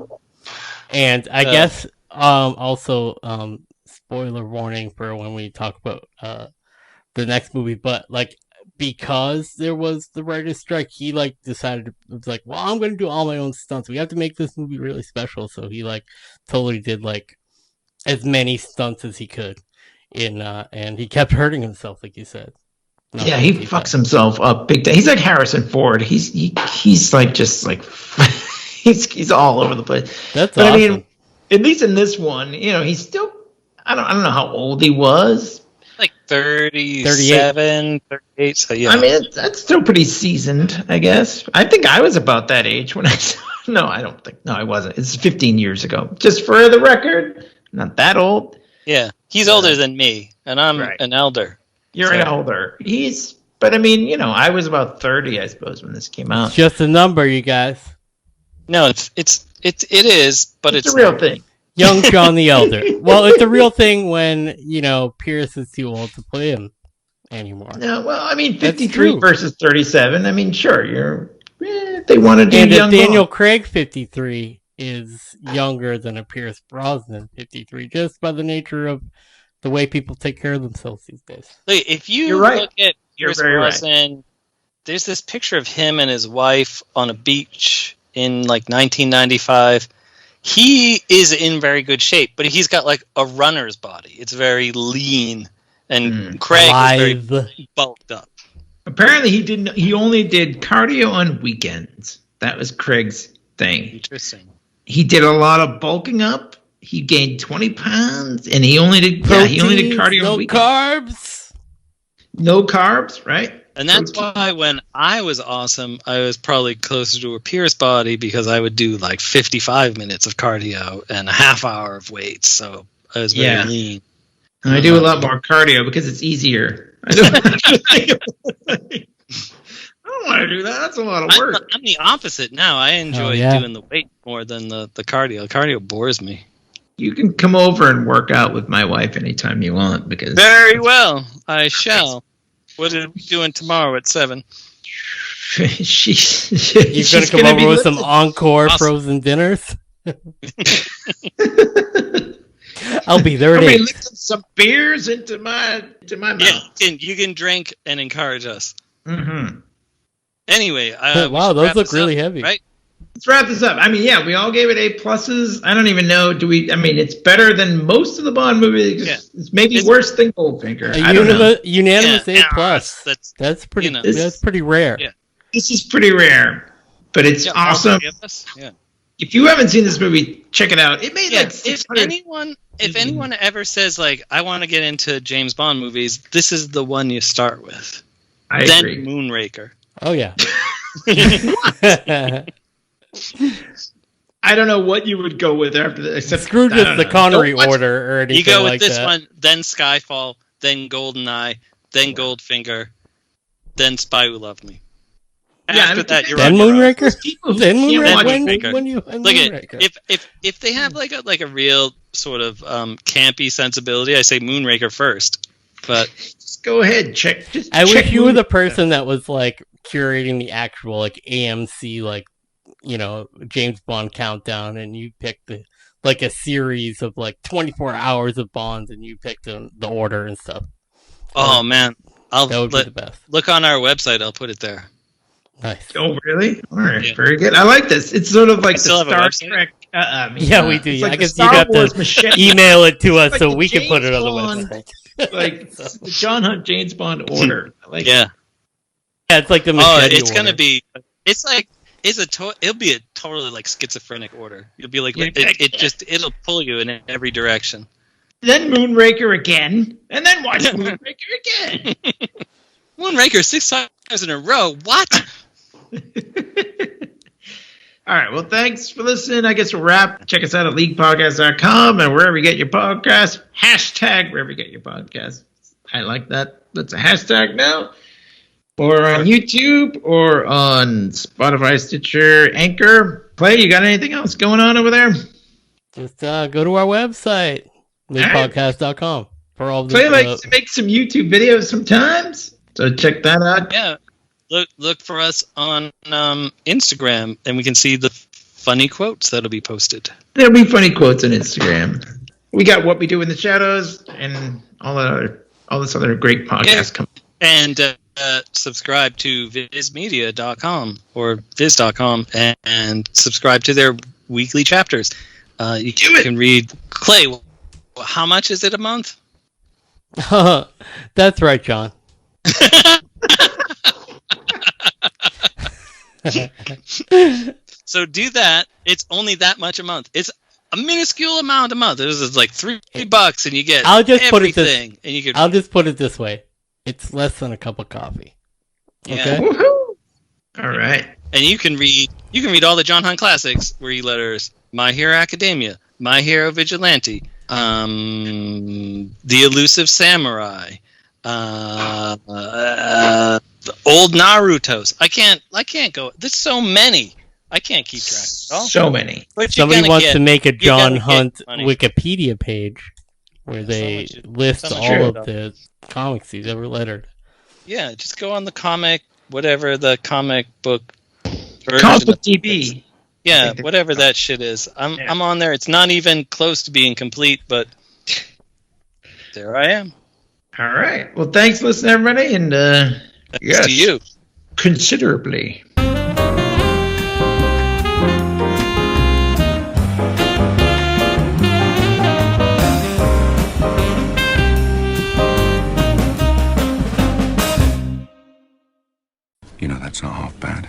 And I guess also spoiler warning for when we talk about the next movie, but because there was the writer's strike, he decided I'm going to do all my own stunts. We have to make this movie really special, so he totally did as many stunts as he could, and he kept hurting himself, like you said. He fucks himself up big time. He's like Harrison Ford. He's he's all over the place. That's awesome. I mean, at least in this one, he's still. I don't know how old he was. 37, 38. So yeah. I mean, that's still pretty seasoned, I guess. I think I was about that age when I saw. No, I don't think. No, I wasn't. It's 15 years ago. Just for the record, not that old. Yeah, he's older than me, and I'm an elder. You're an elder. But I mean, I was about 30, I suppose, when this came out. It's just a number, you guys. No, it is, but it's a real thing. Young John the Elder. Well, it's a real thing when, Pierce is too old to play him anymore. No, well, I mean, 53 versus 37. I mean, sure, they want to do young. And Daniel Craig 53 is younger than a Pierce Brosnan 53, just by the nature of the way people take care of themselves these days. Look, if you look at Pierce Brosnan, there's this picture of him and his wife on a beach in 1995. He is in very good shape, but he's got a runner's body. It's very lean, and Craig is very bulked up. Apparently, he only did cardio on weekends. That was Craig's thing. Interesting. He did a lot of bulking up. He gained 20 pounds, and he only did cardio. No carbs. No carbs, right? And that's why when I was awesome, I was probably closer to a Pierce body because I would do like 55 minutes of cardio and a half hour of weights. So I was very lean. And I do a lot more cardio because it's easier. I don't want to do that. That's a lot of work. I'm the opposite now. I enjoy doing the weight more than the cardio. The cardio bores me. You can come over and work out with my wife anytime you want. Because very well, I shall. What are we doing tomorrow at 7? You're going to come over with some encore frozen dinners? I'll be there at 8. Lifting some beers into my mouth. Yeah, you can drink and encourage us. Mm-hmm. Anyway, wow, those look really heavy. Right? Let's wrap this up. I mean, yeah, we all gave it A+. I don't even know. It's better than most of the Bond movies. Yeah. It's maybe worse than Goldfinger. Unanimous A+. That's pretty. That's pretty rare. Yeah. This is pretty rare, but it's awesome. Yeah. If you haven't seen this movie, check it out. It made like 600. If anyone ever says like, I want to get into James Bond movies, this is the one you start with. I agree. Moonraker. Oh yeah. I don't know what you would go with after that. Except screw just the Connery order or anything. You go with like this that. one, then Skyfall, then GoldenEye, then Goldfinger, then Spy Who Loved Me. After that, you're then Moonraker. Then Moonraker. When you look at if they have like a real sort of campy sensibility, I say Moonraker first. But just go ahead, check. I wish you were the person that was like curating the actual like AMC James Bond countdown, and you picked a series of like 24 hours of Bonds, and you picked the order and stuff. Oh man, that would be the best. Look on our website. I'll put it there. Nice. Oh really? All right, very good. I like this. It's sort of like the Star Trek. Yeah, we do. Like I guess you got to email it to us so we can put it on the website. Like the John Hunt James Bond order. Yeah, it's like the machete it's order. Gonna be. It's like it'll be a totally like schizophrenic order. You'll be like it'll pull you in every direction. Then Moonraker again, and then watch Moonraker again. Moonraker 6 times in a row. What? All right. Well, thanks for listening. I guess we'll wrap. Check us out at LeaguePodcast.com and wherever you get your podcast. Hashtag wherever you get your podcast. I like that. That's a hashtag now. Or on YouTube or on Spotify, Stitcher, Anchor. Clay, you got anything else going on over there? Just go to our website, LeaguePodcast.com. For all Clay likes to make some YouTube videos sometimes. So check that out. Yeah. Look for us on Instagram, and we can see the funny quotes that'll be posted. There'll be funny quotes on Instagram. We got What We Do in the Shadows and all this other great podcast coming. And subscribe to vismedia.com or viz.com and subscribe to their weekly chapters. You can read. Clay, how much is it a month? That's right, John. So do that. It's only that much a month. It's a minuscule amount a month. This is like $3 and you get everything. I'll just put it this way. It's less than a cup of coffee. Yeah. Okay? Woohoo! All right. And you can read all the John Hunt classics where he letters My Hero Academia, My Hero Vigilante, The Elusive Samurai, the old Naruto's. I can't go. There's so many. I can't keep track of it all. So many. But somebody wants to make a John Hunt Wikipedia page where they list all of the comics he's ever lettered. Yeah, just go on the comic, whatever the comic book version. Comic book TV. Yeah, whatever that shit is. I'm on there. It's not even close to being complete, but there I am. All right. Well, thanks for listening, everybody, and thanks to you. Considerably. You know, that's not half bad.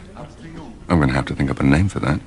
I'm going to have to think up a name for that.